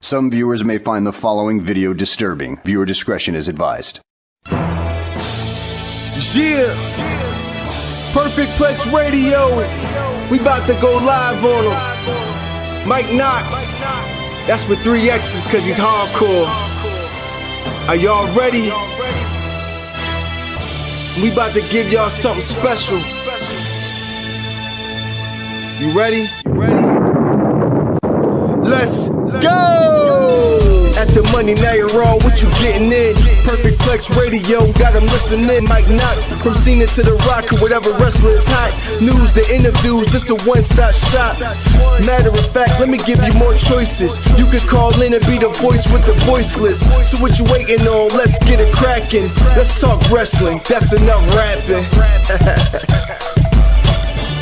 Some viewers may find the following video disturbing. Viewer discretion is advised. Yeah, Perfect Plex Radio. We about to go live on him. Mike Knoxxx. That's with 3 X's cause he's hardcore. Are y'all ready? We about to give y'all something special. You ready? Let's go! At the money, now you're all what you getting in. Perfect Plex Radio, got them listening. Mike Knoxxx, from Cena to The Rock, or whatever wrestler is hot. News and interviews, just a one-stop shop. Matter of fact, let me give you more choices. You could call in and be the voice with the voiceless. So what you waiting on? Let's get it cracking. Let's talk wrestling, that's enough rapping.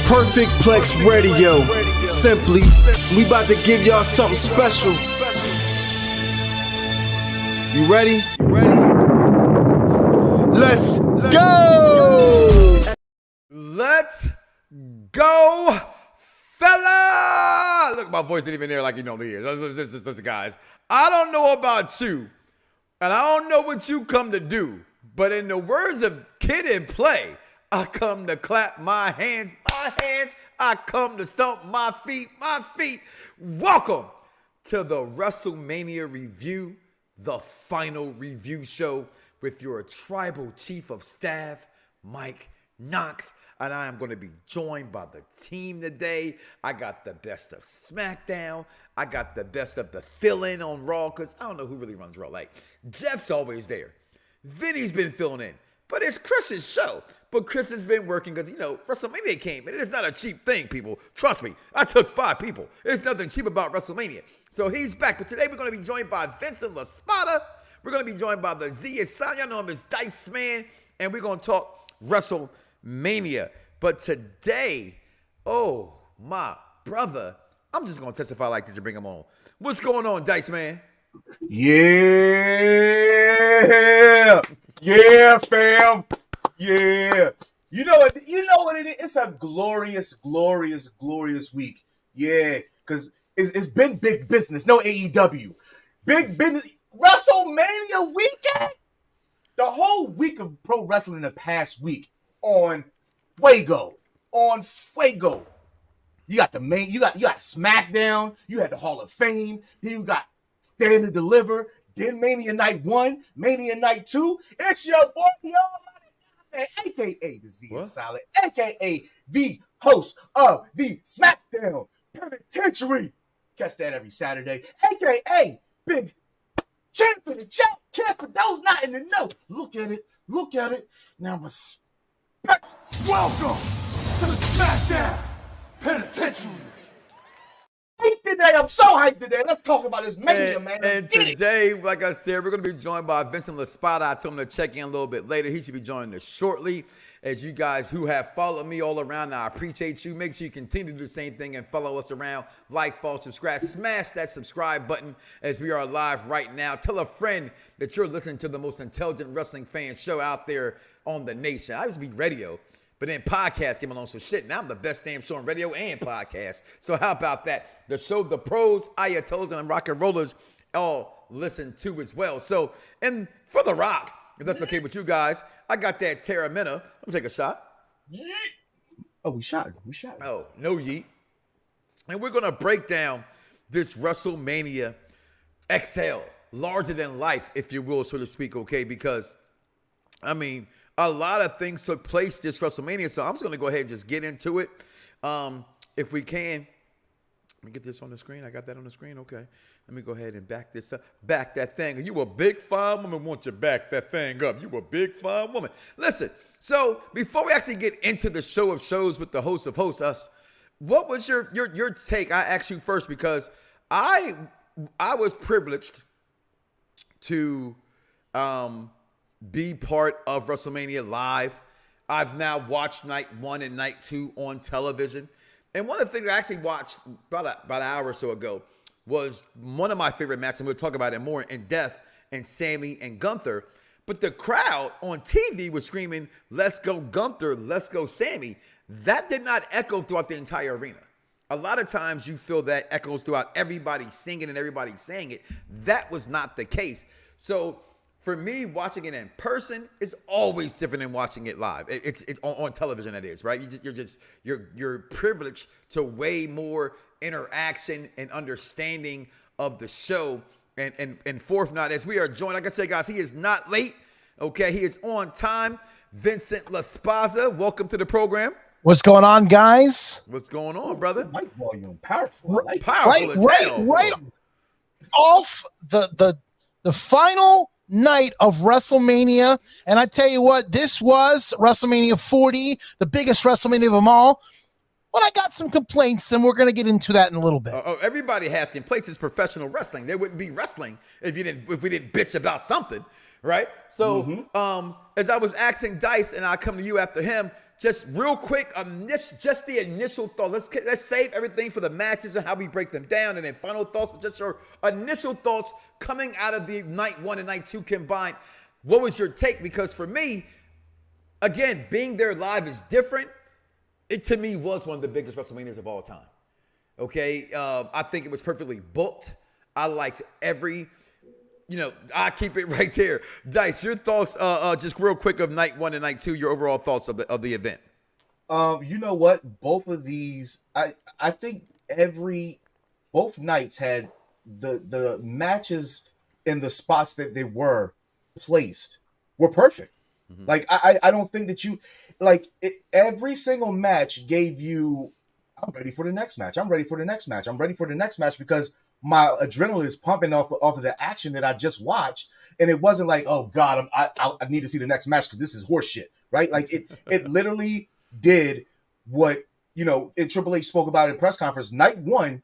Perfect Plex Radio. Simply, we about to give y'all something special. You ready? Let's go! Let's go, fella! Look, my voice ain't even there like you normally is. Listen, guys. I don't know about you, and I don't know what you come to do, but in the words of Kid and Play, I come to clap my hands. I come to stomp my feet. Welcome to the WrestleMania review, the final review show with your tribal chief of staff, Mike Knoxxx. And I am going to be joined by the team today. I got the best of Smackdown. I got the best of the fill-in on Raw, because I don't know who really runs Raw. Like, Jeff's always there. Vinny's been filling in. But it's Chris's show. But Chris has been working because, WrestleMania came. And it is not a cheap thing, people. Trust me. I took 5 people. There's nothing cheap about WrestleMania. So he's back. But today we're going to be joined by Vincent, LaSpada. We're going to be joined by the Z. Y'all know him as Dycez. And we're going to talk WrestleMania. But today, oh, my brother, I'm just going to testify like this to bring him on. What's going on, Dycez? Yeah, fam. Yeah. You know what it is? It's a glorious week. Yeah, because it's been big business. No AEW. Big business. WrestleMania weekend. The whole week of pro wrestling the past week on Fuego. You got you got Smackdown. You had the Hall of Fame. Then you got Stand and Deliver. Then Mania Night 1, Mania Night 2. It's your boy, a.k.a. the Z is Solid, a.k.a. the host of the Smackdown Penitentiary. Catch that every Saturday, a.k.a. Big Champion, champ for those not in the know. Look at it. Now respect. Welcome to the Smackdown Penitentiary. Today, I'm so hyped today. Let's talk about this Mania, man. And today, like I said, we're going to be joined by Vincent LaSpada. I told him to check in a little bit later. He should be joining us shortly. As you guys who have followed me all around, I appreciate you. Make sure you continue to do the same thing and follow us around. Like, follow, subscribe. Smash that subscribe button as we are live right now. Tell a friend that you're listening to the most intelligent wrestling fan show out there on the nation. I used to be radio. But then podcast came along, so shit, now I'm the best damn show on radio and podcast. So how about that? The show, the pros, Ayatollahs, and rock and rollers all listen to as well. So, and for The Rock, if that's okay with you guys, I got that Terramina. Let me take a shot. Yeet. Oh, we shot. Oh, no yeet. And we're going to break down this WrestleMania XL, larger than life, if you will, so to speak, okay? Because, a lot of things took place this WrestleMania, so I'm just going to go ahead and just get into it. If we can. Let me get this on the screen. I got that on the screen. Okay. Let me go ahead and back this up. Back that thing. You a big, fine woman. Want you back that thing up. You a big, fine woman. Listen, so before we actually get into the show of shows with the host of hosts, us, what was your take? I asked you first because I was privileged to be part of WrestleMania live. I've now watched night 1 and night 2 on television. And one of the things I actually watched about an hour or so ago was one of my favorite matches, and we'll talk about it more in depth, and Sammy and Gunther. But the crowd on TV was screaming, "Let's go Gunther, let's go Sammy." That did not echo throughout the entire arena. A lot of times you feel that echoes throughout everybody singing and everybody saying it. That was not the case. So for me, watching it in person is always different than watching it live. It's on television, that is, right? You're privileged to way more interaction and understanding of the show. And fourth night, as we are joined, like I said, guys, he is not late. Okay, he is on time. Vincent LaSpada, welcome to the program. What's going on, guys? What's going on, brother? Mic volume, powerful. Powerful as hell. Right off the final night of WrestleMania, and I tell you what, this was WrestleMania 40, the biggest WrestleMania of them all. But I got some complaints, and we're going to get into that in a little bit. Everybody has complaints. It's professional wrestling. There wouldn't be wrestling if we didn't bitch about something, right? So, as I was asking Dice, and I come to you after him, just real quick, just the initial thoughts. Let's save everything for the matches and how we break them down, and then final thoughts. But just your initial thoughts coming out of the night 1 and night 2 combined. What was your take? Because for me, again, being there live is different. It to me was one of the biggest WrestleManias of all time. Okay, I think it was perfectly booked. I liked every. I keep it right there. Dice, your thoughts, just real quick of night 1 and night 2, your overall thoughts of the event. You know what? Both of these, I think both nights had the matches in the spots that they were placed were perfect. Mm-hmm. Like, I don't think that every single match gave you, I'm ready for the next match. I'm ready for the next match. I'm ready for the next match because my adrenaline is pumping off of the action that I just watched. And it wasn't like, oh God, I need to see the next match because this is horseshit, right? Like it literally did what, Triple H spoke about in press conference. Night 1,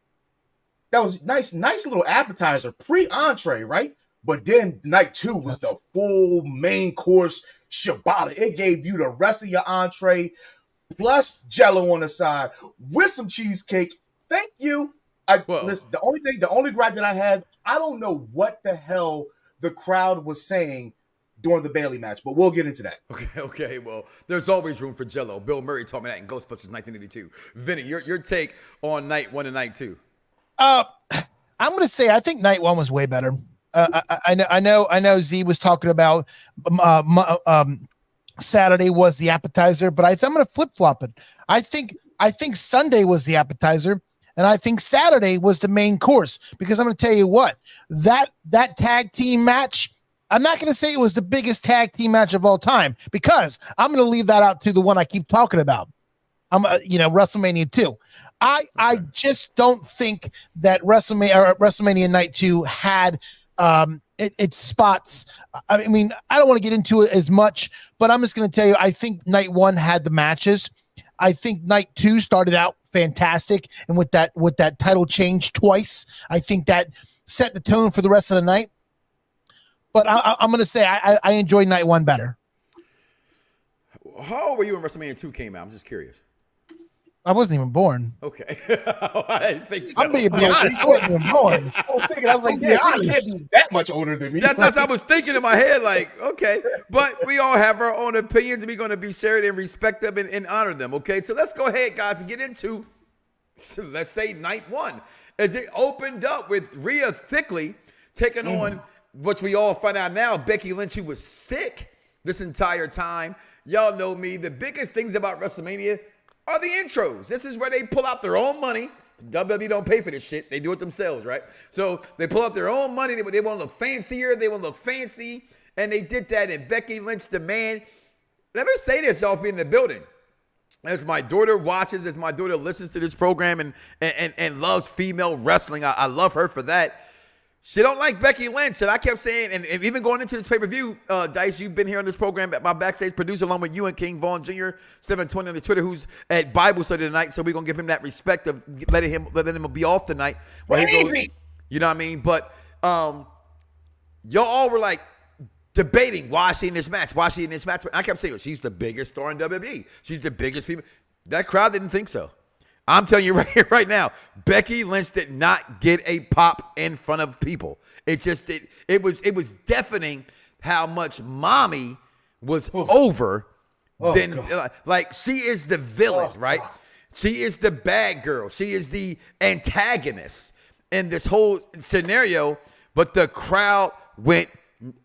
that was nice little appetizer, pre-entree, right? But then night 2 was the full main course ciabatta. It gave you the rest of your entree plus Jello on the side with some cheesecake. Thank you. Listen, the only gripe that I had, I don't know what the hell the crowd was saying during the Bayley match, but we'll get into that. Okay. Well, there's always room for Jello. Bill Murray told me that in Ghostbusters 1982. Vinny, your take on night 1 and night 2? I'm going to say I think night 1 was way better. I know Z was talking about Saturday was the appetizer, but I'm going to flip-flop it. I think Sunday was the appetizer. And I think Saturday was the main course because I'm going to tell you what, that tag team match, I'm not going to say it was the biggest tag team match of all time because I'm going to leave that out to the one I keep talking about. WrestleMania 2. I just don't think that WrestleMania Night 2 had its spots. I mean, I don't want to get into it as much, but I'm just going to tell you, I think Night 1 had the matches. I think Night 2 started out fantastic, and with that title change twice, I think that set the tone for the rest of the night. But I'm going to say I enjoyed Night 1 better. How old were you when WrestleMania 2 came out? I'm just curious. I wasn't even born. Okay. I didn't think so. I'm being honest. I wasn't even born. I was like, yeah, you can't be that much older than me. That's what I was thinking in my head, like, okay. But we all have our own opinions, and we're going to be shared and respect them and honor them, okay? So let's go ahead, guys, and get into, let's say, night 1. As it opened up with Rhea thickly taking on, which we all find out now, Becky Lynch, who was sick this entire time. Y'all know me. The biggest things about WrestleMania are the intros. This is where they pull out their own money. WWE don't pay for this shit. They do it themselves, right? So they pull out their own money. They want to look fancier. They want to look fancy. And they did that in Becky Lynch, the man. Let me say this, y'all, being in the building. As my daughter watches, as my daughter listens to this program and loves female wrestling, I love her for that. She don't like Becky Lynch, and I kept saying, and even going into this pay-per-view, Dice, you've been here on this program, my backstage producer, along with you and King Vaughn Jr., 720 on the Twitter, who's at Bible study tonight, so we're going to give him that respect of letting him be off tonight. You know what I mean? But y'all all were like debating, why is she in this match? Why is she in this match? I kept saying, she's the biggest star in WWE. She's the biggest female. That crowd didn't think so. I'm telling you right now, Becky Lynch did not get a pop in front of people. It was deafening how much mommy was over. Like she is the villain, right? She is the bad girl. She is the antagonist in this whole scenario. But the crowd went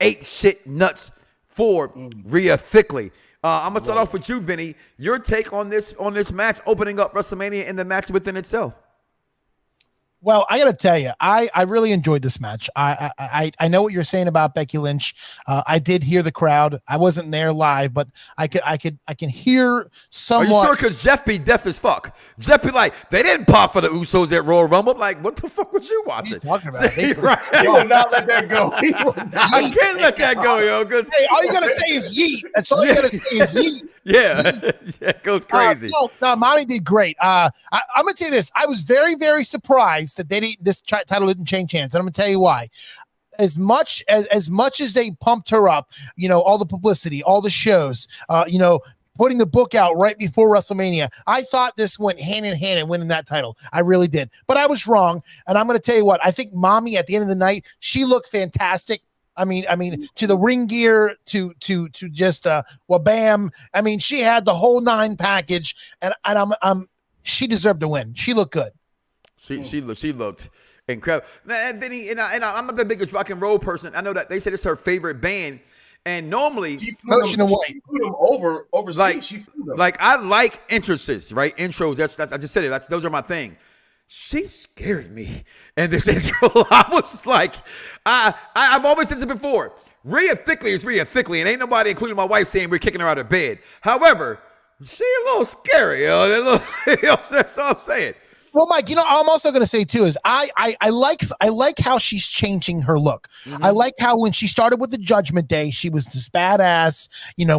ape shit nuts for Rhea Thickly. I'm gonna start off with you, Vinny. Your take on this match, opening up WrestleMania and the match within itself. Well, I got to tell you, I really enjoyed this match. I know what you're saying about Becky Lynch. I did hear the crowd. I wasn't there live, but I can hear somewhat. Are you sure? Because Jeff be deaf as fuck. Jeff be like, they didn't pop for the Usos at Royal Rumble. I'm like, what the fuck was you watching? What are you talking about? See, right? He will not let that go. He will not. I can't let that go, yo. Because hey, all you gotta say is yeet. That's all you gotta say is yeet. yeah, it goes crazy. No, Mommy did great. I'm gonna tell you this. I was very, very surprised that this title didn't change hands, and I'm gonna tell you why. As much as they pumped her up, all the publicity, all the shows, putting the book out right before WrestleMania, I thought this went hand in hand in winning that title. I really did, but I was wrong. And I'm gonna tell you what. I think Mommy at the end of the night, she looked fantastic. I mean, to the ring gear, to just bam. I mean, she had the whole 9 package, and she deserved to win. She looked good. She looked incredible. And Vinny, and I'm not the biggest rock and roll person. I know that they said it's her favorite band, and normally She put them over like I like entrances, right? Intros. That's I just said it. Those are my thing. She scared me in this intro. I was like, I've always said this before. Rhea Thickly is Rhea Thickly, and ain't nobody, including my wife, saying we're kicking her out of bed. However, she a little scary, yo. That's all I'm saying. Well, Mike, I'm also going to say too is I like how she's changing her look. Mm-hmm. I like how when she started with the Judgment Day, she was this badass,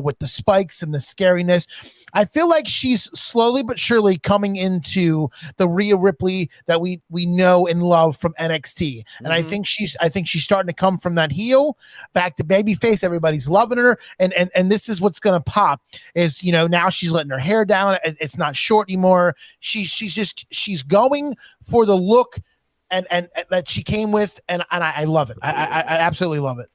with the spikes and the scariness. I feel like she's slowly but surely coming into the Rhea Ripley that we know and love from NXT. And I think she's starting to come from that heel back to babyface. Everybody's loving her. And this is what's going to pop is, now she's letting her hair down. It's not short anymore. She's going for the look and that she came with. And I love it. I absolutely love it.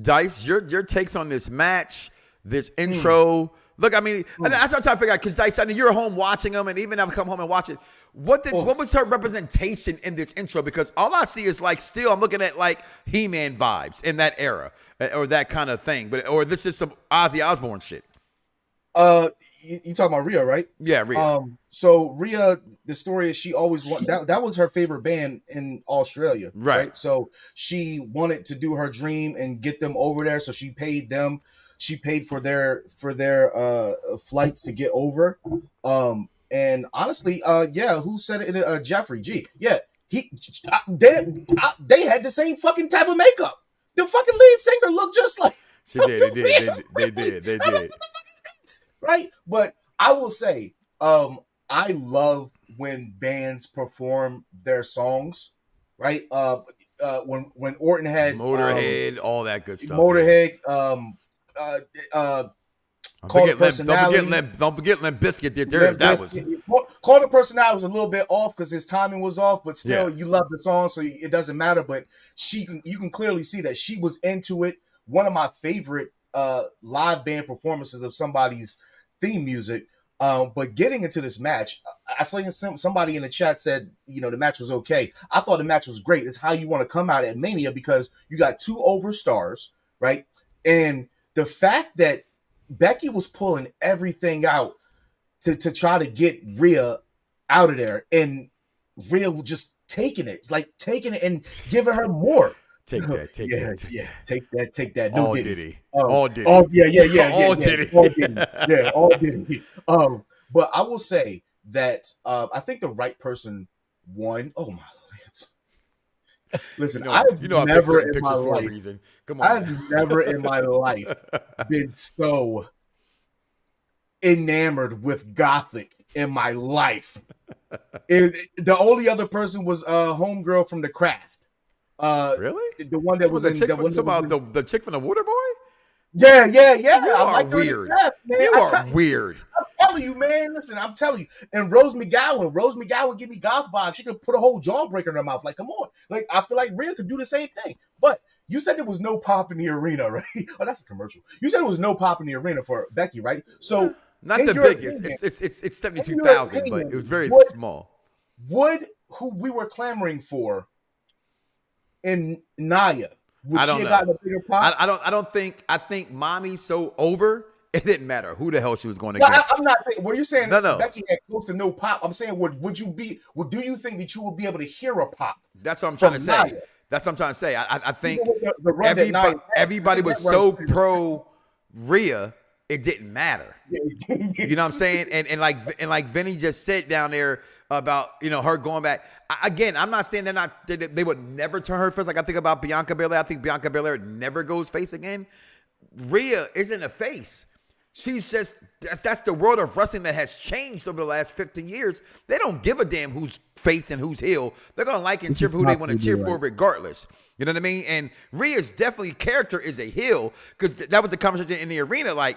Dice, your takes on this match, this intro. Look, I mean, that's what I'm trying to figure out, because Dice, I mean, you're home watching them, and even I've come home and watch it. What was her representation in this intro? Because all I see is still I'm looking at He-Man vibes in that era or that kind of thing. Or this is some Ozzy Osbourne shit. You talking about Rhea, right? Yeah, Rhea. So Rhea, the story is she always wanted that was her favorite band in Australia, right? So she wanted to do her dream and get them over there. So she paid them. She paid for their flights to get over. And honestly, who said it? Jeffrey G. Yeah, they had the same fucking type of makeup. The fucking lead singer looked just like. She did. They did. What the fuck is this? Right? But I will say, I love when bands perform their songs. Right? When Orton had Motorhead, all that good stuff. Motorhead. Call the Personality. Don't forget Limp Bizkit did theirs. Call the Personality was a little bit off because his timing was off, but still you love the song, so it doesn't matter. But you can clearly see that she was into it. One of my favorite live band performances of somebody's theme music. But getting into this match, I saw somebody in the chat said, the match was okay. I thought the match was great. It's how you want to come out at Mania, because you got 2 over stars, right? And the fact that Becky was pulling everything out to try to get Rhea out of there, and Rhea was just taking it and giving her more. Take that. Take that. No all Diddy. All Diddy. All Diddy. All Diddy. Yeah, all Diddy. But I will say that I think the right person won. Oh my Lance. Listen, I've never in my life. Come on. I've never in my life been so enamored with Gothic in my life. The only other person was homegirl from The Craft. Really? The one that was in the chick from the Water Boy? Yeah. You are weird. You are weird. I'm telling you, man. Listen, I'm telling you. And Rose McGowan give me goth vibes. She could put a whole jawbreaker in her mouth. Like, come on. Like, I feel like Rhea could do the same thing. But you said there was no pop in the arena, right? Oh, that's a commercial. You said there was no pop in the arena for Becky, right? So Not In the your biggest. opinion, It's 72,000, but it was very small. Would who we were clamoring for in Nia, would I she don't have know. gotten a bigger pop? I don't think. I think Mommy's so over. It didn't matter who the hell she was going Well, against. I'm not saying. Well, you're saying No. Becky had close to no pop. I'm saying, would you be? Do you think that you would be able to hear a pop? That's what I'm trying to say. Nia? That's what I'm trying to say. I think Even with the run that Nia had, everybody was that run so was- pro Rhea, it didn't matter. You know what I'm saying? And like Vinny just said down there about, you know, her going back. Again, I'm not saying they would never turn her face. Like I think about Bianca Belair. I think Bianca Belair never goes face again. Rhea isn't a face. She's just, that's the world of wrestling that has changed over the last 15 years. They don't give a damn who's face and who's heel. They're going to like and cheer for who they want to cheer for regardless. You know what I mean? And Rhea's definitely character is a heel, because that was the conversation in the arena. Like,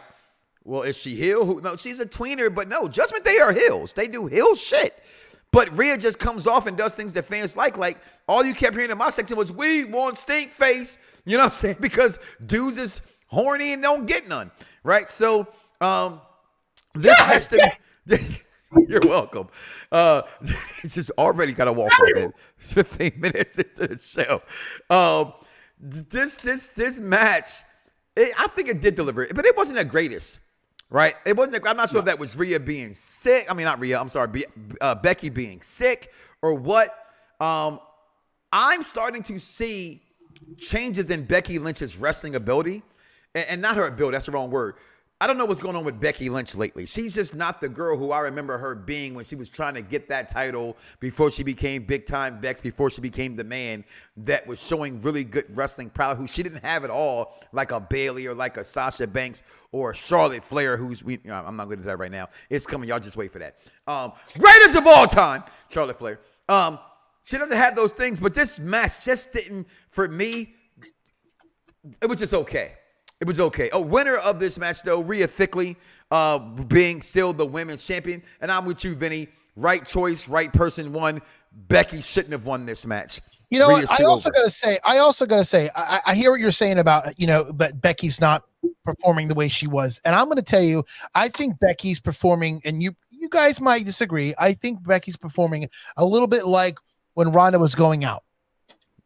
well, is she heel? No, she's a tweener, but no, Judgment Day are heels. They do heel shit. But Rhea just comes off and does things that fans like. Like, all you kept hearing in my section was, we want stink face. You know what I'm saying? Because dudes is horny and don't get none. Right? So, this has to you're welcome. Just already got to walk off it. 15 minutes into the show. This match, I think it did deliver it, but it wasn't the greatest. Right? It wasn't. I'm not sure if that was Rhea being sick. I mean, not Rhea. I'm sorry, Becky being sick or what. I'm starting to see changes in Becky Lynch's wrestling ability, and not her ability. That's the wrong word. I don't know what's going on with Becky Lynch lately. She's just not the girl who I remember her being when she was trying to get that title before she became big time Bex, before she became the man that was showing really good wrestling prowess, who she didn't have at all, like a Bayley or like a Sasha Banks or a Charlotte Flair, I'm not going to do that right now. It's coming. Y'all just wait for that. Greatest of all time, Charlotte Flair. She doesn't have those things, but this match just didn't, for me, it was just okay. It was okay. A winner of this match, though, Rhea Thickly, being still the women's champion. And I'm with you, Vinny. Right choice, right person won. Becky shouldn't have won this match. You know Rhea's what? I also gotta say, I hear what you're saying about, you know, but Becky's not performing the way she was. And I'm going to tell you, I think Becky's performing, and you guys might disagree. I think Becky's performing a little bit like when Ronda was going out.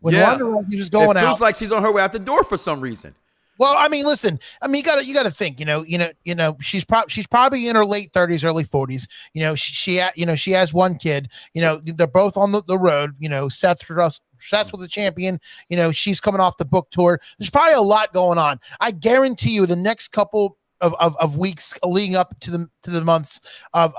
When Ronda Rousey was going out. It feels like she's on her way out the door for some reason. Well, I mean, listen. I mean, you got to think. You know, she's probably in her late 30s, early 40s. You know, she has one kid. You know, they're both on the road. You know, Seth's with the champion. You know, she's coming off the book tour. There's probably a lot going on. I guarantee you, the next couple of weeks leading up to the months of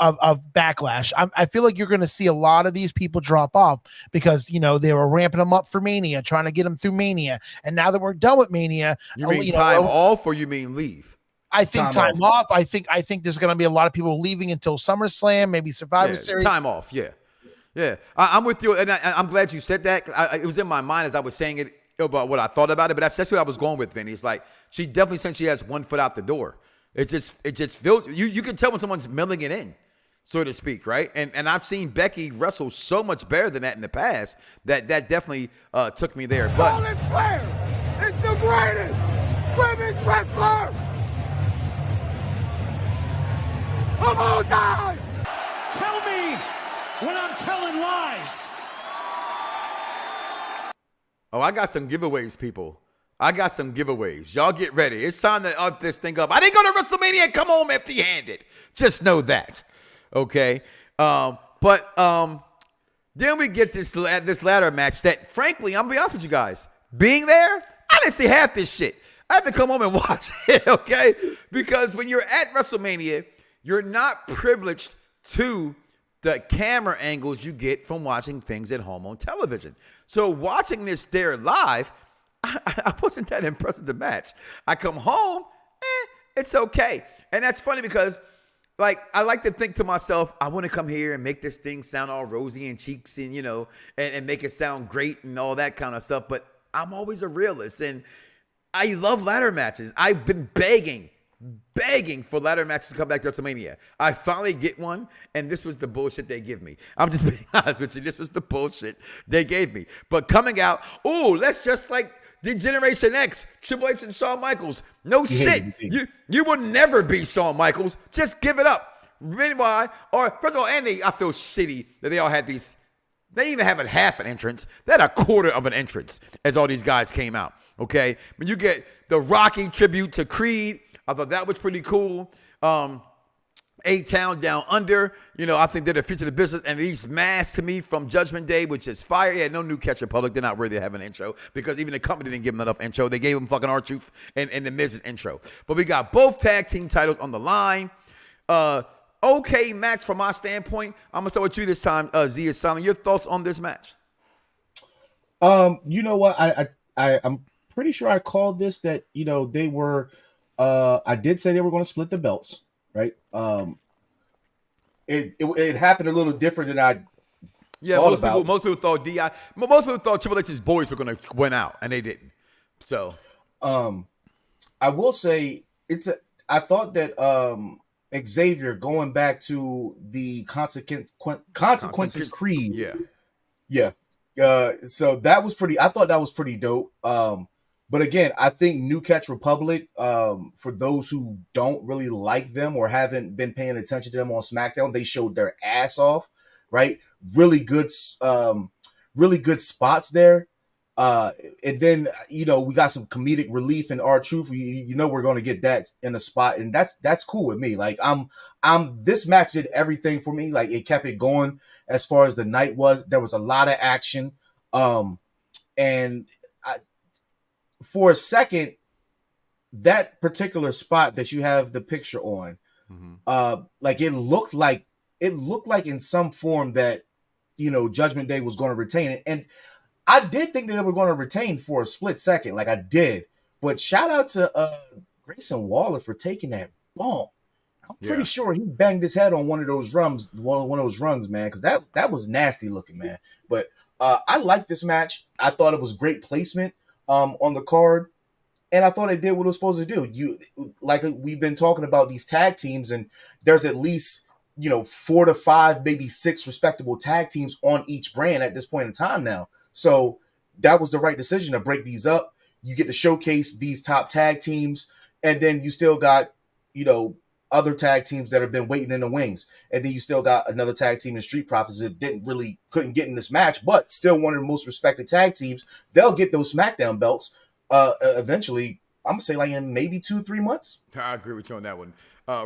Backlash, I feel like you're going to see a lot of these people drop off, because, you know, they were ramping them up for Mania, trying to get them through Mania, and now that we're done with Mania, you mean time off, or you mean leave? I think time off. I think there's going to be a lot of people leaving until SummerSlam, maybe Survivor Series. Time off. Yeah. I'm with you, and I'm glad you said that. It was in my mind as I was saying it about what I thought about it, but that's what I was going with, Vinny. It's like she definitely thinks she has one foot out the door. It just feels, you can tell when someone's milling it in, so to speak, right? And I've seen Becky wrestle so much better than that in the past that definitely took me there. But Charlotte Flair is the greatest women's wrestler of all time. Tell me when I'm telling lies. Oh, I got some giveaways, people. I got some giveaways. Y'all get ready. It's time to up this thing up. I didn't go to WrestleMania and come home empty-handed. Just know that. Okay? But then we get this ladder match that, frankly, I'm going to be honest with you guys, being there, I didn't see half this shit. I had to come home and watch it, okay? Because when you're at WrestleMania, you're not privileged to the camera angles you get from watching things at home on television. So watching this there live, I wasn't that impressed with the match. I come home, it's okay. And that's funny because, like, I like to think to myself, I want to come here and make this thing sound all rosy and cheeks and, you know, and make it sound great and all that kind of stuff. But I'm always a realist, and I love ladder matches. I've been begging for ladder matches to come back to WrestleMania. I finally get one, and this was the bullshit they give me. I'm just being honest with you. This was the bullshit they gave me. But coming out, let's just like Generation X, Triple H and Shawn Michaels. No shit. You will never be Shawn Michaels. Just give it up. Meanwhile, or first of all, I feel shitty that they all had these. They didn't even have a half an entrance. They had a quarter of an entrance as all these guys came out. Okay, when you get the Rocky tribute to Creed, I thought that was pretty cool. A-Town Down Under, I think they're the future of the business. And these masks to me from Judgment Day, which is fire. Yeah, no New Catch Republic. They're not worthy of having an intro because even the company didn't give them enough intro. They gave them fucking R-Truth and the Miz's intro. But we got both tag team titles on the line. Okay match from my standpoint. I'm going to start with you this time, Zia Simon. Your thoughts on this match? You know what? I'm pretty sure I called this that, they were, I did say they were going to split the belts. Right. It happened a little different than I thought most people thought Triple H's boys were going to win out, and they didn't. So, I will say I thought that Xavier going back to the consequences Creed. Yeah. So that was I thought that was pretty dope. But again, I think New Catch Republic, for those who don't really like them or haven't been paying attention to them on SmackDown, they showed their ass off, right? Really good spots there. And then, we got some comedic relief in R-Truth. We're going to get that in a spot, and that's cool with me. Like this match did everything for me. Like it kept it going as far as the night was. There was a lot of action. And for a second, that particular spot that you have the picture on, like it looked like in some form that, Judgment Day was going to retain it. And I did think that they were going to retain for a split second. Like I did, but shout out to Grayson Waller for taking that bump. I'm pretty sure he banged his head on one of those rungs, man. Cause that was nasty looking, man. But I liked this match. I thought it was great placement on the card, and I thought it did what it was supposed to do. Like we've been talking about these tag teams, and there's at least 4 to 5, maybe 6 respectable tag teams on each brand at this point in time now. So that was the right decision to break these up. You get to showcase these top tag teams, and then you still got other tag teams that have been waiting in the wings, and then you still got another tag team in Street Profits that couldn't get in this match, but still one of the most respected tag teams. They'll get those SmackDown belts eventually. I'm gonna say like in maybe 2-3 months. I agree with you on that one.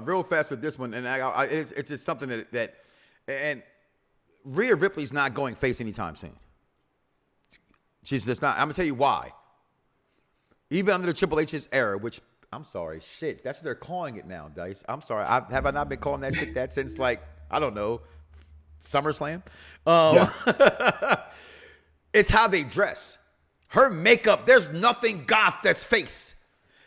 Real fast with this one, and it's just something that and Rhea Ripley's not going face anytime soon. She's just not. I'm gonna tell you why. Even under the Triple H's era, which I'm sorry, shit, that's what they're calling it now, Dice. I'm sorry. Have I not been calling that shit that since like, I don't know, SummerSlam? It's how they dress. Her makeup, there's nothing goth that's face.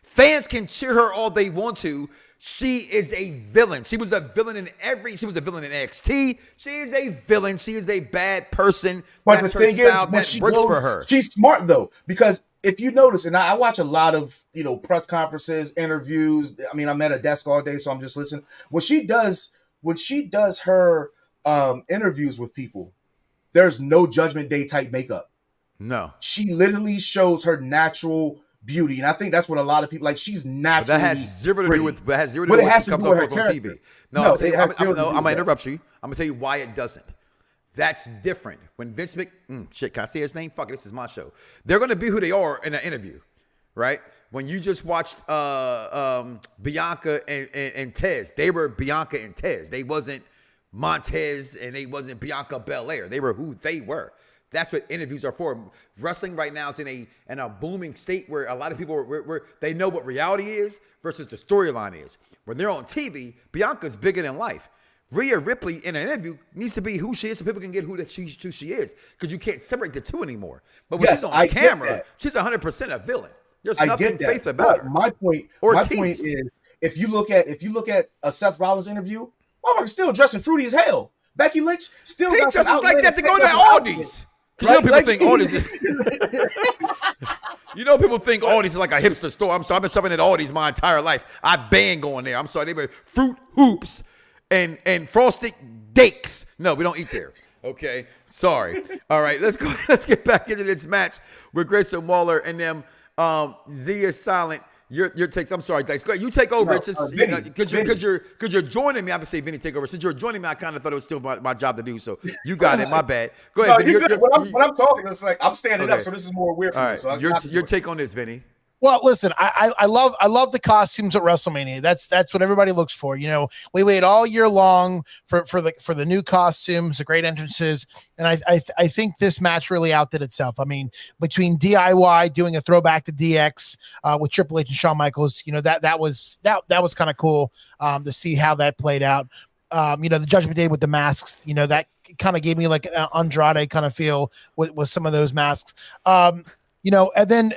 Fans can cheer her all they want to. She is a villain. She was a villain in NXT. She is a villain. She is a bad person. But the thing is, when she works for her. She's smart though, because if you notice, and I watch a lot of, press conferences, interviews. I mean, I'm at a desk all day, so I'm just listening. When she does her interviews with people, there's no Judgment Day type makeup. No. She literally shows her natural beauty, and I think that's what a lot of people like. She's naturally. But that has zero to do with. That has zero to do with what comes off on TV. No, I'm gonna interrupt you. I'm gonna tell you why it doesn't. That's different. When Vince shit, can I say his name? Fuck it, this is my show. They're going to be who they are in an interview, right? When you just watched Bianca and Tez, they were Bianca and Tez. They wasn't Montez and they wasn't Bianca Belair. They were who they were. That's what interviews are for. Wrestling right now is in a booming state where a lot of people they know what reality is versus the storyline is. When they're on TV, Bianca's bigger than life. Rhea Ripley in an interview needs to be who she is so people can get who she is, because you can't separate the two anymore. But when she's on camera, she's 100% a villain. There's nothing faith about her. My point is, if you look at a Seth Rollins interview, motherfucker's still dressing fruity as hell. Becky Lynch still got some outfit like that to go to Aldi's. Right? People think Aldi's people think Aldi's is like a hipster store. I'm sorry, I've been shopping at Aldi's my entire life. I've been going there. I'm sorry, they were Fruit Hoops and frosted dakes. No, we don't eat there. Okay, sorry. All right, let's go. Let's get back into this match with Grayson Waller and them. Z is silent. Your takes. I'm sorry, Dycez. Go ahead. You take over. It's just because you're joining me. I'm gonna say Vinny take over. Since you're joining me, I kind of thought it was still my job to do. So you got it. My bad. Go ahead. No, Vinny, when I'm talking, it's like I'm standing up, so this is more weird for me. Right. So your take on this, Vinny. Well, listen, I love the costumes at WrestleMania. That's what everybody looks for. You know, we wait all year long for the new costumes, the great entrances, and I think this match really outdid itself. I mean, between DIY doing a throwback to DX with Triple H and Shawn Michaels, you know, that was kind of cool to see how that played out. You know, the Judgment Day with the masks, you know, that kind of gave me like an Andrade kind of feel with some of those masks. You know, and then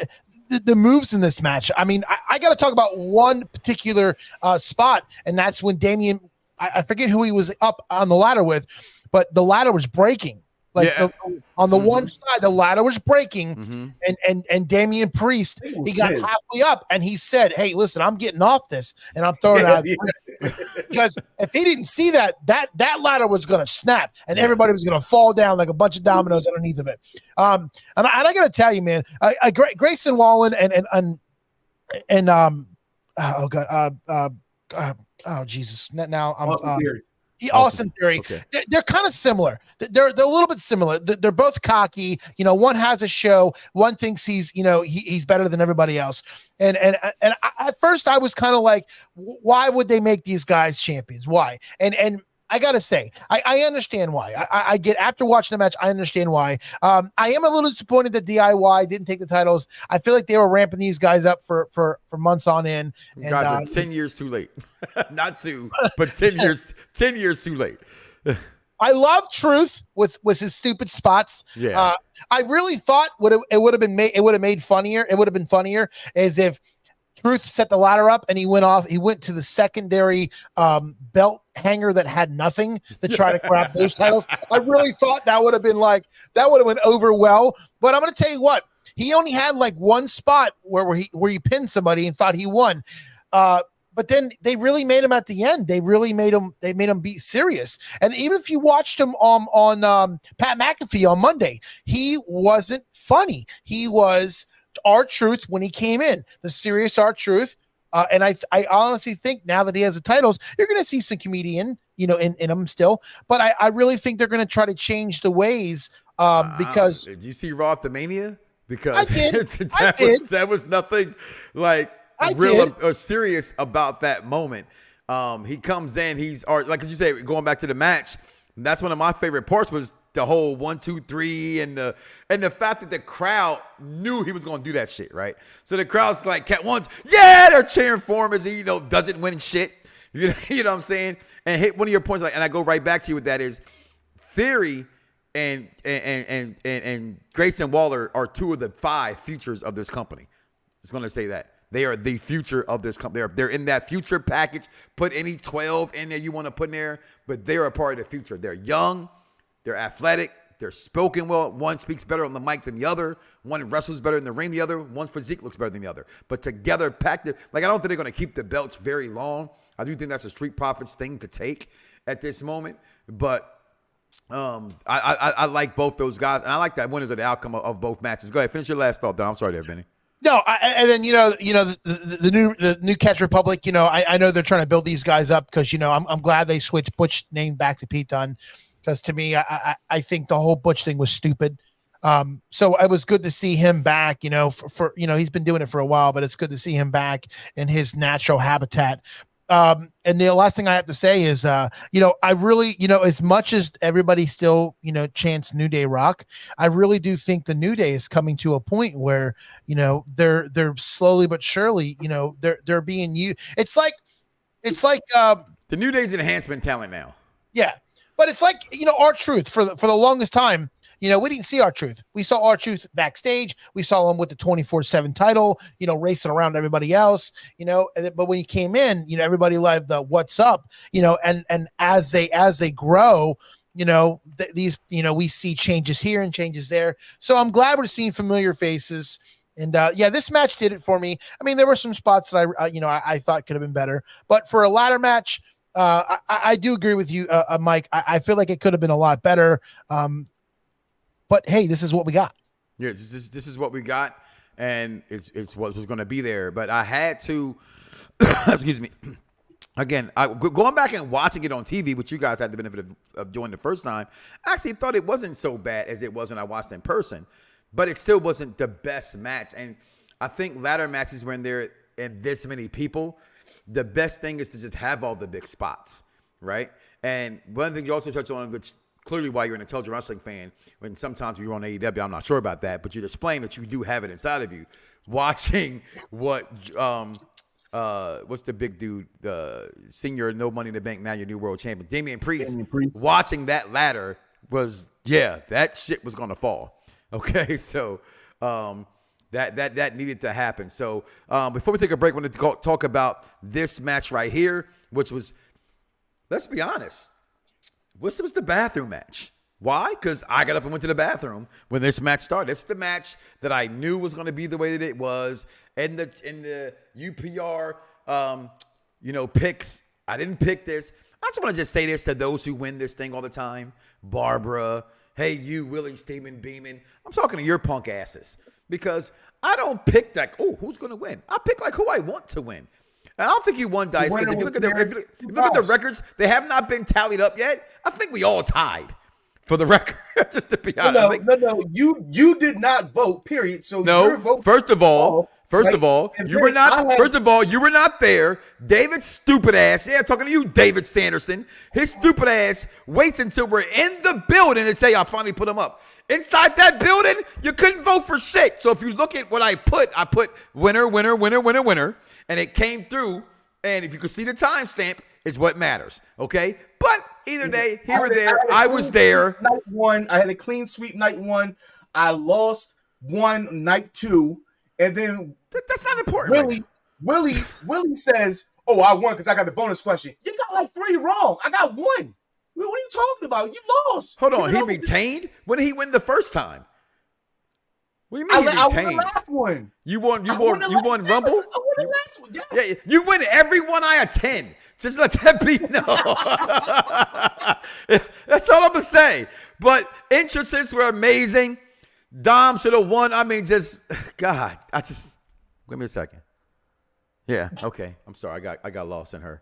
the moves in this match. I mean, I got to talk about one particular spot, and that's when Damian, I forget who he was up on the ladder with, but the ladder was breaking. Like on the one side, the ladder was breaking, and Damian Priest, he got halfway up, and he said, "Hey, listen, I'm getting off this, and I'm throwing it out." Because if he didn't see that ladder was going to snap, and everybody was going to fall down like a bunch of dominoes underneath of it. And I got to tell you, man, Grayson Waller and oh Jesus, now I'm. Austin Theory. Okay. They're kind of similar. They're a little bit similar. They're both cocky. You know, one has a show. One thinks he's better than everybody else. And at first I was kind of like, why would they make these guys champions? Why? And I gotta say, I understand why. I get, after watching the match, I understand why. I am a little disappointed that DIY didn't take the titles. I feel like they were ramping these guys up for months on end. And, guys are 10 years too late. Not 2, but 10 years. 10 years too late. I love Truth with his stupid spots. Yeah. I really thought it would have been funnier as if Truth set the ladder up and he went to the secondary belt hanger that had nothing to try to grab those titles. I really thought that would have went over well. But I'm going to tell you what, he only had like one spot where he pinned somebody and thought he won. But then they really made him at the end. They made him be serious. And even if you watched him on Pat McAfee on Monday, he wasn't funny. He was R-Truth when he came in, the serious R-Truth. And I honestly think now that he has the titles, you're going to see some comedian, you know, in him still. But I really think they're going to try to change the ways because. Did you see Wrestemania? Because I did. That was nothing like real or serious about that moment. He comes in, he's like you say, going back to the match. That's one of my favorite parts was the whole 1, 2, 3, and the fact that the crowd knew he was going to do that shit, right? So the crowd's like, "Cat ones, yeah," they're cheering for him as he, doesn't win shit. You know what I'm saying? And hit one of your points, like, and I go right back to you with that is Theory and Grayson Waller are 2 of the 5 futures of this company. Just going to say that. They are the future of this company. They're in that future package. Put any 12 in there you want to put in there, but they're a part of the future. They're young. They're athletic. They're spoken well. One speaks better on the mic than the other. One wrestles better in the ring than the other. One's physique looks better than the other. But together, packed, like I don't think they're going to keep the belts very long. I do think that's a Street Profits thing to take at this moment. But I like both those guys, and I like that winners of the outcome of both matches. Go ahead, finish your last thought, though. I'm sorry there, Vinny. No, and then the new Catch Republic. I know they're trying to build these guys up because I'm glad they switched Butch name back to Pete Dunne because to me I think the whole Butch thing was stupid. So it was good to see him back. For he's been doing it for a while, but it's good to see him back in his natural habitat. And the last thing I have to say is, I really, as much as everybody still, chants New Day rock, I really do think the New Day is coming to a point where, they're slowly but surely, they're being used. It's like the New Day's enhancement talent now. Yeah. But it's like, R-Truth for the longest time. We didn't see R-Truth. We saw R-Truth backstage. We saw him with the 24/7 title, racing around everybody else, but when he came in, everybody loved the what's up, and as they grow, we see changes here and changes there. So I'm glad we're seeing familiar faces. And this match did it for me. I mean, there were some spots that I thought could have been better, but for a ladder match, I do agree with you, Mike. I feel like it could have been a lot better. But hey, this is what we got. Yeah, this is what we got. and it's what was going to be there. But I had to, excuse me. Again, going back and watching it on TV, which you guys had the benefit of doing the first time, I actually thought it wasn't so bad as it was when I watched it in person. But it still wasn't the best match. And I think ladder matches, when they're in this many people, the best thing is to just have all the big spots, right? And one of the things you also touched on, which clearly why you're an intelligent wrestling fan, when sometimes you're on AEW, I'm not sure about that, but you're displaying that you do have it inside of you. Watching what what's the big dude, the senior No Money in the Bank, now your new world champion, Damian Priest. Watching that ladder was, that shit was gonna fall. Okay, so that needed to happen. So before we take a break, I want to talk about this match right here, which was, let's be honest, this was the bathroom match. Why? Because I got up and went to the bathroom when this match started. It's the match that I knew was going to be the way that it was. In the UPR, picks, I didn't pick this. I just want to just say this to those who win this thing all the time. Barbara, hey, you, Willie, Steeman, Beeman. I'm talking to your punk asses. Because I don't pick like, who's going to win? I pick like who I want to win. And I don't think you won, Dycez, because if you look at the records, they have not been tallied up yet. I think we all tied. For the record, just to be honest. No. You did not vote, period. So no. First of all, you were not. First of all, you were not there. David's stupid ass. Yeah, talking to you, David Sanderson. His stupid ass waits until we're in the building and say, "I finally put him up." Inside that building, you couldn't vote for shit. So if you look at what I put winner, and it came through. And if you could see the timestamp, it's what matters. Okay, but either day, here or there, I was there. Night one, I had a clean sweep night one. I lost one night two, and then that's not important. Willie says, "Oh, I won because I got the bonus question." You got like 3 wrong. I got 1. What are you talking about? You lost. Hold on, he retained? When did he win the first time? What do you mean I won the last one. You won Rumble? I won the last one. Yeah, you win every one I attend. Just let that be known. That's all I'm going to say. But entrances were amazing. Dom should have won. I mean, God. Give me a second. Yeah, okay. I'm sorry. I got lost in her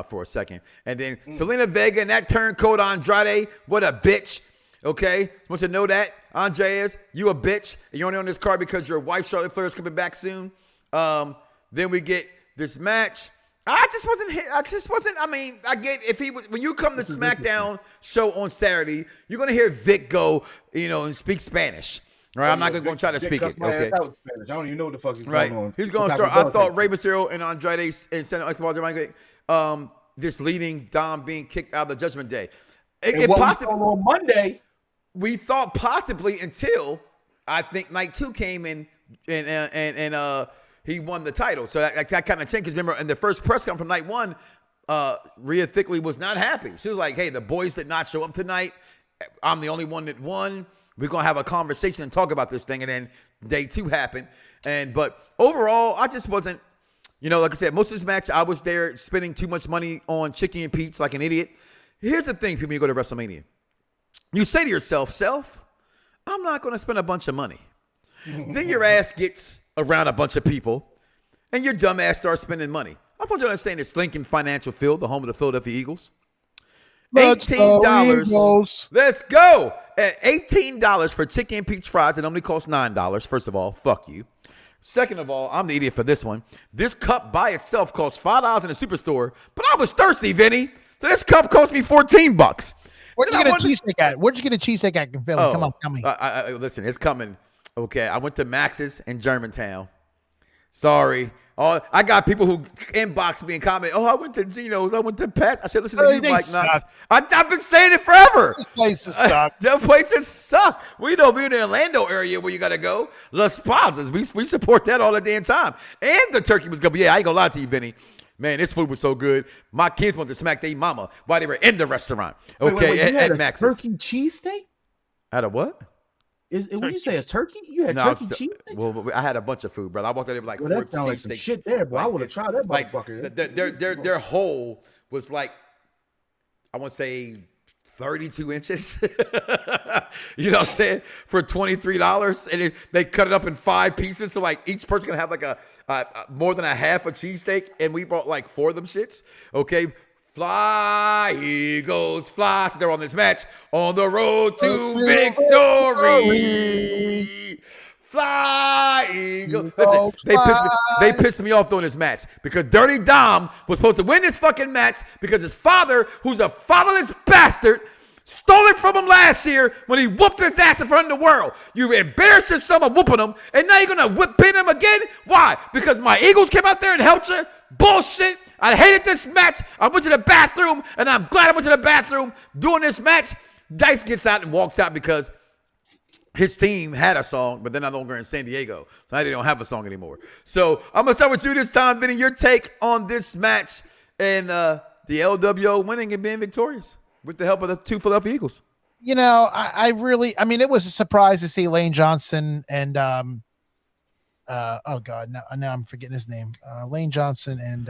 for a second. And then Selena Vega and that turncoat Andrade. What a bitch. Okay? Want you to know that. Andreas, you a bitch. And you're only on this card because your wife, Charlotte Flair, is coming back soon. Then we get this match. I mean, I get when you come to Smackdown show on Saturday, you're going to hear Vic go, and speak Spanish. Right? I'm not going to try to speak it. Okay. I don't even know what the fuck is going on. He's going to start. I thought Rey Mysterio and Andrade and Santa this leading Dom being kicked out of the Judgment Day. On Monday, we thought possibly until I think night 2 came in and he won the title. So that kind of changed. Because remember, in the first press conference from night 1, Rhea Thickley was not happy. She was like, hey, the boys did not show up tonight. I'm the only one that won. We're going to have a conversation and talk about this thing. And then day 2 happened. But overall, I just wasn't, like I said, most of this match, I was there spending too much money on chicken and Pete's like an idiot. Here's the thing, people, you go to WrestleMania. You say to yourself, I'm not going to spend a bunch of money. Then your ass gets around a bunch of people, and your dumb ass starts spending money. I want you to understand it's Lincoln Financial Field, the home of the Philadelphia Eagles. $18. Let's go. At $18 for chicken and peach fries, it only costs $9. First of all, fuck you. Second of all, I'm the idiot for this one. This cup by itself costs $5 in the superstore, but I was thirsty, Vinny. So this cup cost me $14. Where'd you get a cheesesteak at? Where'd you get a cheesesteak at in Philly? Come on, tell me. Listen, it's coming. Okay, I went to Max's in Germantown. Sorry. I got people who inbox me and comment, I went to Gino's. I went to Pat's. I should listen to you, Mike Knoxxx. I've been saying it forever. Those places suck. Those places suck. We know we're in the Orlando area where you got to go. LaSpadas. We support that all the damn time. And the turkey was good. But yeah, I ain't going to lie to you, Vinny. Man, this food was so good. My kids went to smack their mama while they were in the restaurant. Okay, wait, at Max's. Turkey cheesesteak? Out of what? When you say a turkey? You had turkey cheesesteak? Well, I had a bunch of food, bro. I walked out there with like 4 that sounds like some shit there, bro. I would have tried that motherfucker. Their whole was like, I want to say 32 inches. You know what I'm saying? For $23. And they cut it up in 5 pieces. So like each person can have like a more than a half a cheesesteak. And we brought like 4 of them shits. Okay. Fly, Eagles, fly. So they're on this match on the road to victory. Fly, Eagles. Listen, they pissed me off during this match because Dirty Dom was supposed to win this fucking match because his father, who's a fatherless bastard, stole it from him last year when he whooped his ass in front of the world. You embarrassed yourself by whooping him, and now you're going to pin him again? Why? Because my Eagles came out there and helped you? Bullshit. I hated this match. I went to the bathroom, and I'm glad I went to the bathroom doing this match. Dycez gets out and walks out because his team had a song, but they're no longer in San Diego. So now they don't have a song anymore. So I'm going to start with you this time, Vinny. Your take on this match and the LWO winning and being victorious with the help of the 2 Philadelphia Eagles. You know, I mean, it was a surprise to see Lane Johnson and oh God, now I'm forgetting his name. Lane Johnson and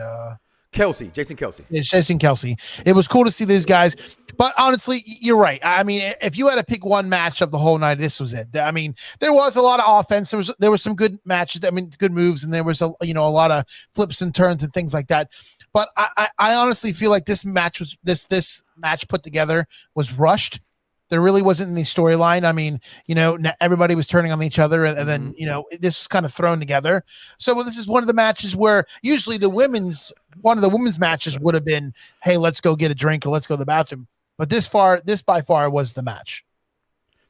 Jason Kelsey. Yeah, Jason Kelsey. It was cool to see these guys, but honestly, you're right. I mean, if you had to pick one match of the whole night, this was it. I mean, there was a lot of offense. There was some good matches. I mean, good moves, and there was a lot of flips and turns and things like that. But I honestly feel like this match was this match put together was rushed. There really wasn't any storyline. I mean, everybody was turning on each other, and then, this was kind of thrown together. So this is one of the matches where usually one of the women's matches would have been, hey, let's go get a drink or let's go to the bathroom. But this by far was the match.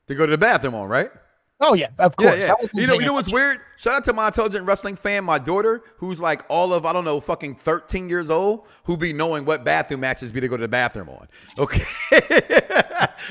To go to the bathroom on, right? Oh, yeah, of course. Yeah. You know what's weird? Shout out to my intelligent wrestling fan, my daughter, who's like all of, I don't know, fucking 13 years old, who be knowing what bathroom matches be to go to the bathroom on. Okay.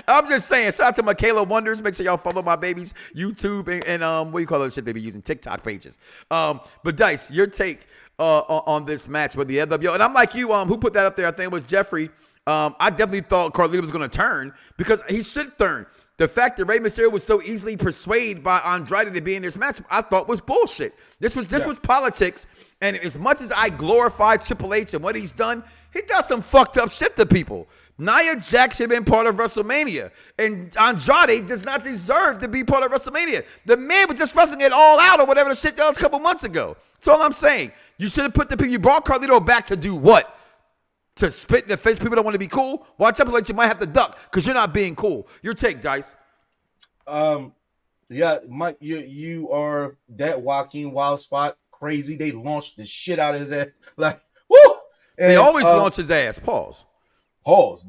I'm just saying, shout out to Michaela Wonders. Make sure y'all follow my baby's YouTube and what do you call that shit they be using? TikTok pages. But Dycez, your take on this match with the LWO. And I'm like you, who put that up there? I think it was Jeffrey. I definitely thought Carlito was going to turn because he should turn. The fact that Rey Mysterio was so easily persuaded by Andrade to be in this match, I thought was bullshit. This was politics. And as much as I glorify Triple H and what he's done, he does some fucked up shit to people. Nia Jax should have been part of WrestleMania. And Andrade does not deserve to be part of WrestleMania. The man was just wrestling it all out or whatever the shit that was a couple months ago. That's all I'm saying. You should have put the people. You brought Carlito back to do what? To spit in the face people don't want to be cool? Watch out, like you might have to duck because you're not being cool. Your take, Dycez. Yeah, Mike, you are that Joaquin Wild spot crazy. They launched the shit out of his ass. Like, woo! And, they always launch his ass. Pause.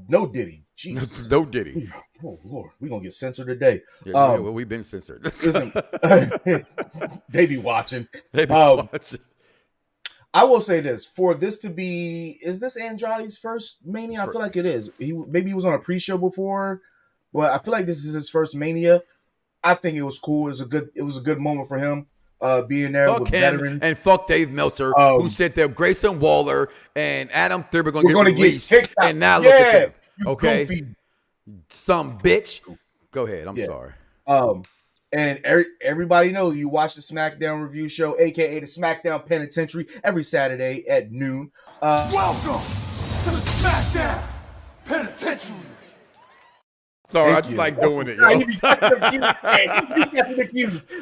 No Diddy. Jesus. No Diddy. Oh, Lord. We're going to get censored today. Yeah, well, we've been censored. Listen, they be watching. I will say this, for this to be, is this Andrade's first Mania? I feel like it is. Maybe he was on a pre-show before, but I feel like this is his first Mania. I think it was cool. It was a good moment for him being there with veterans. And fuck Dave Meltzer, who said that Grayson Waller and Adam Thurber going to get released. And now look at them. Okay. Goofy. Some bitch. Go ahead. I'm sorry. And everybody knows you watch the Smackdown review show, a.k.a. the Smackdown Penitentiary, every Saturday at noon. Welcome to the Smackdown Penitentiary. Sorry, I just like doing it.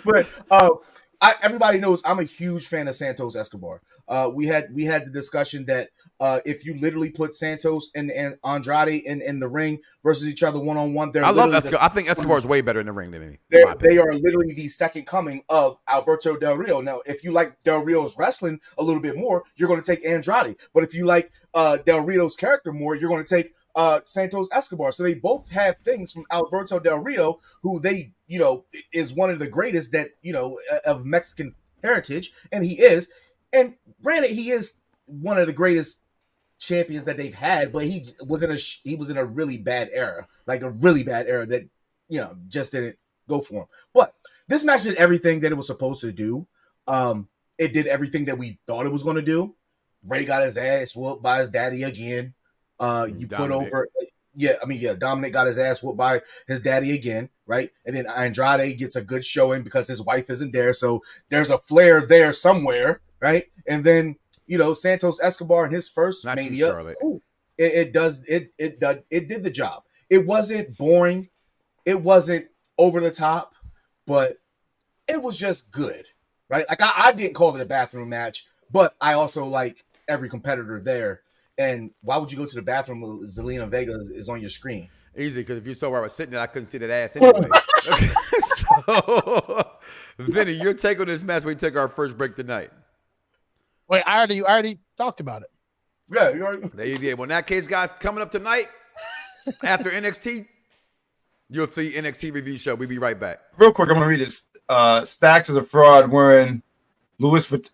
But everybody knows I'm a huge fan of Santos Escobar. We had the discussion that if you literally put Santos and Andrade in the ring versus each other one-on-one, I love Escobar. I think Escobar is way better in the ring than me. They are literally the second coming of Alberto Del Rio. Now, if you like Del Rio's wrestling a little bit more, you're going to take Andrade. But if you like Del Rio's character more, you're going to take Santos Escobar. So they both have things from Alberto Del Rio, who they, is one of the greatest that, of Mexican heritage. And he is. And granted, he is one of the greatest champions that they've had, but he was in a really bad era, like a really bad era that, just didn't go for him. But this match did everything that it was supposed to do. It did everything that we thought it was going to do. Ray got his ass whooped by his daddy again. Dominic got his ass whooped by his daddy again, right? And then Andrade gets a good showing because his wife isn't there, so there's a flare there somewhere, right? And then Santos Escobar in his first Mania, it did the job. It wasn't boring. It wasn't over the top, but it was just good, right? Like I didn't call it a bathroom match, but I also like every competitor there. And why would you go to the bathroom when Zelina Vega is on your screen? Easy, because if you saw where I was sitting there, I couldn't see that ass anyway. Okay, so, Vinny, your take on this match, we took our first break tonight. Wait, I already talked about it. Yeah, you already. There you did. Well, in that case, guys, coming up tonight, after NXT, you'll see NXT review show. We'll be right back. Real quick, I'm going to read this. Stacks is a fraud wearing Louis Vuitton.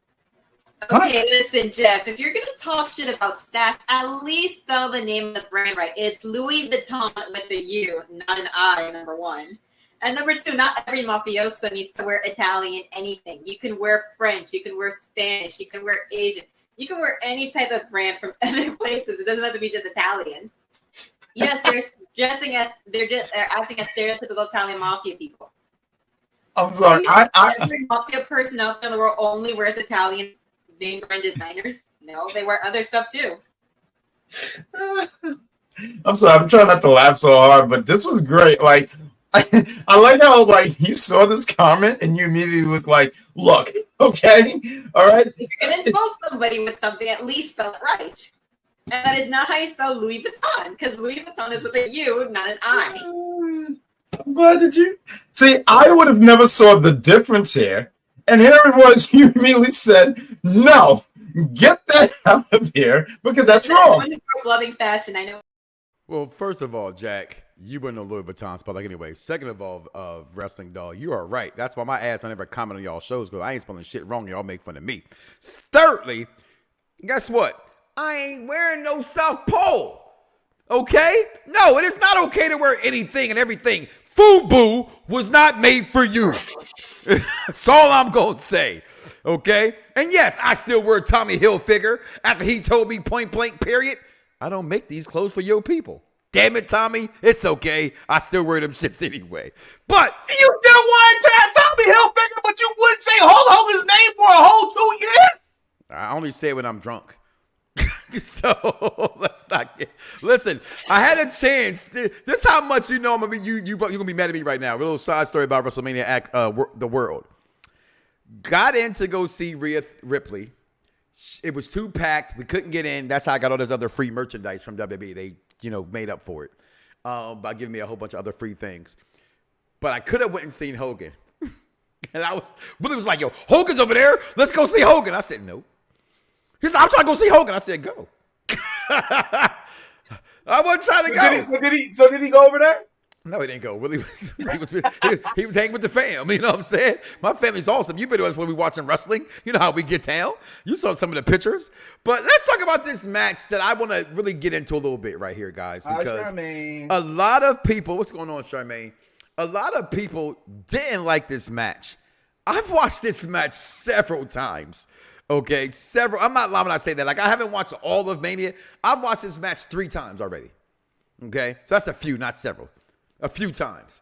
Okay, listen, Jeff, if you're going to talk shit about Stacks, at least spell the name of the brand right. It's Louis Vuitton with a U, not an I, number one. And number two, not every mafioso needs to wear Italian anything. You can wear French, you can wear Spanish, you can wear Asian. You can wear any type of brand from other places. It doesn't have to be just Italian. Yes, they're acting as stereotypical Italian mafia people. I'm sorry. Every mafia person out there in the world only wears Italian name brand designers. No, they wear other stuff too. I'm sorry. I'm trying not to laugh so hard, but this was great. Like, I like how like you saw this comment and you immediately was like, "Look, okay, all right." If you're gonna insult somebody with something, at least spell it right. And that is not how you spell Louis Vuitton, because Louis Vuitton is with a U, not an I. I'm glad that you see. I would have never saw the difference here, and here it was. You immediately said, "No, get that out of here," because that's wrong. Loving fashion, I know. Well, first of all, Jack, you wouldn't know Louis Vuitton spell like anyway. Second of all, wrestling dog, you are right. That's why my ass I never comment on y'all shows because I ain't spelling shit wrong. Y'all make fun of me. Thirdly, guess what? I ain't wearing no South Pole. Okay? No, it is not okay to wear anything and everything. FUBU was not made for you. That's all I'm going to say. Okay? And yes, I still wear Tommy Hilfiger after he told me point blank, period. I don't make these clothes for your people. Damn it, Tommy. It's okay. I still wear them shits anyway. But You still wanted to have Tommy Hilfiger, but you wouldn't say Hulk Hogan's name for a whole 2 years? I only say it when I'm drunk. So let's not get. Listen, I had a chance. This how much you know. I'm gonna be you're gonna be mad at me right now. A little side story about WrestleMania the world. Got in to go see Rhea Ripley. It was too packed. We couldn't get in. That's how I got all this other free merchandise from WWE. They made up for it by giving me a whole bunch of other free things. But I could have went and seen Hogan. And Willie was like, "Yo, Hogan's over there. Let's go see Hogan." I said, "No." He said, "I'm trying to go see Hogan." I said, "Go." I wasn't trying to go. So did he go over there? No, he didn't go. Willie he was hanging with the fam. You know what I'm saying? My family's awesome. You've been to us when we watching wrestling. You know how we get down. You saw some of the pictures. But let's talk about this match that I want to really get into a little bit right here, guys. Because a lot of people, what's going on, Charmaine? A lot of people didn't like this match. I've watched this match several times. Okay, I'm not lying when I say that. Like, I haven't watched all of Mania. I've watched this match 3 times already. Okay, so that's a few, not several. A few times.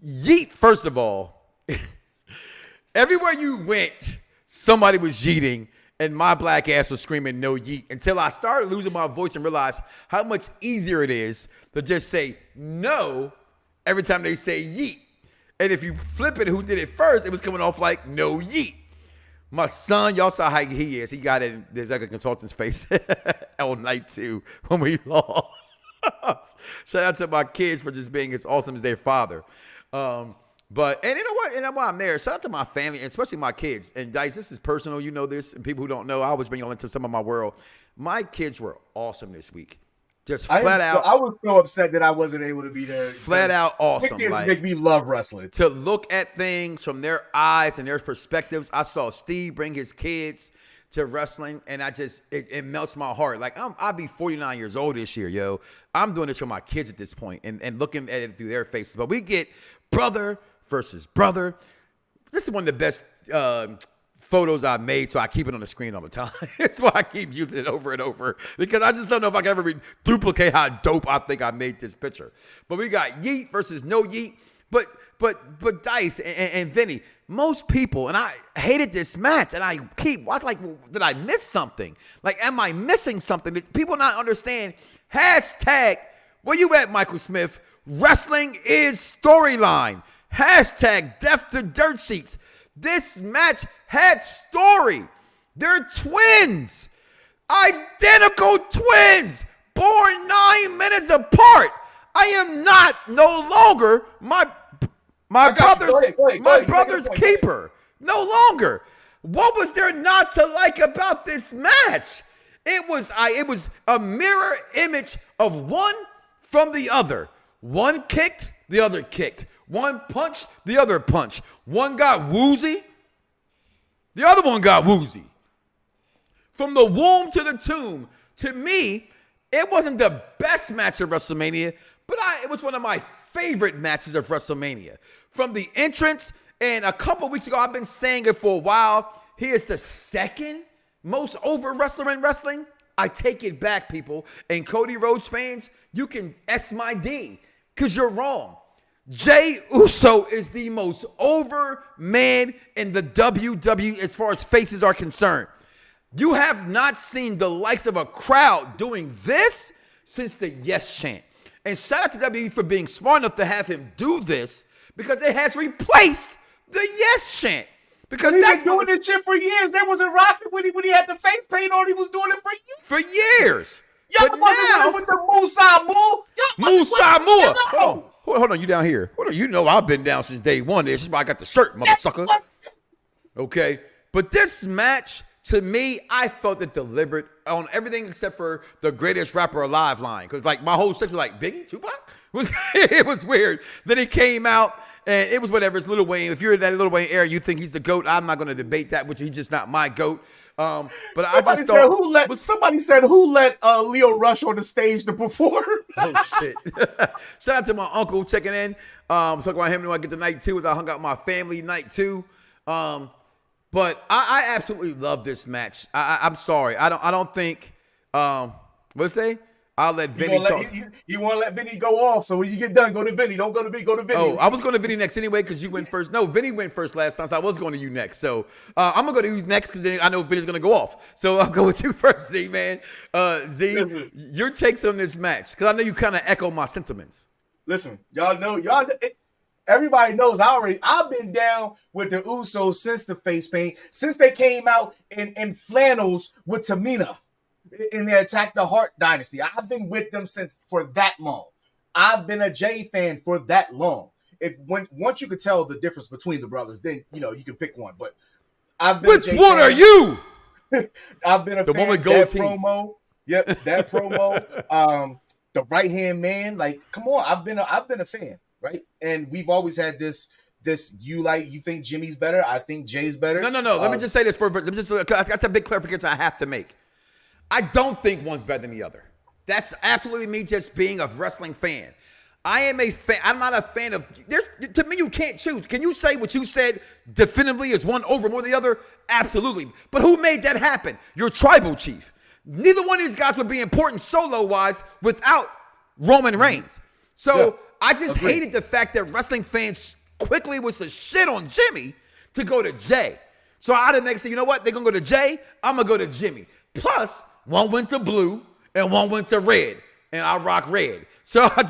Yeet, first of all, everywhere you went, somebody was yeeting, and my black ass was screaming no yeet until I started losing my voice and realized how much easier it is to just say no every time they say yeet. And if you flip it, who did it first, it was coming off like no yeet. My son, y'all saw how he is. He got it. There's like a consultant's face all night too when we lost. Shout out to my kids for just being as awesome as their father. But you know what? And while I'm there, shout out to my family, and especially my kids. And guys, this is personal. You know this, and people who don't know, I always bring y'all into some of my world. My kids were awesome this week. Just flat out. I was so upset that I wasn't able to be there. Flat out awesome. Kids make me love wrestling. To look at things from their eyes and their perspectives. I saw Steve bring his kids to wrestling, and it melts my heart. Like, I'll be 49 years old this year, yo. I'm doing this for my kids at this point and looking at it through their faces. But we get brother versus brother. This is one of the best photos I've made, so I keep it on the screen all the time. That's why I keep using it over and over, because I just don't know if I can ever duplicate how dope I think I made this picture. But we got yeet versus no yeet. But Dyce and Vinny, most people, and I hated this match, and I keep watching, like, well, did I miss something? Like, am I missing something? Did people not understand? Hashtag Where you at, Michael Smith? Wrestling is storyline. Hashtag death to dirt sheets. This match had story. They're twins. Identical twins. Born 9 minutes apart. I am no longer my brother's keeper. No longer. What was there not to like about this match? It was a mirror image of one from the other. One kicked, the other kicked. One punched, the other punched. One got woozy, the other one got woozy. From the womb to the tomb, to me, it wasn't the best match of WrestleMania, but it was one of my favorite matches of WrestleMania. From the entrance, and a couple weeks ago, I've been saying it for a while, he is the second most over wrestler in wrestling. I take it back, people. And Cody Rhodes fans, you can S my D, because you're wrong. Jey Uso is the most over man in the WWE as far as faces are concerned. You have not seen the likes of a crowd doing this since the Yes chant. And shout out to WWE for being smart enough to have him do this, because it has replaced the Yes chant. Because he's been doing this shit for years. They wasn't rocking when he had the face paint on. He was doing it for years. For years. Y'all wasn't with the Musa Mu. Musa Mu. Hold on, you down here. Hold on, you know I've been down since day one. This is why I got the shirt, motherfucker. Okay, but this match, to me, I felt it delivered on everything except for the greatest rapper alive line. Because like my whole section was like, Biggie, Tupac? It was weird. Then he came out, and it was whatever. It's Lil Wayne. If you're in that Lil Wayne era, you think he's the GOAT. I'm not going to debate that, which he's just not my GOAT. But somebody said who let Leo Rush on the stage to perform? Oh shit! Shout out to my uncle checking in. Talking about him when I get to night 2 as I hung out with my family night 2. But I absolutely love this match. I'm sorry. I don't think what'd it say? I'll let Vinny talk. You want to let Vinny go off, so when you get done, go to Vinny. Don't go to me. Go to Vinny. Oh, I was going to Vinny next anyway because you went first. No, Vinny went first last time, so I was going to you next. So I'm going to go to you next because then I know Vinny's going to go off. So I'll go with you first, Z, man. Z, your takes on this match, because I know you kind of echo my sentiments. Listen, everybody knows I've been down with the Usos since the face paint, since they came out in flannels with Tamina. And they attacked the Hart Dynasty. I've been with them for that long. I've been a Jey fan for that long. Once you could tell the difference between the brothers, then you can pick one. But I've been. Which one are you? I've been a fan of that promo. Yep, that promo. The right hand man. Like, come on, I've been a fan, right? And we've always had this. You think Jimmy's better? I think Jay's better. No. Let me just say this that's a big clarification I have to make. I don't think one's better than the other. That's absolutely me just being a wrestling fan. I am a fan. I'm not a fan of. To me, you can't choose. Can you say what you said definitively is one over more than the other? Absolutely. But who made that happen? Your tribal chief. Neither one of these guys would be important solo-wise without Roman Reigns. So I just hated the fact that wrestling fans quickly was to shit on Jimmy to go to Jey. So I didn't say, you know what? They're going to go to Jey. I'm going to go to Jimmy. Plus, one went to blue and one went to red, and I rock red. So I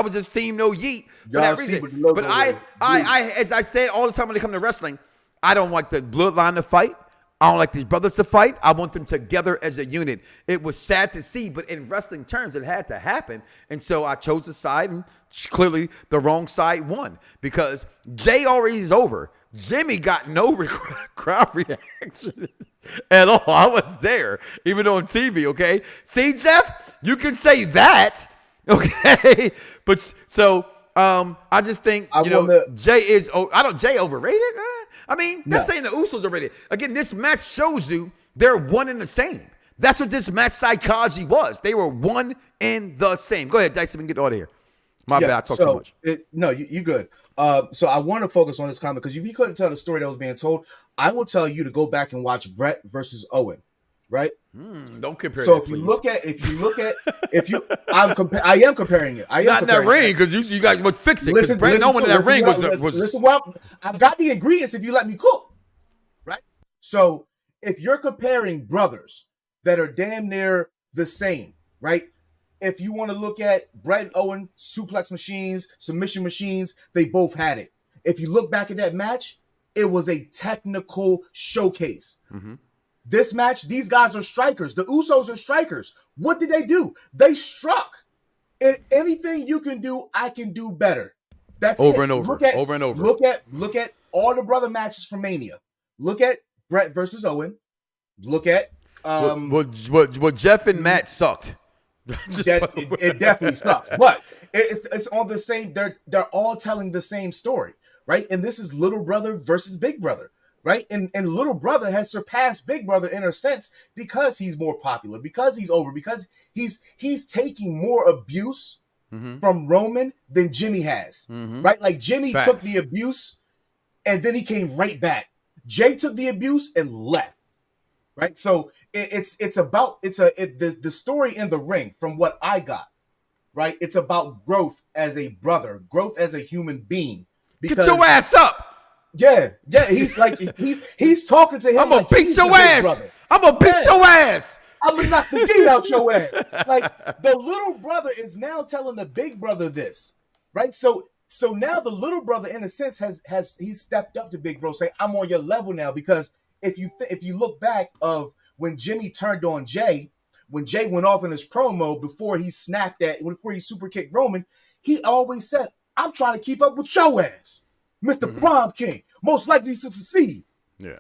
was just team no yeet for that reason. But I, as I say all the time when they come to wrestling, I don't like the bloodline to fight. I don't like these brothers to fight. I want them together as a unit. It was sad to see, but in wrestling terms, it had to happen. And so I chose a side, and clearly the wrong side won because Jey already is over. Jimmy got no crowd reaction at all. I was there, even on TV, okay? See, Jeff, you can say that, okay? But so I just think, Jey is, Jey overrated? I mean, that's saying the Usos overrated. Again, this match shows you they're one and the same. That's what this match psychology was. They were one and the same. Go ahead, Dycez, we can get out of here. My bad, I talk too much. You good. So I want to focus on this comment because if you couldn't tell the story that was being told, I will tell you to go back and watch Brett versus Owen, right? Don't compare. So that, if you look at, I am comparing it. Not in that ring because you guys would fix it. Listen, Brett Owen in that ring was. Listen, well, I've got the ingredients if you let me cook, right? So if you're comparing brothers that are damn near the same, right? if you want to look at Brett and Owen, suplex machines, submission machines, they both had it. If you look back at that match, it was a technical showcase. Mm-hmm. This match, these guys are strikers. The Usos are strikers. What did they do? They struck. And anything you can do, I can do better. That's over it. and over, over and over. Look at all the brother matches from Mania. Look at Brett versus Owen. Look at what Jeff and Matt sucked. It definitely sucked. But it's on the same. They're all telling the same story, right? And this is little brother versus big brother. Right. And little brother has surpassed big brother in a sense because he's more popular, because he's over, because he's taking more abuse from Roman than Jimmy has. Right. Like Jimmy took the abuse and then he came right back. Jay took the abuse and left. Right. So the story in the ring from what I got. Right. It's about growth as a brother, growth as a human being. Get your ass up. Yeah, he's like he's talking to him. I'm gonna beat your ass. I'm gonna beat your ass. I'm gonna knock the D out your ass. Like the little brother is now telling the big brother this, right? So now the little brother, in a sense, has he's stepped up to big bro, saying, "I'm on your level now." Because if you look back of when Jimmy turned on Jay, when Jay went off in his promo before he super kicked Roman, he always said, "I'm trying to keep up with your ass." Mr. Prom King, most likely to succeed. Yeah.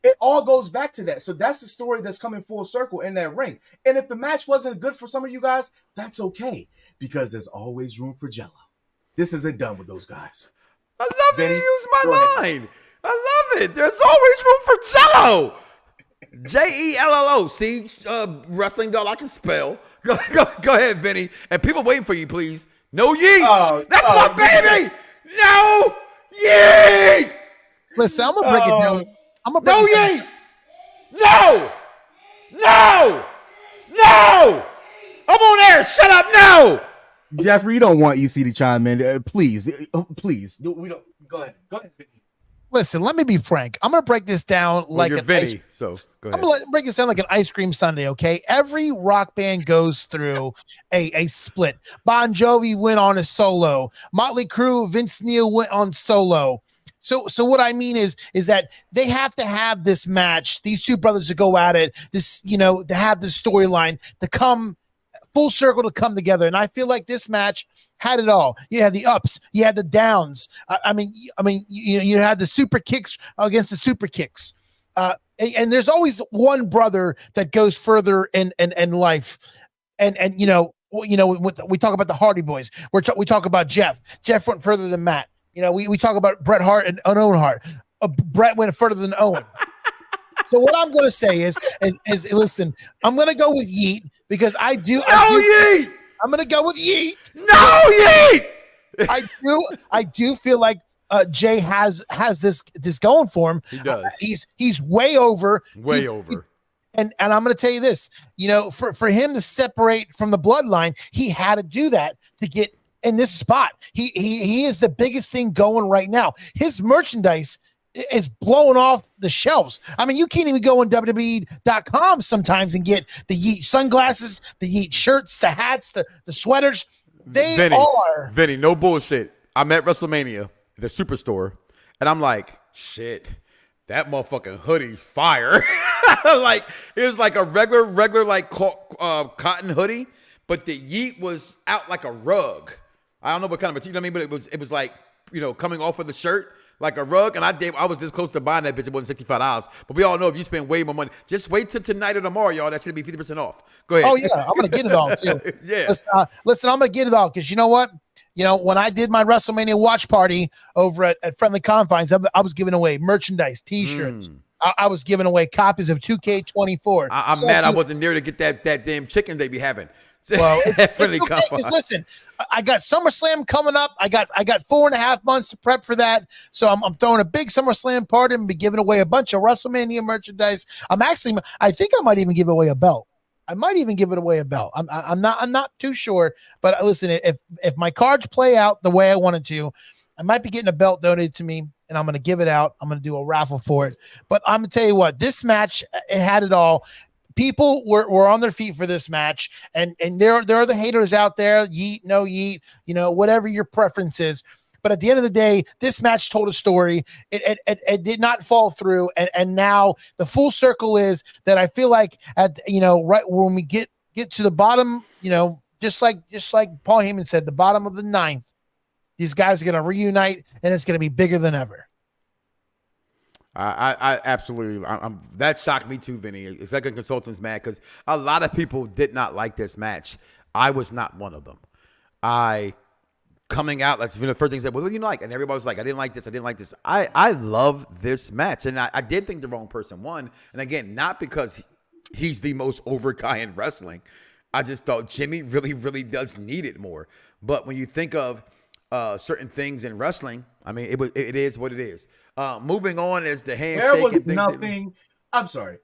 It all goes back to that. So that's the story that's coming full circle in that ring. And if the match wasn't good for some of you guys, that's okay. Because there's always room for Jello. This isn't done with those guys. I love that you use my line. I love it. There's always room for Jello. Jello. See, wrestling doll I can spell. Go ahead, Vinny. And people waiting for you, please. No yeet. That's my baby. No. Yeet! Listen, I'm gonna break it down. I'm gonna break no it down. Yeet! No! I'm on air. Shut up! No! Jeffrey, you don't want EC to chime in. Please. We don't. Go ahead. Listen, let me be frank. I'm gonna break this down like you're Vinny. So go ahead. I'm gonna break this down like an ice cream sundae. Okay, every rock band goes through a split. Bon Jovi went on a solo. Motley Crue, Vince Neil went on solo. So what I mean is that they have to have this match. These two brothers to go at it. This, to have this storyline to come full circle, to come together. And I feel like this match had it all. You had the ups, you had the downs. I mean, you had the super kicks against the super kicks. And there's always one brother that goes further in life. And we talk about the Hardy Boys. We talk about Jeff. Jeff went further than Matt. We talk about Bret Hart and Owen Hart. Bret went further than Owen. So what I'm going to say is listen, I'm going to go with Yeet because I do. Yeet! I'm going to go with Yeet. No, Yeet! I do feel like Jay has this going for him. He does. He's way over. And I'm going to tell you this, for him to separate from the bloodline, he had to do that to get in this spot. He is the biggest thing going right now. His merchandise is blowing off the shelves. I mean, you can't even go on WWE.com sometimes and get the Yeet sunglasses, the Yeet shirts, the hats, the sweaters. Vinny, no bullshit. I'm at WrestleMania, the Superstore, and I'm like, shit, that motherfucking hoodie's fire. Like, it was like a regular like cotton hoodie, but the Yeet was out like a rug. I don't know what kind of material, but it was like, coming off of the shirt like a rug, and I was this close to buying that bitch. It wasn't $65, but we all know if you spend way more money, just wait till tonight or tomorrow, y'all. That should be 50% off. Go ahead. Oh yeah, I'm gonna get it all too. Yeah. Listen, I'm gonna get it all because you know what? When I did my WrestleMania watch party over at Friendly Confines, I was giving away merchandise, T-shirts. I was giving away copies of 2K24. I'm mad I wasn't there to get that damn chicken they be having. Well, Friendly Confines. Listen, I got SummerSlam coming up. I got 4.5 months to prep for that. So I'm throwing a big SummerSlam party and be giving away a bunch of WrestleMania merchandise. I think I might even give away a belt. I'm not too sure, but listen, if my cards play out the way I wanted to, I might be getting a belt donated to me and I'm going to give it out. I'm going to do a raffle for it, but I'm going to tell you what, this match, it had it all. people were on their feet for this match, and there are the haters out there, yeet, no yeet, whatever your preference is. But at the end of the day, this match told a story. It did not fall through, and now the full circle is that I feel like at right when we get to the bottom, just like Paul Heyman said, the bottom of the 9th, these guys are going to reunite, and it's going to be bigger than ever. I absolutely. That shocked me too, Vinny. Executive consultant's mad because a lot of people did not like this match. I was not one of them. Coming out, like the first thing said, "What do you like?" And everybody was like, "I didn't like this. I didn't like this." I love this match, and I did think the wrong person won. And again, not because he's the most over guy in wrestling. I just thought Jimmy really, really does need it more. But when you think of certain things in wrestling, I mean, it is what it is. Moving on is the handshake. There was nothing. I'm sorry.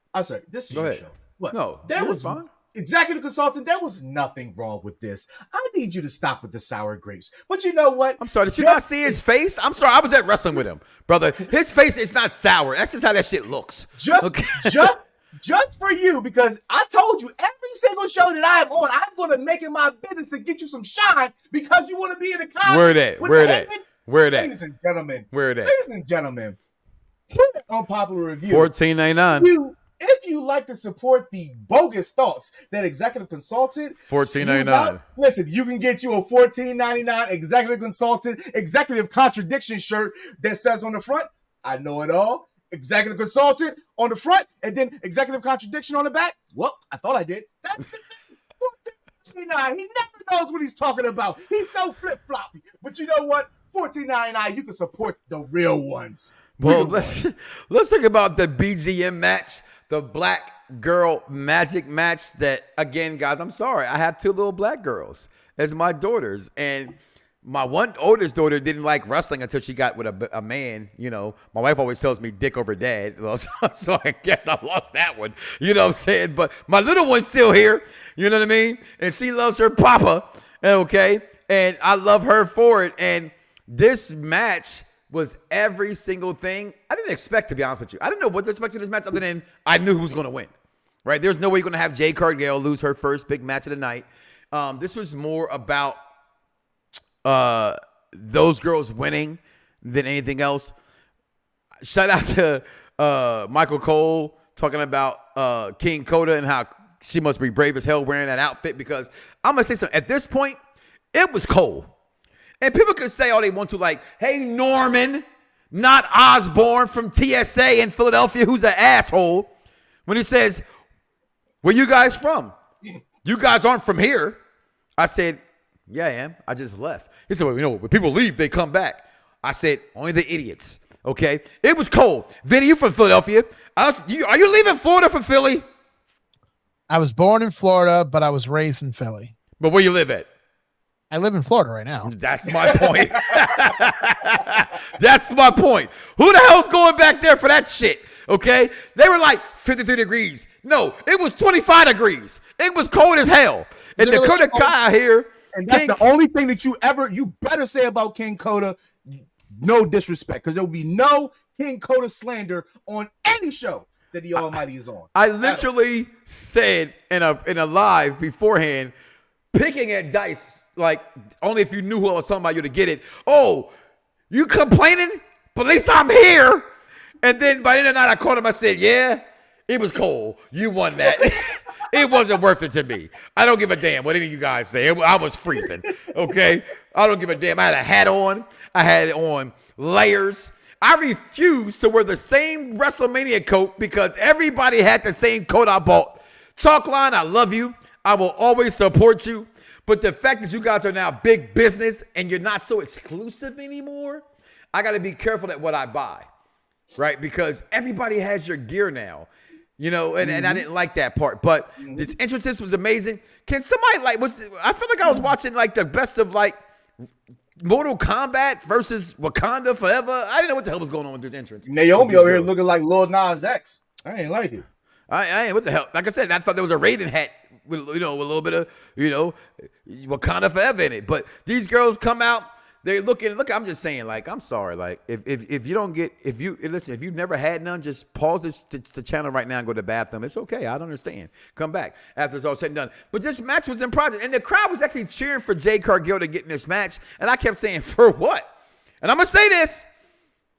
This is your show. What? No, there was fine. Executive consultant. There was nothing wrong with this. I need you to stop with the sour grapes. But you know what? I'm sorry. Did you not see his face? I'm sorry. I was at wrestling with him, brother. His face is not sour. That's just how that shit looks. Just for you, because I told you every single show that I'm on, I'm going to make it my business to get you some shine because you want to be in the comments. Where that? Ladies and gentlemen. Where that? Ladies and gentlemen. Unpopular review. $14.99. If you like to support the bogus thoughts that executive consultant $14.99. Listen, you can get you a $14.99 executive consultant executive contradiction shirt that says on the front, "I know it all." Executive consultant on the front, and then executive contradiction on the back. Well, I thought I did. That's the thing. $14.99. He never knows what he's talking about. He's so flip-floppy. But you know what? $14.99, you can support the real ones. Well, let's talk about the B.G.M match, the black girl magic match that, again, guys, I'm sorry. I have 2 little black girls as my daughters, and my one oldest daughter didn't like wrestling until she got with a man. My wife always tells me dick over dad. So I guess I lost that one. You know what I'm saying? But my little one's still here. You know what I mean? And she loves her papa. Okay? And I love her for it. And this match was every single thing I didn't expect, to be honest with you. I didn't know what to expect in this match other than I knew who was going to win. Right? There's no way you're going to have Jade Cargill lose her first big match of the night. This was more about those girls winning than anything else. Shout out to Michael Cole talking about King Coda and how she must be brave as hell wearing that outfit, because I'm going to say something. At this point, it was Cole. And people can say all they want to, like, "Hey, Norman, not Osborne from TSA in Philadelphia, who's an asshole," when he says, "Where you guys from? You guys aren't from here." I said, "Yeah, I am. I just left." He said, "Well, when people leave, they come back." I said, "Only the idiots." Okay? It was cold. Vinny, you from Philadelphia. Are you leaving Florida for Philly? I was born in Florida, but I was raised in Philly. But where you live at? I live in Florida right now. That's my point. That's my point. Who the hell's going back there for that shit? Okay? They were like 53 degrees. No, it was 25 degrees. It was cold as hell. And Dakota Kai here. And that's the only thing that you better say about King Coda. No disrespect, because there will be no King Coda slander on any show that the Almighty is on. I literally said in a live beforehand, picking at Dycez, like, only if you knew who I was talking about, you to get it. "Oh, you complaining? But at least I'm here." And then by the end of the night, I called him. I said, "Yeah, it was cold. You won that." It wasn't worth it to me. I don't give a damn what any of you guys say. I was freezing, okay? I don't give a damn. I had a hat on. I had on layers. I refused to wear the same WrestleMania coat because everybody had the same coat I bought. Chalkline, I love you. I will always support you. But the fact that you guys are now big business and you're not so exclusive anymore, I got to be careful at what I buy, right? Because everybody has your gear now. And I didn't like that part. But this entrance was amazing. Can somebody I feel like I was watching like the best of like Mortal Kombat versus Wakanda Forever. I didn't know what the hell was going on with this entrance. Naomi over here looking like Lil Nas X. I ain't like it. I ain't, what the hell? Like I said, I thought there was a Raiden hat with, with a little bit of, Wakanda Forever in it. But these girls come out. They look. I'm just saying, like, I'm sorry. Like, if you don't get, if you've never had none, just pause the channel right now and go to the bathroom. It's okay. I don't understand. Come back after it's all said and done. But this match was in progress, and the crowd was actually cheering for Jade Cargill to get in this match. And I kept saying, for what? And I'm gonna say this.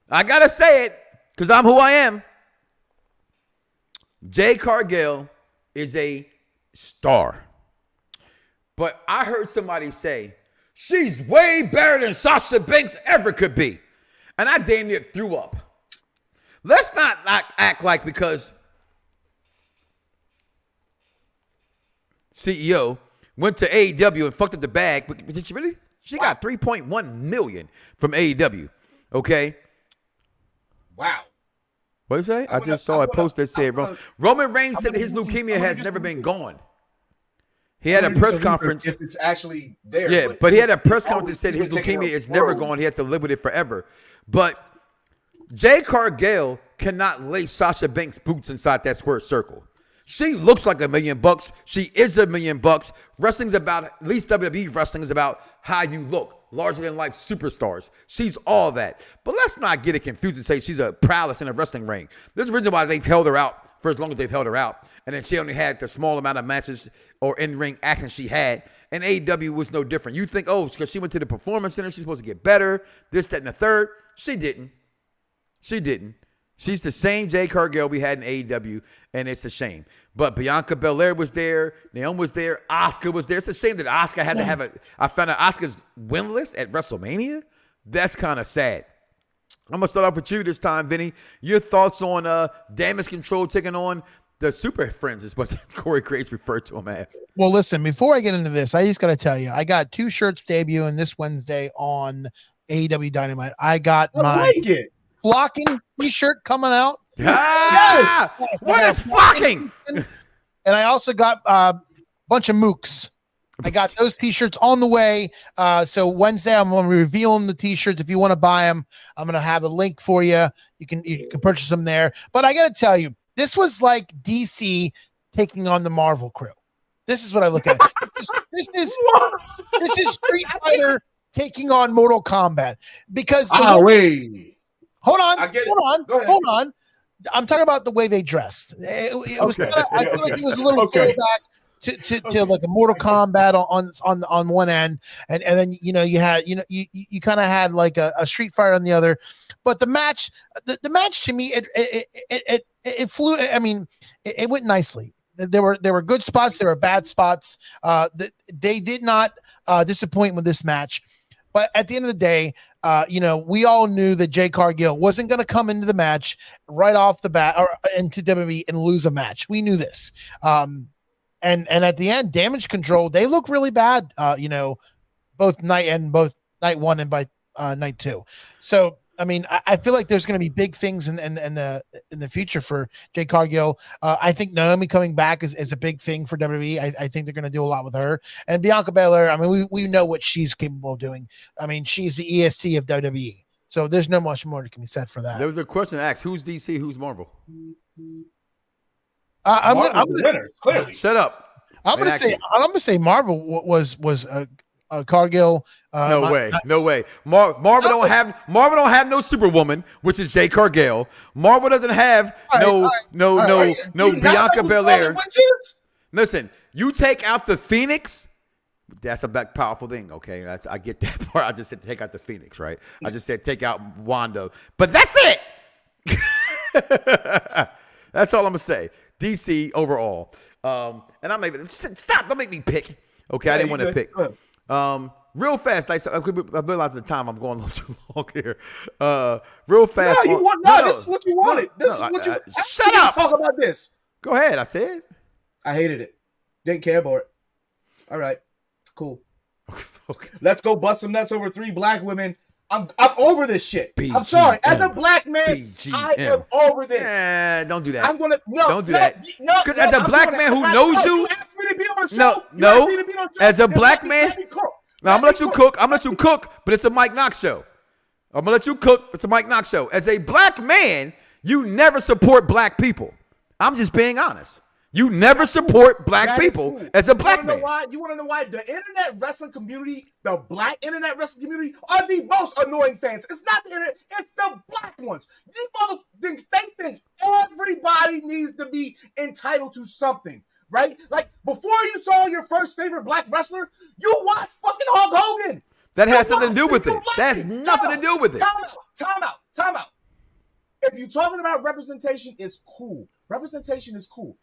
I gotta say it because I'm who I am. Jade Cargill is a star. But I heard somebody say, she's way better than Sasha Banks ever could be. And I damn near threw up. Let's not act like because CEO went to AEW and fucked up the bag. But did she really? She got $3.1 million from AEW. Okay? Wow. What did it say? I just saw a post that said Roman Reigns said that his leukemia has never been gone. He had a press conference. If it's actually there. Yeah, but he had a press conference that said his leukemia is never gone. He has to live with it forever. But Jade Cargill cannot lay Sasha Banks' boots inside that square circle. She looks like $1 million. She is $1 million. Wrestling's about, at least WWE wrestling is about how you look. Larger than life superstars. She's all that. But let's not get it confused and say she's a prowess in a wrestling ring. There's a reason why they've held her out for as long as they've held her out. And then she only had the small amount of matches or in-ring action she had. And AEW was no different. You think, oh, because she went to the Performance Center, she's supposed to get better, this, that, and the third. She didn't. She didn't. She's the same Jade Cargill we had in AEW, and it's a shame. But Bianca Belair was there. Naomi was there. Asuka was there. It's a shame that Asuka had to have a... I found out Asuka's winless at WrestleMania. That's kind of sad. I'm going to start off with you this time, Vinny. Your thoughts on Damage Control taking on the Super Friends is what Corey Graves referred to them as. Well, listen, before I get into this, I just got to tell you, I got 2 shirts debuting this Wednesday on AEW Dynamite. I got my flocking t-shirt coming out. Ah, what is flocking? And I also got a bunch of mooks. I got those t-shirts on the way. So Wednesday, I'm going to be revealing the t-shirts. If you want to buy them, I'm going to have a link for you. You can purchase them there. But I got to tell you, this was like DC taking on the Marvel crew. This is what I look at. This is Street Fighter taking on Mortal Kombat because hold on. I'm talking about the way they dressed. It was kinda, I feel like it was a little throwback to like a Mortal Kombat on one end, and then you kind of had like a Street Fighter on the other. But the match to me, it flew. I mean, it went nicely. There were good spots. There were bad spots. They did not disappoint with this match. But at the end of the day, we all knew that Jade Cargill wasn't going to come into the match right off the bat or into WWE and lose a match. We knew this. And at the end, Damage Control, they look really bad, both night 1 and by night 2. So, I mean, I feel like there's going to be big things in the future for Jade Cargill. I think Naomi coming back is a big thing for WWE. I think they're going to do a lot with her. And Bianca Belair, I mean, we know what she's capable of doing. I mean, she's the EST of WWE. So there's no much more that can be said for that. There was a question asked, who's DC, who's Marvel? I'm gonna clearly. Shut up. I'm gonna say Marvel was Cargill. No way. Marvel don't have no Superwoman, which is Jade Cargill. Marvel doesn't have no Bianca Belair. Listen, you take out the Phoenix. That's a powerful thing, okay? I get that part. I just said take out the Phoenix, right? I just said take out Wanda, but that's it. That's all I'm gonna say. DC overall, and I'm maybe stop. Don't make me pick. Okay, I didn't want to pick. Real fast, I realize the time I'm going a little too long here. Real fast. This is what you wanted. Shut up. Talk about this. Go ahead. I said. I hated it. Didn't care about it. All right, cool. Okay. Let's go bust some nuts over 3 black women. I'm over this shit. I'm sorry. As a black man, B.G.M. I am over this. Don't do that. Don't do that. Because as a black man who knows you asked me to be on show. As a black man. Now, I'm going to let you cook. But it's a Mike Knoxxx show. I'm going to let you cook. It's a Mike Knoxxx show. As a black man, you never support black people. I'm just being honest. You never support black people as a black man. You want to know why? The internet wrestling community, the black internet wrestling community, are the most annoying fans. It's not the internet, it's the black ones. These motherfuckers, they think everybody needs to be entitled to something, right? Like, before you saw your first favorite black wrestler, you watched fucking Hulk Hogan. That has something to do with it. That has nothing to do with it. Time out. If you're talking about representation, it's cool. Representation is cool.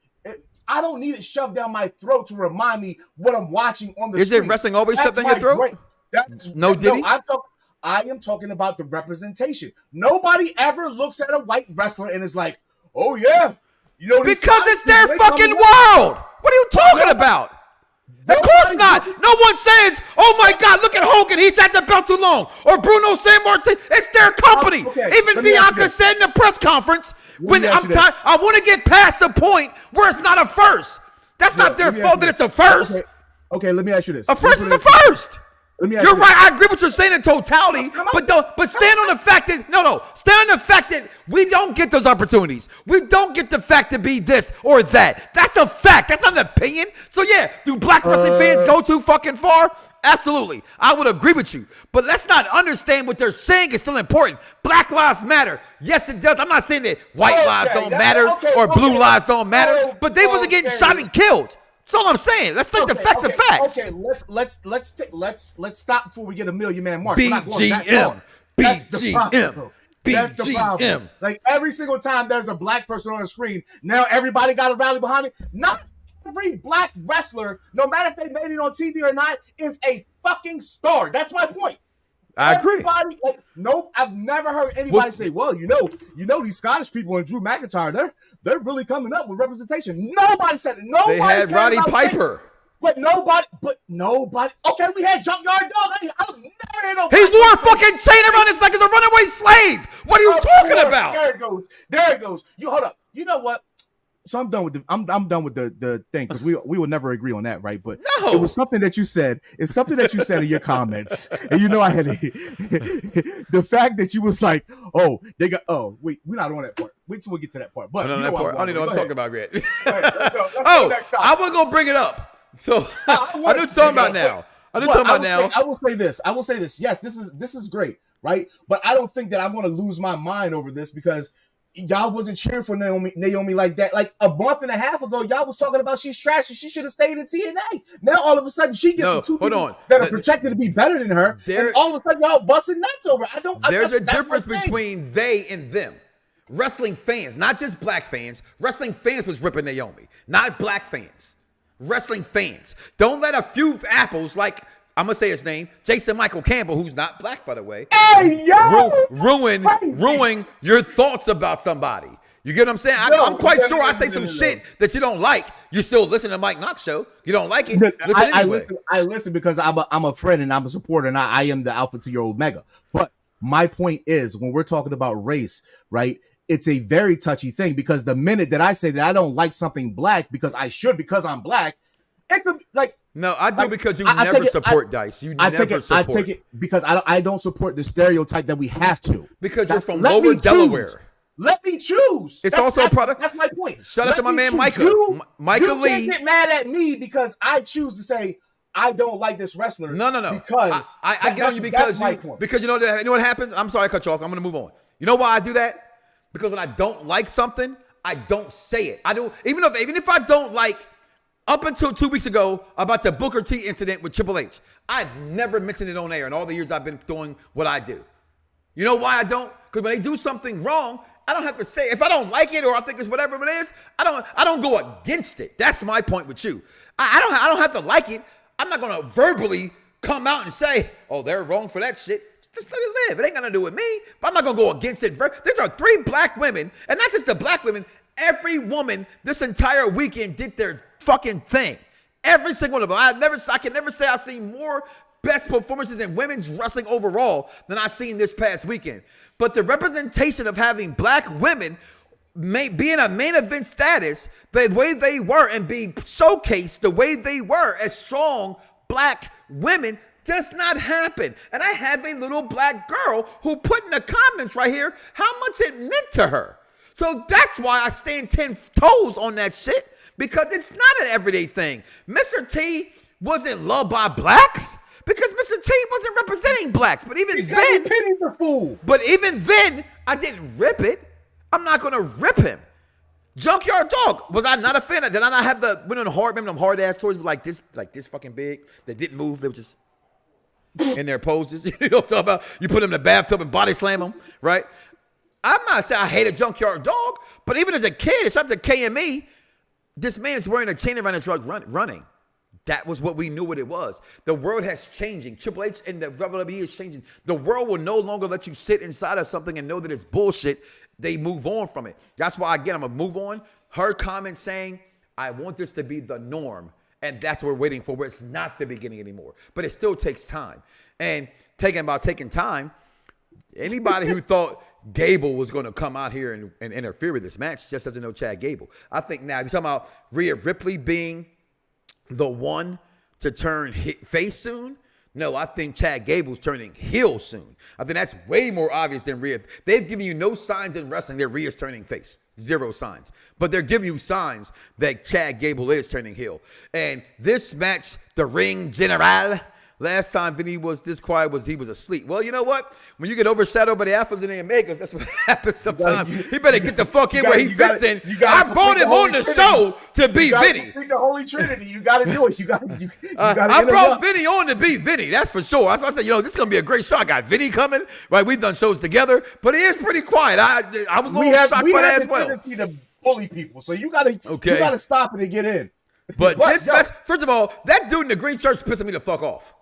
I don't need it shoved down my throat to remind me what I'm watching on the screen. Is it wrestling always shoved down your throat? I am talking about the representation. Nobody ever looks at a white wrestler and is like, oh yeah. You know, because it's their fucking world. What are you talking about? Of course not. No one says, oh my God, look at Hogan. He's at the belt too long. Or Bruno Sammartino. It's their company. Even Bianca said in the press conference, I want to get past the point where it's not a first. That's not their fault that it's a first. Okay, let me ask you this. A first is a first. You're right. I agree with what you're saying in totality, but stand on the fact that stand on the fact that we don't get those opportunities. We don't get the fact to be this or that. That's a fact. That's not an opinion. So yeah, do black wrestling fans go too fucking far? Absolutely. I would agree with you. But let's not understand what they're saying is still important. Black lives matter. Yes, it does. I'm not saying that white lives don't matter or blue lives don't matter, but they wasn't getting shot and killed. That's all I'm saying. Let's take the facts of facts. Okay, let's stop before we get a million man mark. B.G.M. That's the problem. Like, every single time there's a black person on the screen, now everybody got to rally behind it. Not every black wrestler, no matter if they made it on TV or not, is a fucking star. That's my point. I agree. I've never heard anybody say, "Well, you know, these Scottish people and Drew McIntyre, they're really coming up with representation." Nobody said it. Nobody. They had Roddy Piper, but nobody. Okay, we had Junkyard Dog. I never heard no. He wore a fucking chain around his neck as a runaway slave. What are you talking about? There it goes. You hold up. You know what? So I'm done with the thing, because we will never agree on that, right? But it was something that you said. It's something that you said in your comments, and I had the fact that you was like, wait, we're not on that part. Wait till we get to that part. But I don't know what I'm talking about yet. Let's go next time. I was gonna bring it up. So I know something about now. I will say this. Yes, this is great, right? But I don't think that I'm going to lose my mind over this, because y'all wasn't cheering for Naomi like that. Like a month and a half ago, y'all was talking about she's trash and she should have stayed in TNA. Now all of a sudden she gets two people that are projected to be better than her, and all of a sudden y'all busting nuts over it. There's a difference between they and them. Wrestling fans, not just black fans. Wrestling fans was ripping Naomi, not black fans. Wrestling fans. Don't let a few apples, like I'm gonna say his name, Jason Michael Campbell, who's not black, by the way, ruin your thoughts about somebody. You get what I'm saying? I'm quite sure I say some shit that you don't like. You still listen to Mike Knoxxx show. You don't like it. I listen because I'm a friend and I'm a supporter, and I am the alpha to your omega. But my point is, when we're talking about race, right? It's a very touchy thing, because the minute that I say that I don't like something black because I'm black, it's like. No, I do, because you never support Dice. You never support. I take it because I don't support the stereotype that we have to. Because you're from Lower Delaware. Let me choose. It's also a product. That's my point. Shout out to my man Micah. Micah Lee. You can't get mad at me because I choose to say I don't like this wrestler. No. Because I get on you because you know what happens? I'm sorry I cut you off. I'm going to move on. You know why I do that? Because when I don't like something, I don't say it. I don't, even if I don't like, up until 2 weeks ago about the Booker T incident with Triple H, I've never mentioned it on air in all the years I've been doing what I do. You know why I don't? Because when they do something wrong, I don't have to say, if I don't like it or I think it's whatever it is, I don't go against it. That's my point with you. I don't have to like it. I'm not gonna verbally come out and say, oh, they're wrong for that shit. Just let it live. It ain't gonna do with me. But I'm not gonna go against it. There are 3 black women, and not just the black women. Every woman this entire weekend did their fucking thing. Every single one of them. I can never say I've seen more best performances in women's wrestling overall than I've seen this past weekend. But the representation of having black women be in a main event status the way they were and be showcased the way they were as strong black women does not happen. And I have a little black girl who put in the comments right here how much it meant to her. So that's why I stand 10 toes on that shit. because it's not an everyday thing. Mr. T wasn't loved by blacks because Mr. T wasn't representing blacks. But even then, Penny's a fool. But even then, I didn't rip it. I'm not gonna rip him. Junkyard Dog, was I not a fan of? Did I not have went on hard, remember them hard ass toys like this fucking big that didn't move? They were just in their poses. You know what I'm talking about? You put them in the bathtub and body slam them, right? I'm not saying I hate a Junkyard Dog, but even as a kid, it's up to KME. This man is wearing a chain around his truck running. That was what we knew what it was. The world has changing. Triple H and the WWE is changing. The world will no longer let you sit inside of something and know that it's bullshit. They move on from it. That's why, again, I'm going to move on. Her comment saying, I want this to be the norm. And that's what we're waiting for, where it's not the beginning anymore. But it still takes time. And taking time, anybody who thought Gable was going to come out here and interfere with this match just doesn't know Chad Gable. I think now, you're talking about Rhea Ripley being the one to turn face soon. No, I think Chad Gable's turning heel soon. I think that's way more obvious than Rhea. They've given you no signs in wrestling that Rhea's turning face. Zero signs. But they're giving you signs that Chad Gable is turning heel. And this match, the Ring General, last time Vinny was this quiet he was asleep. Well, you know what? When you get overshadowed by the Alphas and the Omegas, that's what happens sometimes. He better get the fuck in where he fits in. I brought him on the show to be Vinny. The Holy Trinity. You got to do it. You got to. I brought Vinny on to be Vinny. That's for sure. That's why I said, this is gonna be a great show. I got Vinny coming. Right, we've done shows together, but he is pretty quiet. I was a little shocked by that as well. We have to bully people, so you got to stop it and get in. But this match, first of all, that dude in the green shirt's pissing me the fuck off.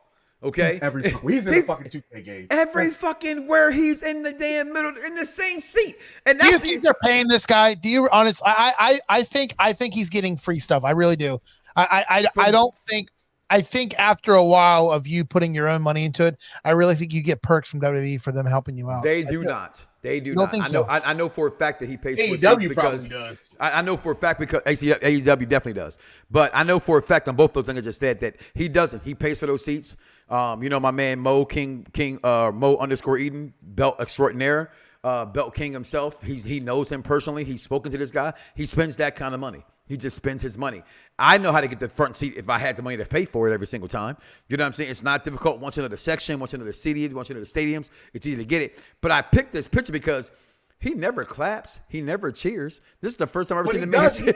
Okay, he's in the fucking 2K game. Every fucking where he's in the damn middle, in the same seat. And do you think they're paying this guy? Do you honestly? I think he's getting free stuff. I really do. I don't think. I think after a while of you putting your own money into it, I really think you get perks from WWE for them helping you out. They do not. They do not. I know for a fact that he pays for AEW probably does. I know for a fact because AEW definitely does. But I know for a fact on both those things I just said that he doesn't. He pays for those seats. My man Mo King Mo _ Eden, belt extraordinaire, belt king himself. He knows him personally. He's spoken to this guy. He spends that kind of money. He just spends his money. I know how to get the front seat if I had the money to pay for it every single time. You know what I'm saying? It's not difficult. Once you know the section, once you know the city, once you know the stadiums, it's easy to get it. But I picked this picture because he never claps. He never cheers. This is the first time I've ever seen the man.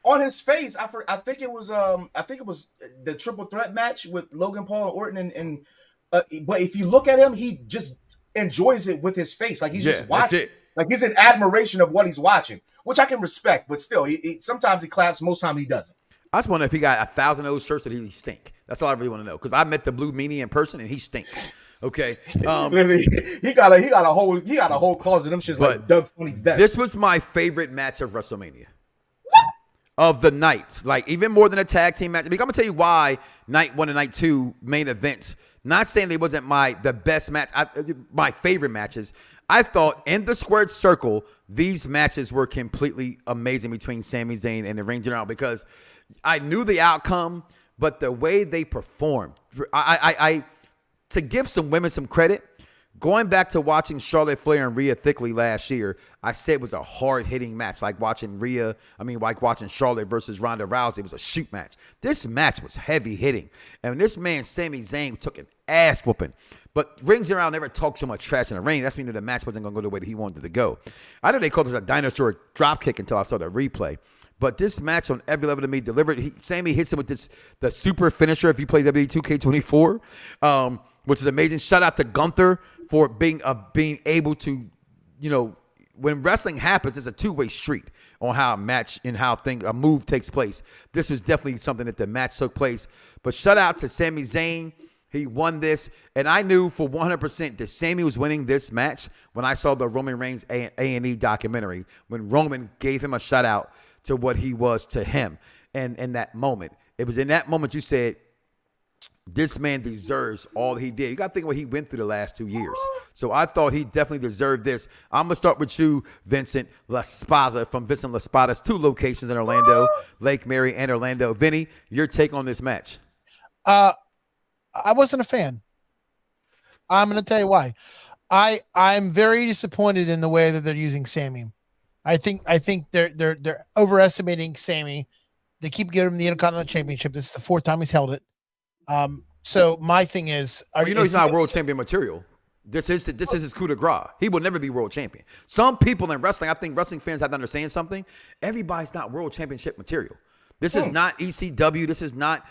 On his face, I think it was the triple threat match with Logan Paul and Orton, but if you look at him, he just enjoys it with his face, like he's just watching. Like he's in admiration of what he's watching, which I can respect. But still, he sometimes he claps, most time he doesn't. I just wonder if he got 1,000 of those shirts that he stink. That's all I really want to know, because I met the Blue Meanie in person and he stinks. Okay, he got a whole closet of them shits like Doug Funny vest. This was my favorite match of WrestleMania. Of the night, like even more than a tag team match. I'm gonna tell you why night 1 and night 2 main events. Not saying they wasn't the best match, my favorite matches. I thought in the squared circle, these matches were completely amazing between Sami Zayn and the Ring General because I knew the outcome, but the way they performed, I to give some women some credit. Going back to watching Charlotte Flair and Rhea Thickly last year, I said it was a hard-hitting match, like watching Charlotte versus Ronda Rousey. It was a shoot match. This match was heavy-hitting. And this man, Sami Zayn, took an ass-whooping. But Ring General never talked so much trash in the ring. That's meaning the match wasn't going to go the way that he wanted it to go. I know they called this a dinosaur dropkick until I saw the replay. But this match on every level to me delivered. Sami hits him with the super finisher if you play WWE 2K24, which is amazing. Shout out to Gunther for being able to, when wrestling happens, it's a two-way street on how a match and how a move takes place. This was definitely something that the match took place. But shout out to Sami Zayn. He won this. And I knew for 100% that Sami was winning this match when I saw the Roman Reigns A&E documentary, when Roman gave him a shout out to what he was to him. And in that moment, it was in that moment you said, this man deserves all he did. You got to think what he went through the last 2 years. So I thought he definitely deserved this. I'm going to start with you, Vincent LaSpada from Vincent LaSpada's 2 locations in Orlando, Lake Mary and Orlando. Vinny, your take on this match? I wasn't a fan. I'm going to tell you why. I'm very disappointed in the way that they're using Sami. I think they're overestimating Sami They keep giving him the Intercontinental Championship. This is the 4th time he's held it. So my thing is, he's not world champion material. This is his coup de grace. He will never be world champion. Some people in wrestling, I think wrestling fans have to understand something. Everybody's not world championship material. This is not ECW. This is not,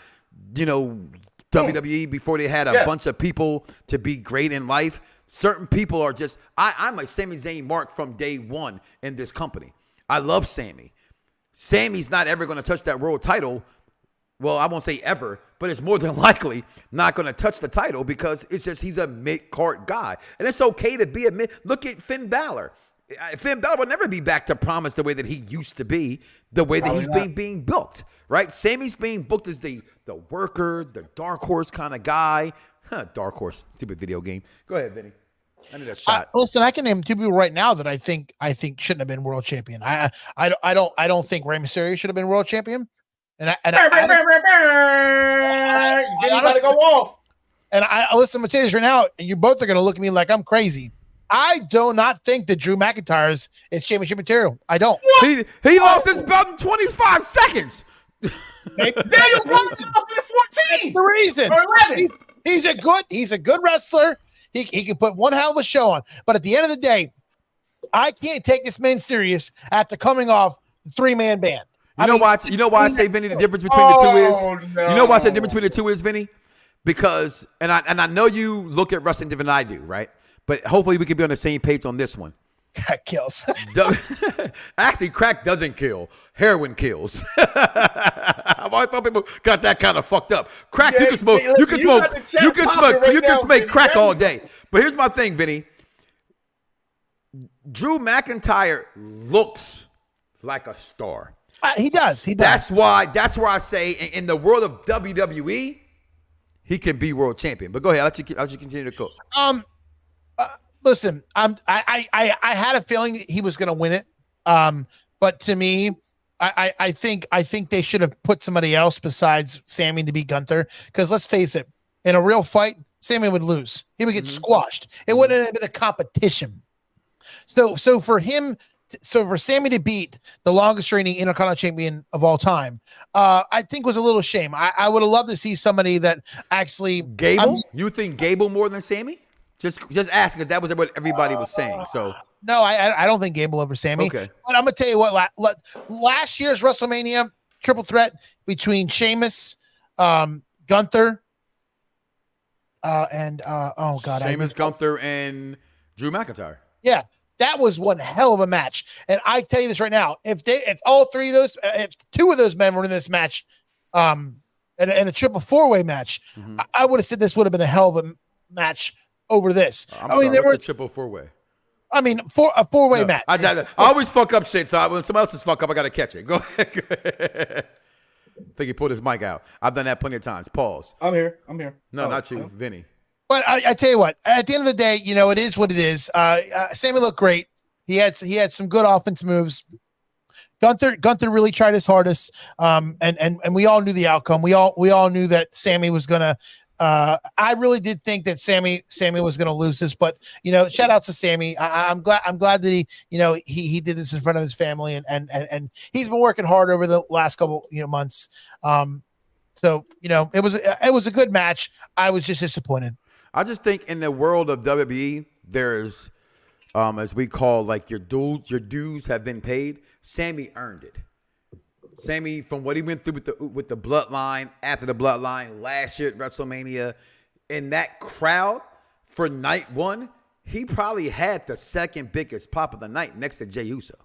WWE before they had a bunch of people to be great in life. Certain people are just, I'm a Sami Zayn mark from day one in this company. I love Sami. Sami's not ever going to touch that world title. Well, I won't say ever, but it's more than likely not going to touch the title because it's just he's a mid-card guy. And it's okay to be a mid. Look at Finn Balor. Finn Balor will never be back to promise the way that he used to be, the way that he's being booked, right? Sami's being booked as the worker, the dark horse kind of guy. Dark horse, stupid video game. Go ahead, Vinny. I need a shot. Listen, I can name 2 people right now that I think shouldn't have been world champion. I don't think Rey Mysterio should have been world champion. And I got to go off. And I listen, I'm gonna tell you this right now, and you both are gonna look at me like I'm crazy. I do not think that Drew McIntyre is championship material. I don't. He lost his belt in 25 seconds. There you go. Off in 14. The reason. Or 11. He's a good wrestler. He can put one hell of a show on. But at the end of the day, I can't take this man serious after coming off the 3-man band. You know why I say, Vinny, the difference between the two is? No. You know why I say the difference between the two is, Vinny? Because, and I know you look at wrestling different than I do, right? But hopefully we can be on the same page on this one. Crack kills. Actually, crack doesn't kill. Heroin kills. I've always thought people got that kind of fucked up. Crack, you can smoke. You can smoke crack all day. But here's my thing, Vinny. Drew McIntyre looks like a star. He does. That's why I say in the world of WWE, he can be world champion. But go ahead. I'll let you continue to cook. Listen, I had a feeling that he was going to win it. But to me, I think they should have put somebody else besides Sami to beat Gunther. Because let's face it, in a real fight, Sami would lose. He would get squashed. It wouldn't have been a competition. So for Sami to beat the longest reigning Intercontinental Champion of all time, I think was a little shame. I would have loved to see somebody that actually Gable. You think Gable more than Sami? Just asking because that was what everybody was saying. So no, I don't think Gable over Sami. Okay, but I'm gonna tell you what. Last year's WrestleMania triple threat between Sheamus, Gunther, and Sheamus, Gunther, and Drew McIntyre. Yeah, that was one hell of a match. And I tell you this right now: if 2 of those men were in this match, in a triple 4-way match, I would have said this would have been a hell of a match over this. There were a triple 4-way. A 4-way match. I always fuck up shit. So when somebody else's fuck up, I gotta catch it. Go ahead. I think he pulled his mic out. I've done that plenty of times. Pause. I'm here. No, not you, Vinny. But I tell you what, at the end of the day, it is what it is. Sami looked great. He had some good offense moves. Gunther really tried his hardest. And we all knew the outcome. We all knew that Sami was gonna. I really did think that Sami was gonna lose this, but shout out to Sami. I'm glad that he did this in front of his family and he's been working hard over the last couple months. So it was a good match. I was just disappointed. I just think in the world of WWE, there's, as we call like your dues have been paid. Sami earned it. Sami, from what he went through with the bloodline, after the bloodline, last year at WrestleMania, in that crowd for night one, he probably had the second biggest pop of the night next to Jey Uso.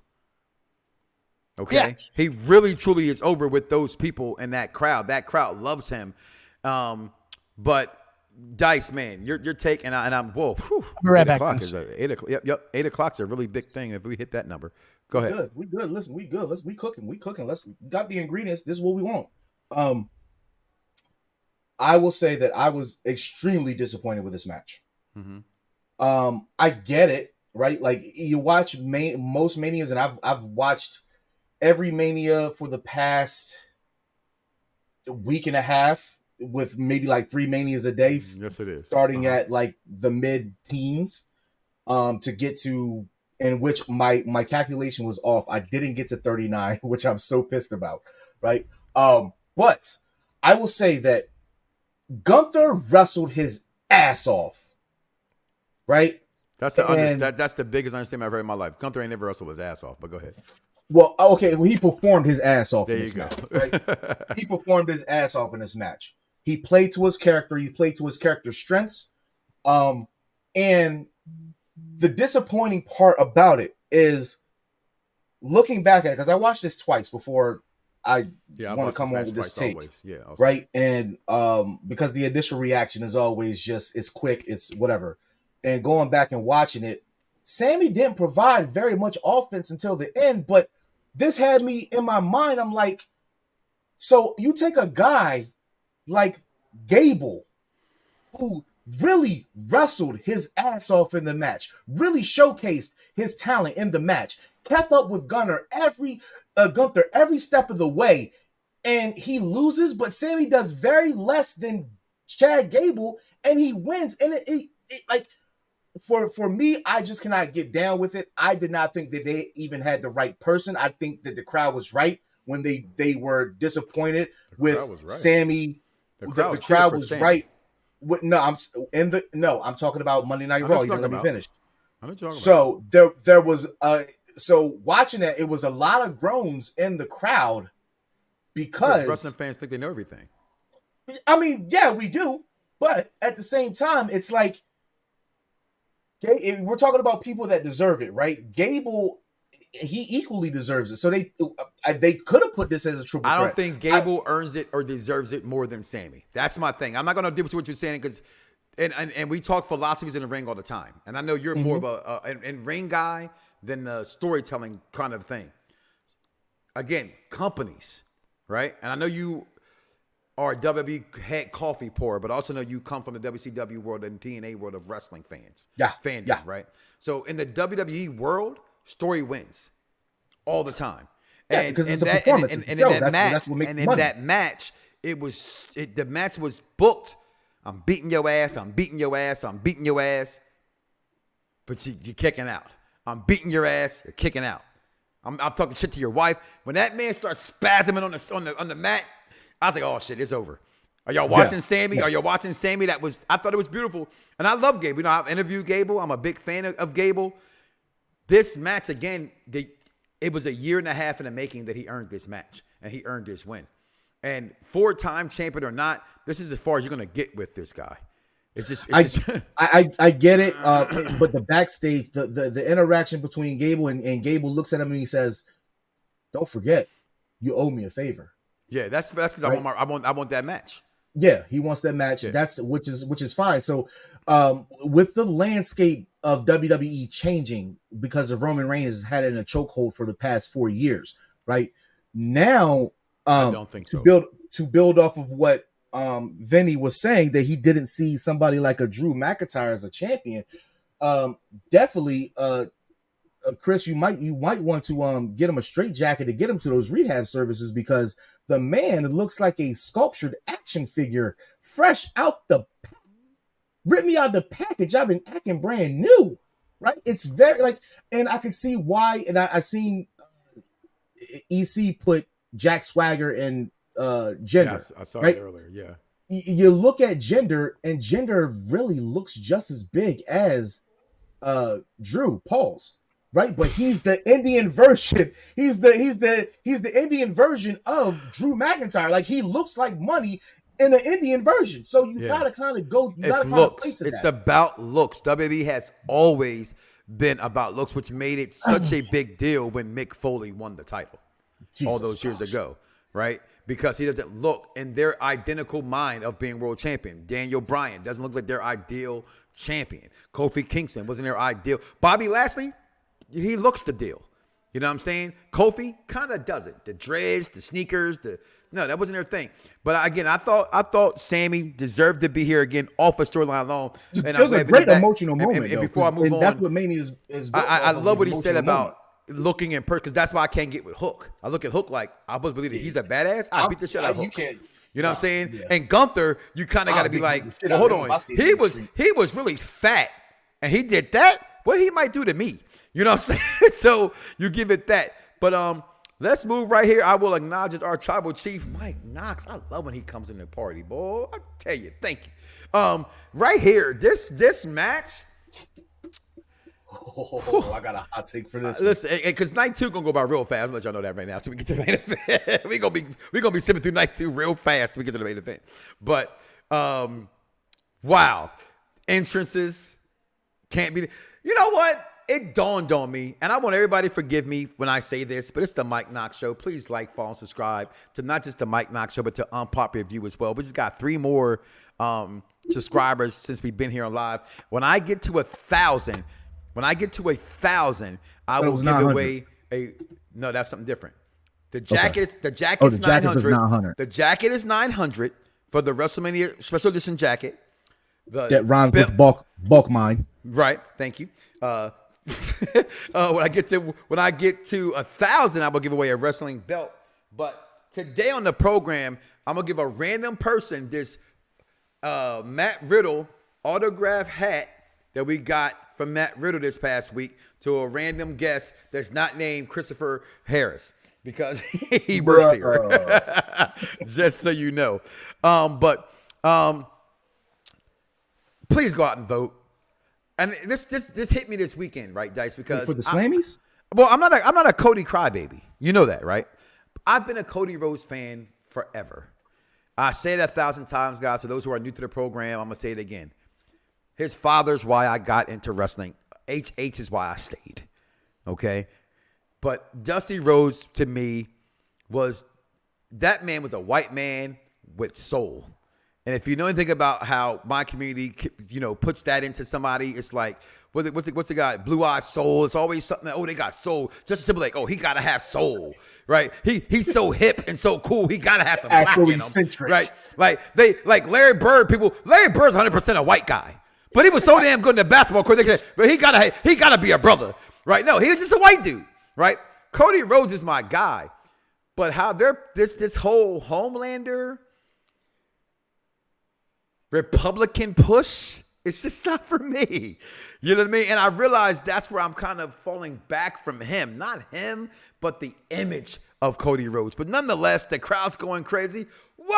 Okay, yeah. He really truly is over with those people in that crowd. That crowd loves him. But Dice, man, you're taking, and I'm whoa. Whew, I'm right 8 o'clock is 8 o'clock. Yep. 8 o'clock's a really big thing if we hit that number. Go ahead. We good. Listen, we good. We cooking. Let's got the ingredients. This is what we want. I will say that I was extremely disappointed with this match. Mm-hmm. I get it, right? Like you watch most Manias, and I've watched every Mania for the past week and a half with maybe like 3 Manias a day. Yes, it is. Starting at like the mid-teens to get to, in which my calculation was off. I didn't get to 39, which I'm so pissed about, right? But I will say that Gunther wrestled his ass off, right? That's the biggest understatement I've heard in my life. Gunther ain't never wrestled his ass off, but go ahead. Well, okay, he performed his ass off There in this you go. match, right? He performed his ass off in this match. He played to his character. He played to his character's strengths. And the disappointing part about it is looking back at it, because I watched this twice before I want to come on with this take. Right? And because the initial reaction is always just, it's quick, it's whatever. And going back and watching it, Sammy didn't provide very much offense until the end, but this had me in my mind. I'm like, so you take a guy like Gable, who really wrestled his ass off in the match, really showcased his talent in the match, kept up with Gunther every step of the way, and he loses, but Sammy does very less than Chad Gable, and he wins. And it like, for me, I just cannot get down with it. I did not think that they even had the right person. I think that the crowd was right when they were disappointed with Sammy. The crowd was right. I'm talking about Monday Night Raw. You didn't let me finish. So there was so watching that, it was a lot of groans in the crowd because wrestling fans think they know everything. I mean, yeah, we do, but at the same time, it's like, we're talking about people that deserve it, right? Gable, he equally deserves it. So they could have put this as a triple threat. I don't think Gable earns it or deserves it more than Sammy. That's my thing. I'm not going to deal with what you're saying because, and we talk philosophies in the ring all the time. And I know you're more of a ring guy than the storytelling kind of thing. Again, companies, right? And I know you are a WWE head coffee pourer, but also know you come from the WCW world and TNA world of wrestling fans. Fandom, right? So in the WWE world, story wins all the time. Yeah, because it's a performance. And in that match, the match was booked. I'm beating your ass. I'm beating your ass. I'm beating your ass. But you're kicking out. I'm beating your ass. You're kicking out. I'm talking shit to your wife. When that man starts spasming on the mat, I was like, oh shit, it's over. Are y'all watching Sammy? Are y'all watching Sammy? I thought it was beautiful. And I love Gable. You know, I've interviewed Gable. I'm a big fan of Gable. This match, again, it was a year and a half in the making that he earned this match. And he earned this win. And 4-time champion or not, this is as far as you're going to get with this guy. I get it. But the backstage, the interaction between Gable and Gable looks at him and he says, don't forget, you owe me a favor. Yeah, that's because right? I want that match. Yeah, he wants that match. Yeah. Which is fine. So with the landscape of WWE changing because of Roman Reigns has had it in a chokehold for the past 4 years, right? Now I don't think so. To build off of what Vinny was saying, that he didn't see somebody like a Drew McIntyre as a champion. Definitely Chris, you might want to get him a straitjacket to get him to those rehab services, because the man looks like a sculptured action figure, fresh out the rip me out the package. I've been acting brand new, right? It's very and I can see why. And I seen EC put Jack Swagger and Jinder. Yes, I saw right? it earlier. Yeah, you look at Jinder, and Jinder really looks just as big as Drew Paul's. Right, but he's the Indian version. He's the Indian version of Drew McIntyre. Like, he looks like money in an Indian version. So you gotta kind of go. You gotta kind of play to that. It's about looks. WWE has always been about looks, which made it such a big deal when Mick Foley won the title all those years ago, right? Because he doesn't look in their identical mind of being world champion. Daniel Bryan doesn't look like their ideal champion. Kofi Kingston wasn't their ideal. Bobby Lashley. He looks the deal. You know what I'm saying? Kofi kind of doesn't. The dreads, the sneakers, no, that wasn't their thing. But again, I thought Sammy deserved to be here again off a storyline alone. And it was a great emotional moment. And before I move on, that's what Mania is. I love what he said about looking in person, because that's why I can't get with Hook. I look at Hook like I must believe that he's a badass. I beat the shit out of Hook. You can't. You know what I'm saying? Yeah. And Gunther, you kind of got to be like, well, hold on. He was really fat, and he did that. What he might do to me? You know what I'm saying? So you give it that. But Let's move right here. I will acknowledge our tribal chief, Mike Knoxxx. I love when he comes in the party, boy. I tell you, thank you. Right here, this match. Oh, I got a hot take for this. Listen, because night 2 gonna go by real fast. I'm gonna let y'all know that right now. So we get to the main event. we gonna be sipping through night 2 real fast. So we get to the main event. But wow, entrances can't be. You know what? It dawned on me, and I want everybody to forgive me when I say this, but it's the Mike Knoxxx Show. Please like, follow, and subscribe to not just the Mike Knoxxx Show, but to Unpopular Review as well. We just got 3 more subscribers since we've been here on live. When I get to 1,000, I will give away a. No, that's something different. The jacket is 900. The jacket is 900 for the WrestleMania special edition jacket. That rhymes with bulk mine. Right. Thank you. When I get to 1,000, I will give away a wrestling belt. But today on the program, I'm gonna give a random person this Matt Riddle autograph hat that we got from Matt Riddle this past week to a random guest that's not named Christopher Harris because he works here. Just so you know. But please go out and vote. And this hit me this weekend, right, Dice? Because for the Slammies? I'm not a Cody crybaby. You know that, right? I've been a Cody Rhodes fan forever. I say that 1,000 times, guys. For those who are new to the program, I'm gonna say it again. His father's why I got into wrestling. HH is why I stayed. Okay, but Dusty Rhodes to me was that man was a white man with soul. And if you know anything about how my community, puts that into somebody, it's like, what's the guy? Blue Eyed Soul. It's always something that, they got soul. Just simple like, he got to have soul, right? He's so hip and so cool. He got to have some black in him, right? Like Larry Bird, Larry Bird's 100% a white guy. But he was so damn good in the basketball court. But he gotta be a brother, right? No, he was just a white dude, right? Cody Rhodes is my guy. But how this whole Homelander Republican push, it's just not for me. You know what I mean? And I realized that's where I'm kind of falling back from him. Not him, but the image of Cody Rhodes. But nonetheless, the crowd's going crazy. Whoa!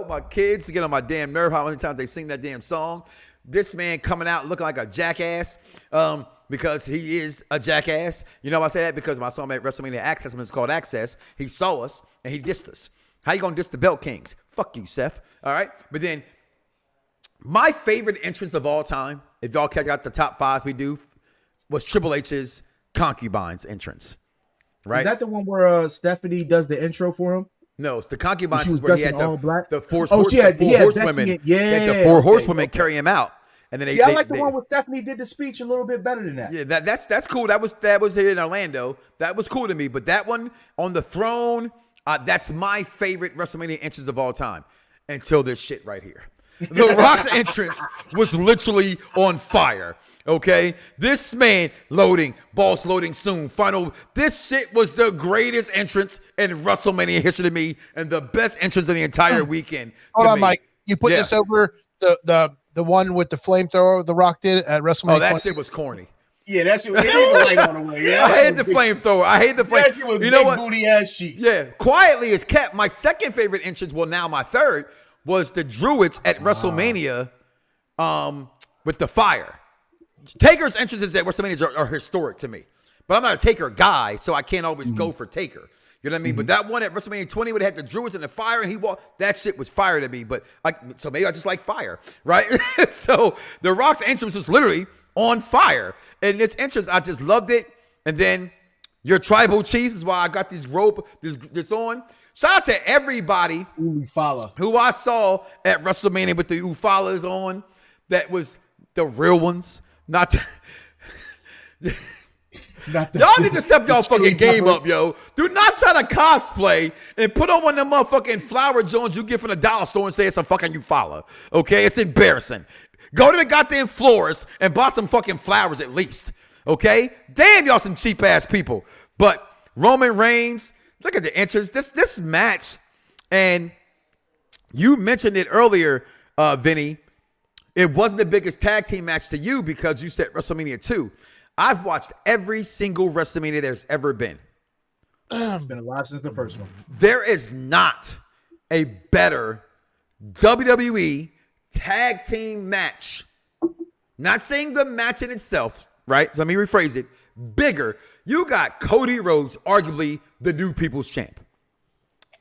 My kids get on my damn nerve how many times they sing that damn song. This man coming out looking like a jackass because he is a jackass. You know why I say that? Because my song at WrestleMania Access, when it's called Access, he saw us and he dissed us. How you going to diss the Belt Kings? Fuck you, Seth. All right? But then my favorite entrance of all time, if y'all catch out the top 5s we do, was Triple H's Concubines entrance. Right? Is that the one where Stephanie does the intro for him? No, it's the Concubines. She was where he had all black. The four horsewomen. The four horsewomen carry him out. And then I like the one where Stephanie did the speech a little bit better than that. Yeah, that's cool. That was here in Orlando. That was cool to me. But that one on the throne, that's my favorite WrestleMania entrance of all time. Until this shit right here. The Rock's entrance was literally on fire. Okay? This man boss loading soon. Final. This shit was the greatest entrance in WrestleMania history to me and the best entrance in the entire weekend. Hold on, Mike. You put this over the one with the flamethrower The Rock did at WrestleMania. Oh, that shit was corny. Yeah, that shit was light on the way. Yeah, I hate the flamethrower. That shit was big booty ass cheeks. Yeah, quietly is kept. My second favorite entrance, well, now my third, was the Druids at WrestleMania with the fire. Taker's entrances at WrestleMania are historic to me. But I'm not a Taker guy, so I can't always go for Taker. You know what I mean? But that one at WrestleMania 20 would have had the Druids and the fire, and he walked. That shit was fire to me. But so maybe I just like fire, right? So the Rock's entrance was literally on fire. And its entrance, I just loved it. And then your tribal chiefs is why I got this rope, this on. Shout out to everybody who I saw at WrestleMania with the Ufalas on. That was the real ones, not the y'all need to step y'all fucking game up, yo. Do not try to cosplay and put on one of them motherfucking flower joints you get from the dollar store and say it's a fucking Ufala. Okay? It's embarrassing. Go to the goddamn florist and buy some fucking flowers at least. Okay? Damn, y'all some cheap ass people. But Roman Reigns, look at the entrance. This match, and you mentioned it earlier, Vinny. It wasn't the biggest tag team match to you because you said WrestleMania 2. I've watched every single WrestleMania there's ever been. It's been alive since the first one. There is not a better WWE tag team match. Not saying the match in itself, right? So let me rephrase it. Bigger. You got Cody Rhodes, arguably the new people's champ.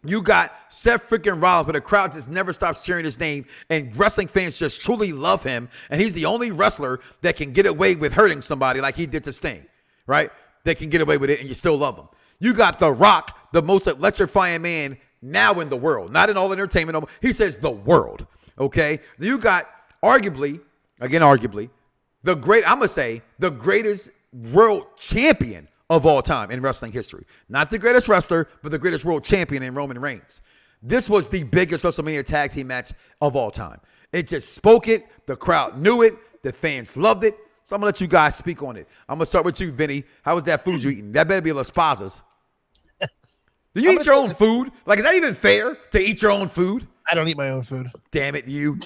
You got Seth freaking Rollins, but the crowd just never stops cheering his name, and wrestling fans just truly love him, and he's the only wrestler that can get away with hurting somebody like he did to Sting, right? They can get away with it, and you still love him. You got The Rock, the most electrifying man now in the world, not in all entertainment. He says the world, okay? You got arguably, the greatest world champion of all time in wrestling history. Not the greatest wrestler, but the greatest world champion in Roman Reigns. This was the biggest WrestleMania tag team match of all time. It just spoke it. The crowd knew it. The fans loved it. So I'm going to let you guys speak on it. I'm going to start with you, Vinny. How was that food you eating? That better be LaSpada's. Do you eat your own food? Like, is that even fair to eat your own food? I don't eat my own food. Damn it, you.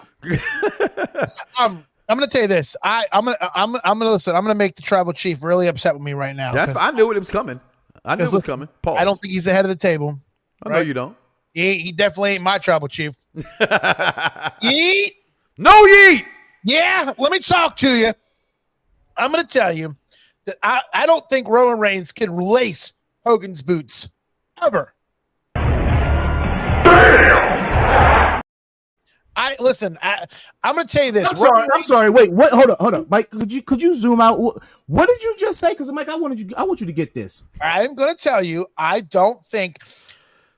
I'm going to tell you this. I'm gonna listen. I'm gonna make the tribal chief really upset with me right now. I knew it was coming. I knew it was coming. Pause. I don't think he's ahead of the table. I know you don't. He definitely ain't my tribal chief. Yeet. No yeet. Yeah. Let me talk to you. I'm gonna tell you that I don't think Roman Reigns can lace Hogan's boots ever. I'm going to tell you this. I'm sorry. Wait, what? Hold up, Mike. Could you zoom out? What did you just say? Because Mike, I want you to get this. I'm going to tell you. I don't think.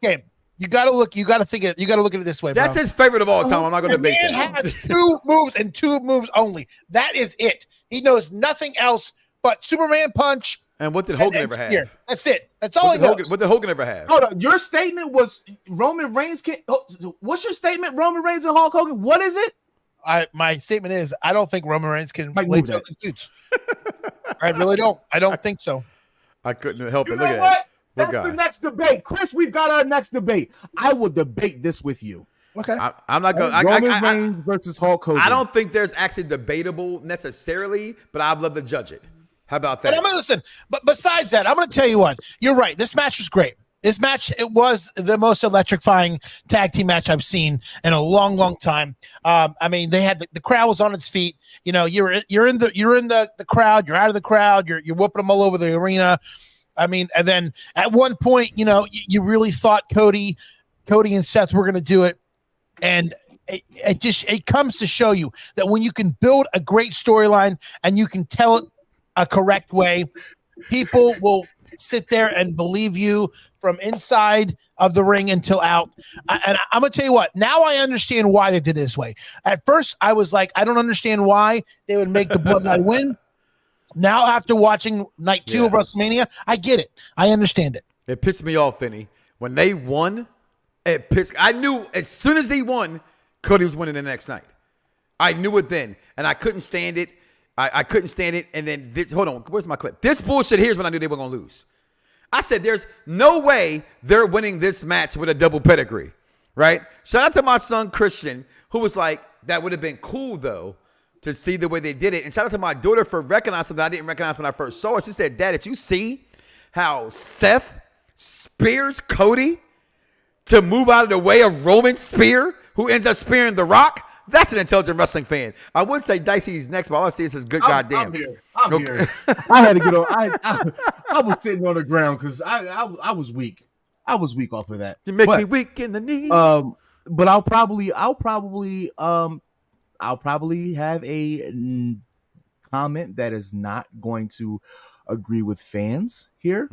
Okay, you got to look. You got to think it. You got to look at it this way. That's bro. his favorite of all time. I'm not going to debate that. Man has 2 moves and 2 moves only. That is it. He knows nothing else but Superman punch. And what did Hogan ever have? That's it. That's all he knows. What did Hogan ever have? Hold on. Your statement was Roman Reigns can't. What's your statement? Roman Reigns and Hulk Hogan. What is it? My statement is I don't think Roman Reigns can lace Hogan's boots. I really don't. I don't think so. I couldn't help it. You Look know at what? that. That's the next debate. Chris, we've got our next debate. I will debate this with you. Okay. I'm not going to. Roman Reigns versus Hulk Hogan. I don't think there's actually debatable necessarily, but I'd love to judge it. How about that? But I'm gonna listen. But besides that, I'm going to tell you what. You're right. This match was great. This match, it was the most electrifying tag team match I've seen in a long, long time. I mean, they had the crowd was on its feet. You know, you're in the crowd. You're out of the crowd. You're whooping them all over the arena. I mean, and then at one point, you know, you really thought Cody and Seth were going to do it, and it comes to show you that when you can build a great storyline and you can tell it a correct way, people will sit there and believe you from inside of the ring until out. And I'm going to tell you what, now I understand why they did it this way. At first, I was like, I don't understand why they would make the Bloodline win. Now, after watching night 2 of WrestleMania, I get it. I understand it. It pissed me off, Finny. When they won, I knew as soon as they won, Cody was winning the next night. I knew it then, and I couldn't stand it. I couldn't stand it. And then hold on, where's my clip? This bullshit here's when I knew they were going to lose. I said, there's no way they're winning this match with a double pedigree, right? Shout out to my son, Christian, who was like, that would have been cool, though, to see the way they did it. And shout out to my daughter for recognizing something I didn't recognize when I first saw it. She said, Dad, did you see how Seth spears Cody to move out of the way of Roman's spear, who ends up spearing The Rock? That's an intelligent wrestling fan. I would say Dycez's next, but all I see is his good goddamn. I'm here. I had to get on. I was sitting on the ground because I was weak. I was weak off of that. You make me weak in the knees. But I'll probably have a comment that is not going to agree with fans here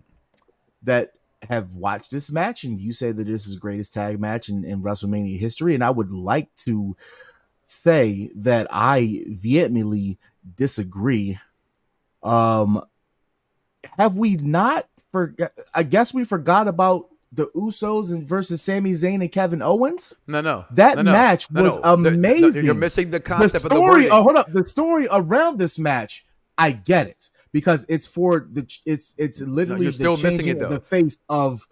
that have watched this match, and you say that this is the greatest tag match in WrestleMania history, and I would like to say that I vehemently disagree. Have we not I guess we forgot about the Usos and versus Sami Zayn and Kevin Owens? No. That match was amazing. You're missing the concept of the story. Hold up. The story around this match, I get it. Because it's literally the face of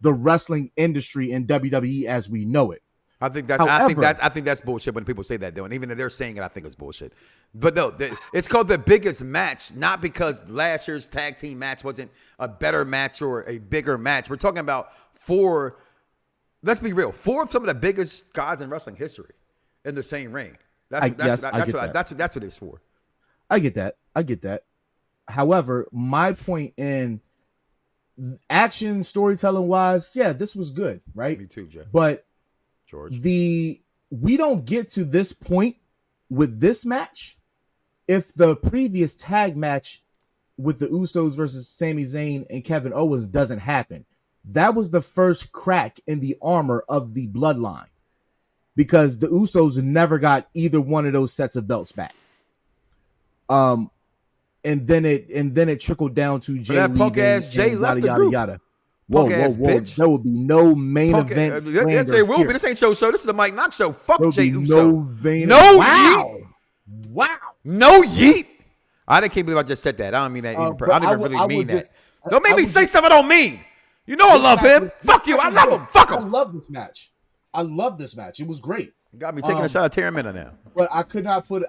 the wrestling industry in WWE as we know it. I think that's bullshit when people say that though, and even if they're saying it, I think it's bullshit. But no, it's called the biggest match, not because last year's tag team match wasn't a better match or a bigger match. We're talking about four. Let's be real, four of some of the biggest guys in wrestling history in the same ring. That's what it's for. I get that. However, my point in action storytelling wise, yeah, this was good, right? Me too, Jeff. But George, we don't get to this point with this match if the previous tag match with the Usos versus Sami Zayn and Kevin Owens doesn't happen. That was the first crack in the armor of the bloodline, because the Usos never got either one of those sets of belts back. And then it trickled down to Jay that punk ass Jay left the group. Yada. Whoa. Bitch. There will be no main event. Yes, there will be. This ain't your show. This is the Mike Knoxxx show. Fuck Jay Uso. Wow. No yeet. I can't believe I just said that. I don't mean that. I didn't really mean that. Don't make me say stuff I don't mean. You know I love him. Fuck you. I love him. Fuck him. I love this match. It was great. You got me taking a shot at Terramina now. But I could not put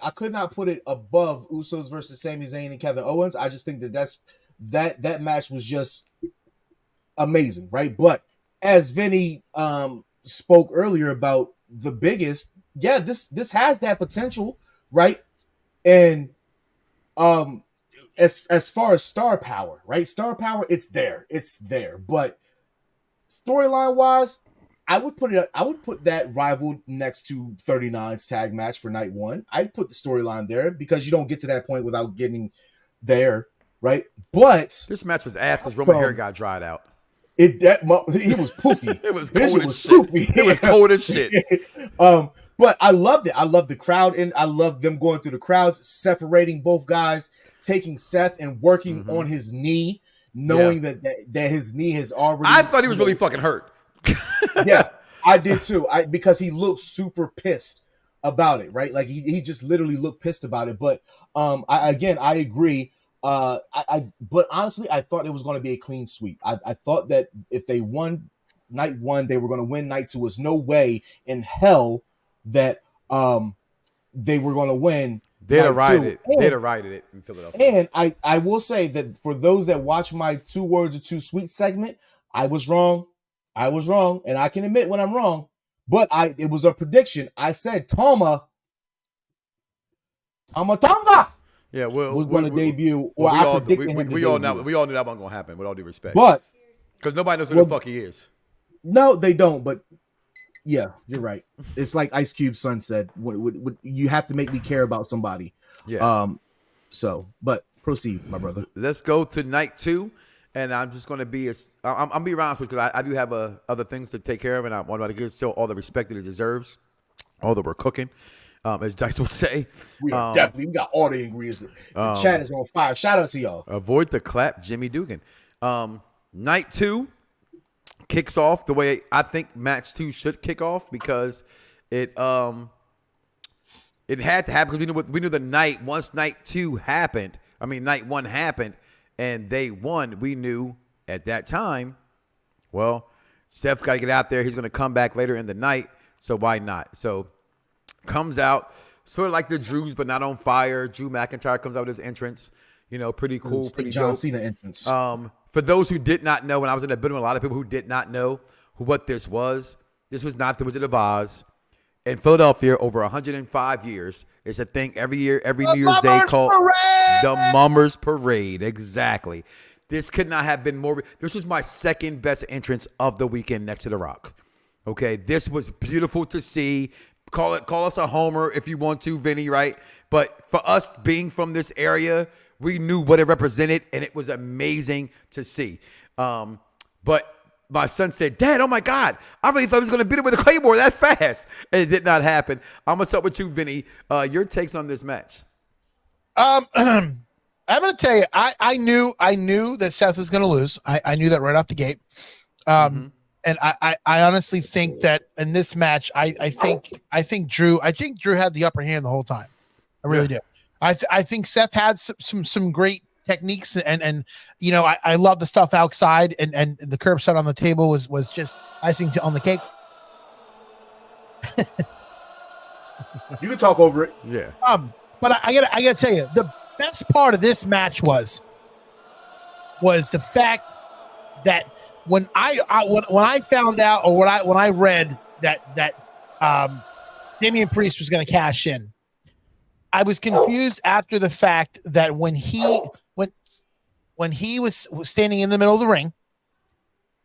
it above Usos versus Sami Zayn and Kevin Owens. I just think that match was just amazing, right? But as Vinny spoke earlier about the biggest, yeah, this has that potential, right? And as far as star power, right? Star power, it's there. But storyline wise, I would put that rival next to 39's tag match for night one. I'd put the storyline there because you don't get to that point without getting there, right? But this match was ass because Roman hair got dried out. He was poofy. It was cold as shit. It was cold as shit. But I loved it. I loved the crowd, and I loved them going through the crowds, separating both guys, taking Seth and working on his knee, knowing that his knee has already. I thought he was really fucking hurt. Yeah, I did too. Because he looked super pissed about it, right? Like he just literally looked pissed about it. But I agree. But honestly, I thought it was going to be a clean sweep. I thought that if they won night one, they were going to win night two. There's no way in hell that they were going to win. They'd have righted it in Philadelphia. And I will say that for those that watch my 2 words or 2 sweet segment, I was wrong, and I can admit when I'm wrong. But it was a prediction. I said Tonga. Yeah, was going to debut, or I predicted him to we all debut. knew that wasn't going to happen, with all due respect. But because nobody knows who the fuck he is. No, they don't. But yeah, you're right. It's like Ice Cube's son said: "You have to make me care about somebody." Yeah. But proceed, my brother. Let's go to night 2, and I'm just going to be I'm be honest with you, because I do have other things to take care of, and I want to give still all the respect that it deserves, all that we're cooking. As Dice would say, we got all the ingredients. The chat is on fire. Shout out to y'all. Avoid the clap, Jimmy Dugan. Night 2 kicks off the way I think match 2 should kick off, because it had to happen, because we knew the night once night 1 happened, and they won. We knew at that time, well, Seth got to get out there. He's going to come back later in the night, so why not? So comes out sort of like the Drews, but not on fire. Drew McIntyre comes out with his entrance. Pretty cool, pretty John dope. Cena entrance. For those who did not know, when I was in the building with a lot of people who did not know what this was not the Wizard of Oz. In Philadelphia, over 105 years, it's a thing every year, every New Year's Day called the Mummers Parade. Exactly. This could not have been more. This was my second best entrance of the weekend next to The Rock. Okay, this was beautiful to see. Call us a homer if you want to, Vinny, right? But for us being from this area, we knew what it represented, and it was amazing to see. But my son said, Dad, oh my God, I really thought he was going to beat him with a claymore that fast. And it did not happen. I'm going to start with you, Vinny. Your takes on this match. I'm going to tell you, I knew that Seth was going to lose. I knew that right off the gate. And I honestly think that in this match, I think Drew had the upper hand the whole time. I really do. I think Seth had some great techniques, and I love the stuff outside, and the curbside on the table was just icing on the cake. You can talk over it. Yeah. But I gotta tell you, the best part of this match was the fact that when I found out, or when I read that Damian Priest was going to cash in, I was confused after the fact that when he was standing in the middle of the ring,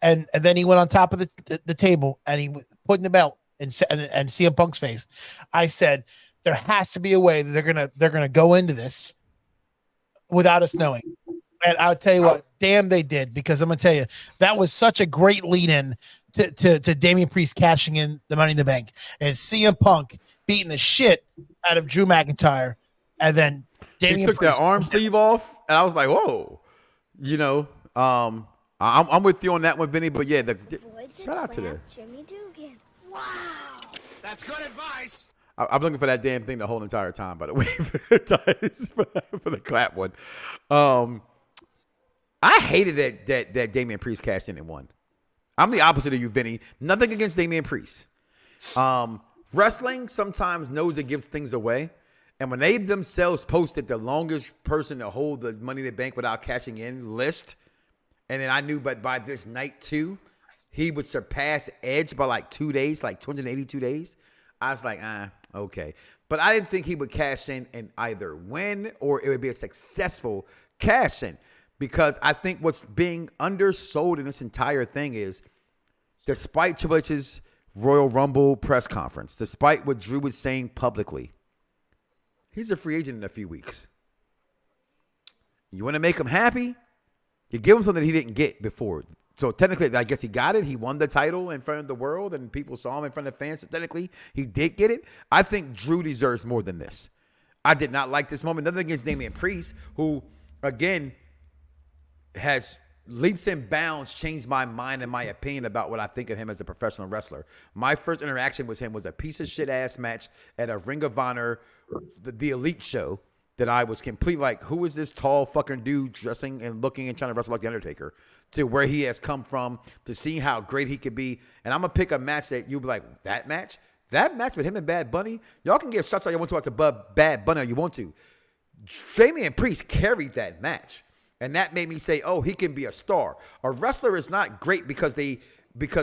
and then he went on top of the table and he put in the belt and CM Punk's face, I said there has to be a way that they're gonna go into this without us knowing. And I'll tell you what, damn they did, because I'm gonna tell you that was such a great lead in to Damian Priest cashing in the Money in the Bank, and CM Punk beating the shit out of Drew McIntyre, and then Damian he took Priest, that arm sleeve off, and I was like, whoa, I'm with you on that one, Vinny. But yeah, shout out to that. Jimmy Dugan. Wow, that's good advice. I'm looking for that damn thing the whole entire time, by the way, for the clap one. I hated that Damian Priest cashed in and won. I'm the opposite of you, Vinny. Nothing against Damian Priest. Wrestling sometimes knows it gives things away. And when they themselves posted the longest person to hold the Money in the Bank without cashing in list, and then I knew by this night too, he would surpass Edge by like 2 days, like 282 days. I was like, okay. But I didn't think he would cash in and either win or it would be a successful cash in. Because I think what's being undersold in this entire thing is, despite Triple H's Royal Rumble press conference, despite what Drew was saying publicly, he's a free agent in a few weeks. You want to make him happy? You give him something he didn't get before. So technically, I guess he got it. He won the title in front of the world, and people saw him in front of fans. So technically, he did get it. I think Drew deserves more than this. I did not like this moment. Nothing against Damian Priest, who, again, has leaps and bounds changed my mind and my opinion about what I think of him as a professional wrestler. My first interaction with him was a piece of shit ass match at a Ring of Honor, the Elite show, that I was completely like, who is this tall fucking dude dressing and looking and trying to wrestle like The Undertaker, to where he has come from, to see how great he could be. And I'm going to pick a match that you'll be like, that match with him and Bad Bunny, y'all can give shots all you want to out to Bad Bunny all you want to. Damian Priest carried that match. And that made me say, oh, he can be a star. A wrestler is not great because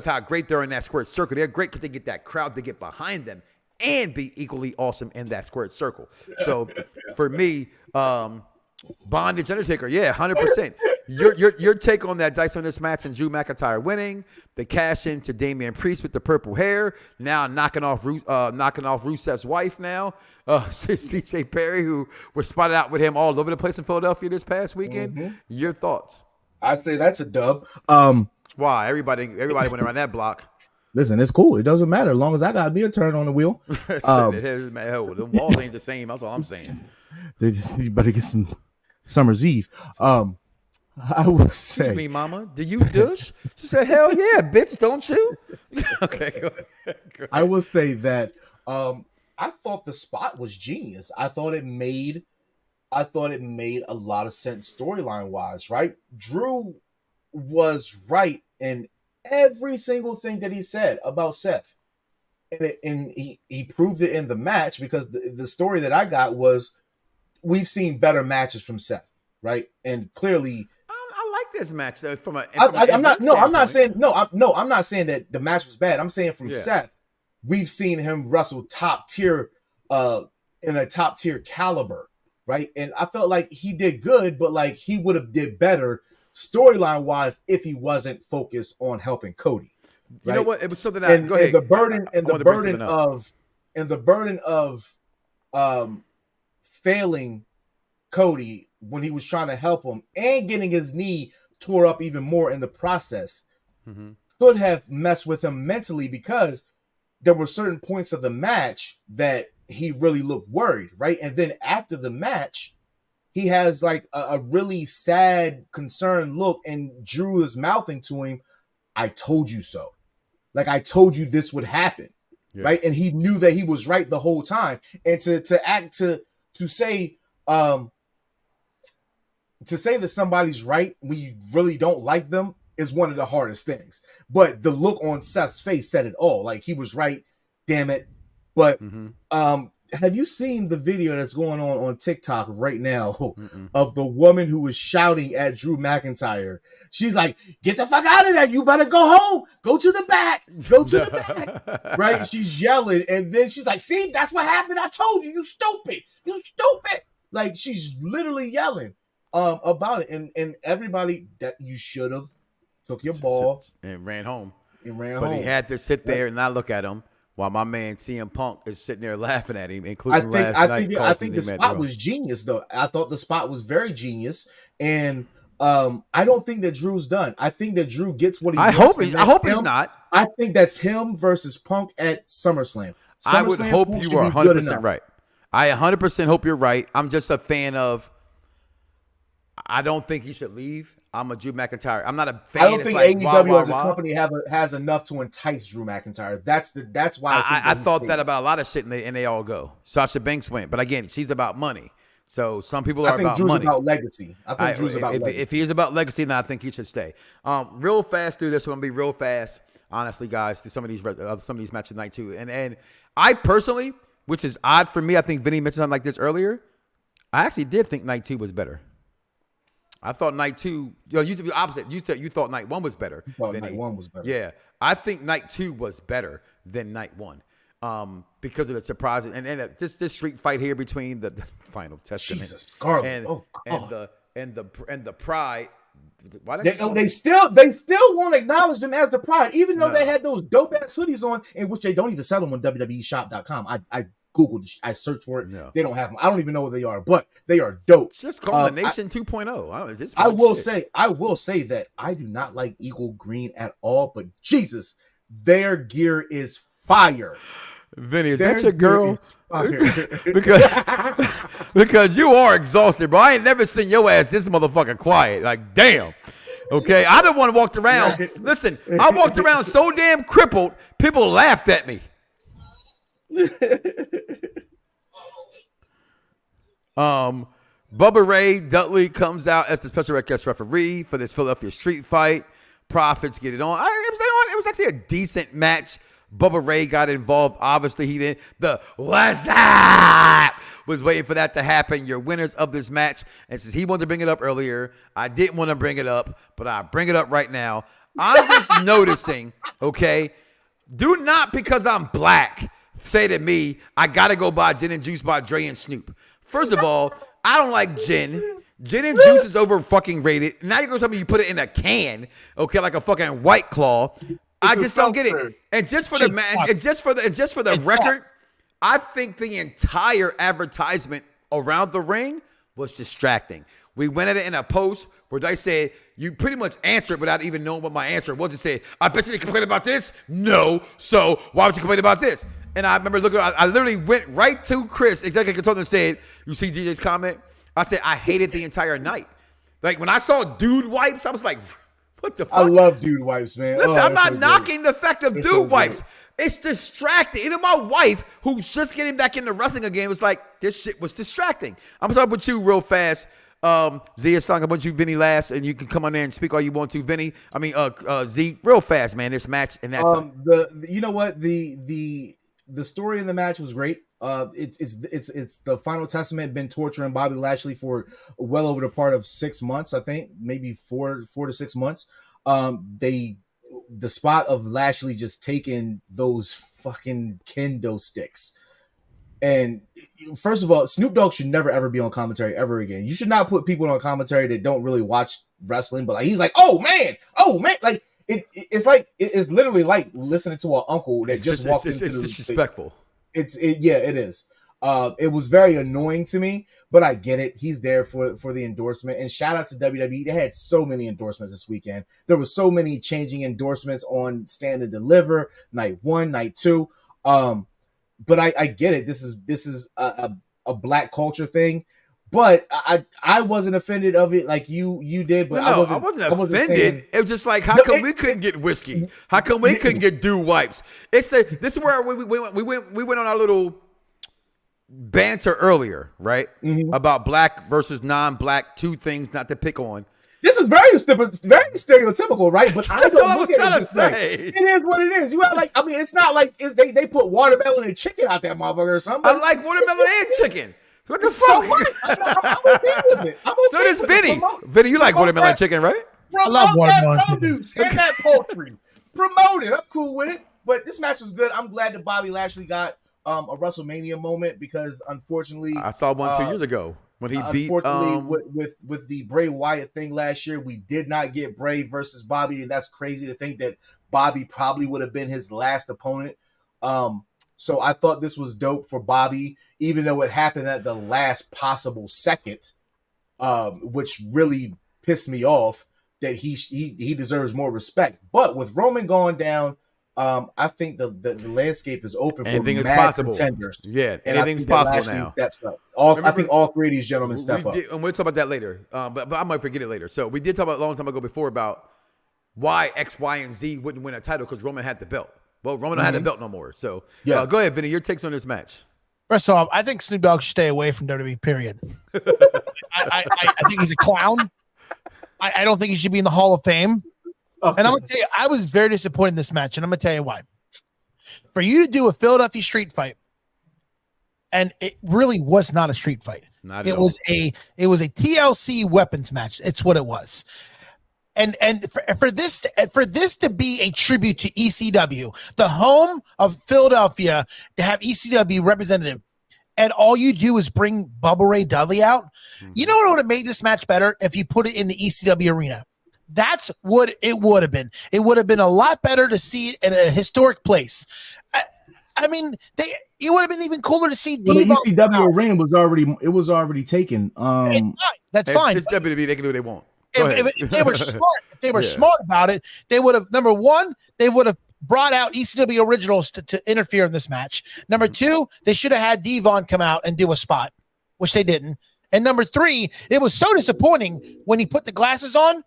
how great they're in that squared circle. They're great because they get that crowd to get behind them and be equally awesome in that squared circle. So for me, Bondage Undertaker, yeah, 100%. Your take on that, Dice, on this match and Drew McIntyre winning, the cash in to Damian Priest with the purple hair, now knocking off Rusev's wife now, CJ Perry, who was spotted out with him all over the place in Philadelphia this past weekend. Mm-hmm. Your thoughts? I say that's a dub. Why? Everybody went around that block. Listen, it's cool. It doesn't matter as long as I got me a turn on the wheel. The walls ain't the same. That's all I'm saying. You better get some Summer's Eve. I would say. Excuse me, Mama. Do you douche? She said, "Hell yeah, bitch, don't you?" Okay, go ahead. I will say that I thought the spot was genius. I thought it made a lot of sense storyline wise. Right, Drew was right in every single thing that he said about Seth, and he proved it in the match, because the story that I got was we've seen better matches from Seth, right? And clearly, I like this match though. I'm not saying that the match was bad. I'm saying from Seth, we've seen him wrestle top tier, in a top tier caliber, right? And I felt like he did good, but like he would have did better storyline wise if he wasn't focused on helping Cody. Right? You know what? It was something and the burden of failing Cody when he was trying to help him and getting his knee tore up even more in the process could have messed with him mentally, because there were certain points of the match that he really looked worried, right? And then after the match, he has like a really sad, concerned look, and Drew is mouthing to him, "I told you so." Like, I told you this would happen, right? And he knew that he was right the whole time. And to say that somebody's right when you really don't like them is one of the hardest things. But the look on Seth's face said it all. Like, he was right. Damn it. But have you seen the video that's going on TikTok right now of the woman who was shouting at Drew McIntyre? She's like, "Get the fuck out of there! You better go home. Go to the back. Go to the back." Right? She's yelling, and then she's like, "See, that's what happened. I told you. You stupid. You stupid." Like, she's literally yelling about it, and everybody that you should have took your ball and ran home. But he had to sit there and not look at him. While my man CM Punk is sitting there laughing at him, including I think the spot was genius, though. I thought the spot was very genius, and I don't think that Drew's done. I think that Drew gets what he wants. I hope he's not. I think that's him versus Punk at SummerSlam. I would hope you are 100% right. I 100% hope you're right. I'm just a fan of. I don't think he should leave. I'm a Drew McIntyre. I'm not a fan. I don't think AEW as a company has enough to entice Drew McIntyre. That's why I thought that about a lot of shit, and they all go. Sasha Banks went, but again, she's about money. So some people are about Drew's money. About legacy. I think Drew's about legacy. If he is about legacy, then I think he should stay. Real fast through this one. Be real fast, honestly, guys. Through some of these matches tonight too. And I personally, which is odd for me, I think Vinny mentioned something like this earlier. I actually did think night 2 was better. I thought night 2, used to be opposite. You thought night 1 was better. You thought night 1 was better. Yeah. I think night 2 was better than night 1. Because of the surprises and this street fight here between the Final Testament and the Pride. Why they still won't acknowledge them as the Pride, even though they had those dope ass hoodies on, in which they don't even sell them on WWEshop.com. I Googled, I searched for it. Yeah. They don't have them. I don't even know what they are, but they are dope. Just call the Nation 2.0. I will say that I do not like Eagle Green at all, but Jesus, their gear is fire. Vinny, is that your girl? because you are exhausted, bro. I ain't never seen your ass this motherfucking quiet. Like, damn. Okay, I didn't want to walk around. Listen, I walked around so damn crippled, people laughed at me. Bubba Ray Dudley comes out as the special guest referee for this Philadelphia street fight. Profits get it on. It was actually a decent match. Bubba Ray got involved. Obviously, he didn't. The what's up was waiting for that to happen. You're winners of this match. And since he wanted to bring it up earlier, I didn't want to bring it up, but I bring it up right now. I'm just noticing, okay? Do not, because I'm black, say to me, I got to go buy Gin and Juice by Dre and Snoop. First of all, I don't like gin. Gin and Juice is over fucking rated. Now you're going to tell me you put it in a can, okay, like a fucking White Claw. I just don't get it. And just for the record, I think the entire advertisement around the ring was distracting. We went at it in a post where they said, you pretty much answered without even knowing what my answer was. It said, I bet you they complain about this? No. So why would you complain about this? And I remember looking, I literally went right to Chris, executive consultant, and said, you see DJ's comment? I said, I hated the entire night. Like, when I saw dude wipes, I was like, what the fuck? I love dude wipes, man. Listen, I'm not knocking the effect of dude wipes. It's distracting. Even my wife, who's just getting back into wrestling again, was like, this shit was distracting. I'm going to talk with you real fast. Zia Song, I want you, Vinny, last, and you can come on there and speak all you want to, Vinny. I mean, Z, real fast, man. This match and that's you know what, the story in the match was great. It's the Final Testament been torturing Bobby Lashley for well over the part of 6 months, I think, maybe four to 6 months. The spot of Lashley just taking those fucking kendo sticks. And first of all, Snoop Dogg should never ever be on commentary ever again. You should not put people on commentary that don't really watch wrestling, but like he's like, oh man, like it's literally like listening to an uncle that just walked into the. It's disrespectful. It is. It was very annoying to me, but I get it. He's there for the endorsement. And shout out to WWE. They had so many endorsements this weekend. There was so many changing endorsements on Stand and Deliver, night 1, night 2. But I get it. This is a black culture thing. But I wasn't offended of it like you did. But no, I wasn't offended. It was just like, how come we couldn't get whiskey? How come we couldn't get dude wipes? This is where we went on our little banter earlier, right? Mm-hmm. About black versus non-black, two things not to pick on. This is very stereotypical, right? But I don't look at it this way. It is what it is. You are like, I mean, it's not like they put watermelon and chicken out that motherfucker or something. I like watermelon and chicken. What the fuck? So what? I'm okay with it. I'm okay so does with Vinny. it. Vinny, you like watermelon and chicken, right? I love watermelon that produce and that poultry. Promote it. I'm cool with it. But this match was good. I'm glad that Bobby Lashley got a WrestleMania moment because unfortunately, I saw one 2 years ago. When he beat, with the Bray Wyatt thing last year, we did not get Bray versus Bobby, and that's crazy to think that Bobby probably would have been his last opponent. So I thought this was dope for Bobby, even though it happened at the last possible second, which really pissed me off. That he deserves more respect. But with Roman going down, I think the landscape is open for anything is mad possible. Contenders. Yeah, and anything's possible now. Steps up. I think all three of these gentlemen step up. And we'll talk about that later. But I might forget it later. So we did talk about a long time ago before about why X, Y, and Z wouldn't win a title because Roman had the belt. Well, Roman don't have the belt no more. So go ahead, Vinny. Your takes on this match. First off, I think Snoop Dogg should stay away from WWE, period. I think he's a clown. I don't think he should be in the Hall of Fame. And I'm going to tell you, I was very disappointed in this match, and I'm going to tell you why. For you to do a Philadelphia street fight, and it really was not a street fight. It was a TLC weapons match. It's what it was. And for this to be a tribute to ECW, the home of Philadelphia, to have ECW representative, and all you do is bring Bubba Ray Dudley out. You know what would have made this match better if you put it in the ECW arena? That's what it would have been. It would have been a lot better to see it in a historic place. I mean, it would have been even cooler to see. Well, the ECW arena was already taken. That's fine. It's WWE. They can do what they want. If they were smart, smart about it, they would have. Number one, they would have brought out ECW originals to interfere in this match. Number two, they should have had Devon come out and do a spot, which they didn't. And number three, it was so disappointing when he put the glasses on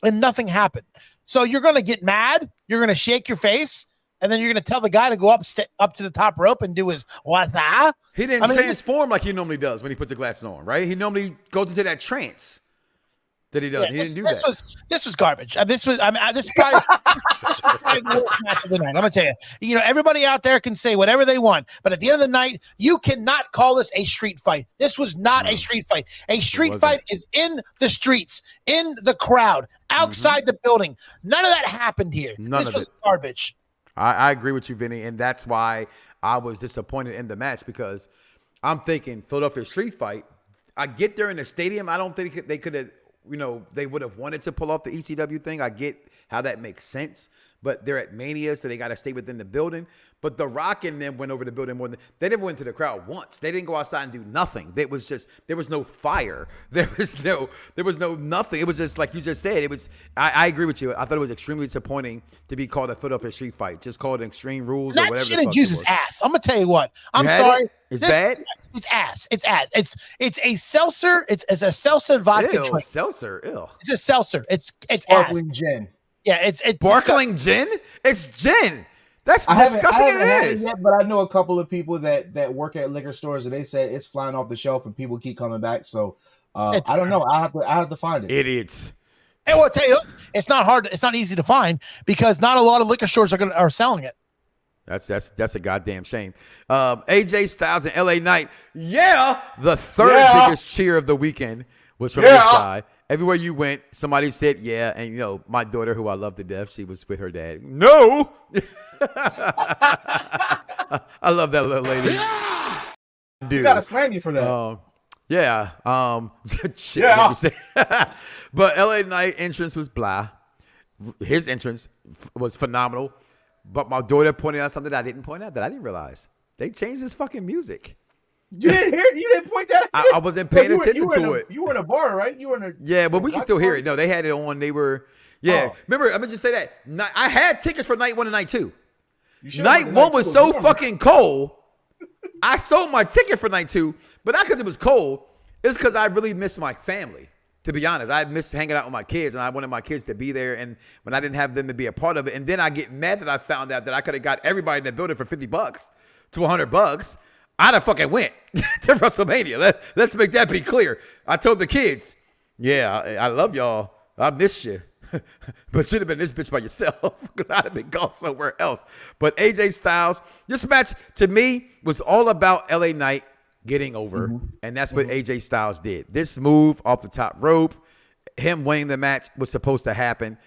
and nothing happened. So you're going to get mad. You're going to shake your face. And then you're going to tell the guy to go up to the top rope and do his what's that? He didn't transform like he normally does when he puts the glasses on, right? He normally goes into that trance that he does. He didn't do that. This was garbage. This was probably the worst match of the night. I'm going to tell you, everybody out there can say whatever they want, but at the end of the night, you cannot call this a street fight. This was not a street fight. A street fight is in the streets, in the crowd, outside the building. None of that happened here. This was garbage. I agree with you, Vinny, and that's why I was disappointed in the match because I'm thinking Philadelphia street fight. I get there in the stadium. I don't think they could have, they would have wanted to pull off the ECW thing. I get how that makes sense, but they're at Mania, so they got to stay within the building. But The Rock and them went over the building more than they never went to the crowd once. They didn't go outside and do nothing. It was just there was no fire. There was no nothing. It was just like you just said. It was. I agree with you. I thought it was extremely disappointing to be called a Philadelphia street fight. Just called Extreme Rules or whatever. That shit uses ass. I'm gonna tell you what. I'm sorry. It's bad. It's ass. It's ass. It's a seltzer. It's a seltzer vodka drink. Seltzer. Ew. It's a seltzer. It's sparkling ass. gin. Yeah, it's sparkling gin. It's gin. That's disgusting. I haven't had it yet, but I know a couple of people that work at liquor stores, and they said it's flying off the shelf, and people keep coming back. So I don't know. I have to find it. Idiots. Hey, well, I'll tell you, it's not hard. It's not easy to find because not a lot of liquor stores are selling it. That's a goddamn shame. AJ Styles and LA Knight. Yeah, the third biggest cheer of the weekend was from this guy. Everywhere you went, somebody said, yeah. And, my daughter, who I love to death, she was with her dad. No. I love that little lady. Dude. You got to slam you for that. Shit, but LA Knight entrance was blah. His entrance was phenomenal. But my daughter pointed out something that I didn't point out that I didn't realize. They changed his fucking music. You didn't point that out? I wasn't paying attention to it. You were in a bar, right? You were in a... Yeah, but we can still hear it. No, they had it on. They were... Yeah. Oh. Remember, I'm going to just say that. I had tickets for night 1 and night 2. Night 1 was so fucking cold. I sold my ticket for night 2, but not because it was cold. It's because I really missed my family, to be honest. I missed hanging out with my kids, and I wanted my kids to be there, and when I didn't have them to be a part of it. And then I get mad that I found out that I could have got everybody in the building for $50 to $100. I'd have fucking went to WrestleMania. Let's make that be clear. I told the kids, Yeah, I love y'all. I missed you. But should have been this bitch by yourself because I'd have been gone somewhere else. But AJ Styles, this match to me was all about LA Knight getting over, and that's what AJ Styles did. This move off the top rope, him winning the match was supposed to happen.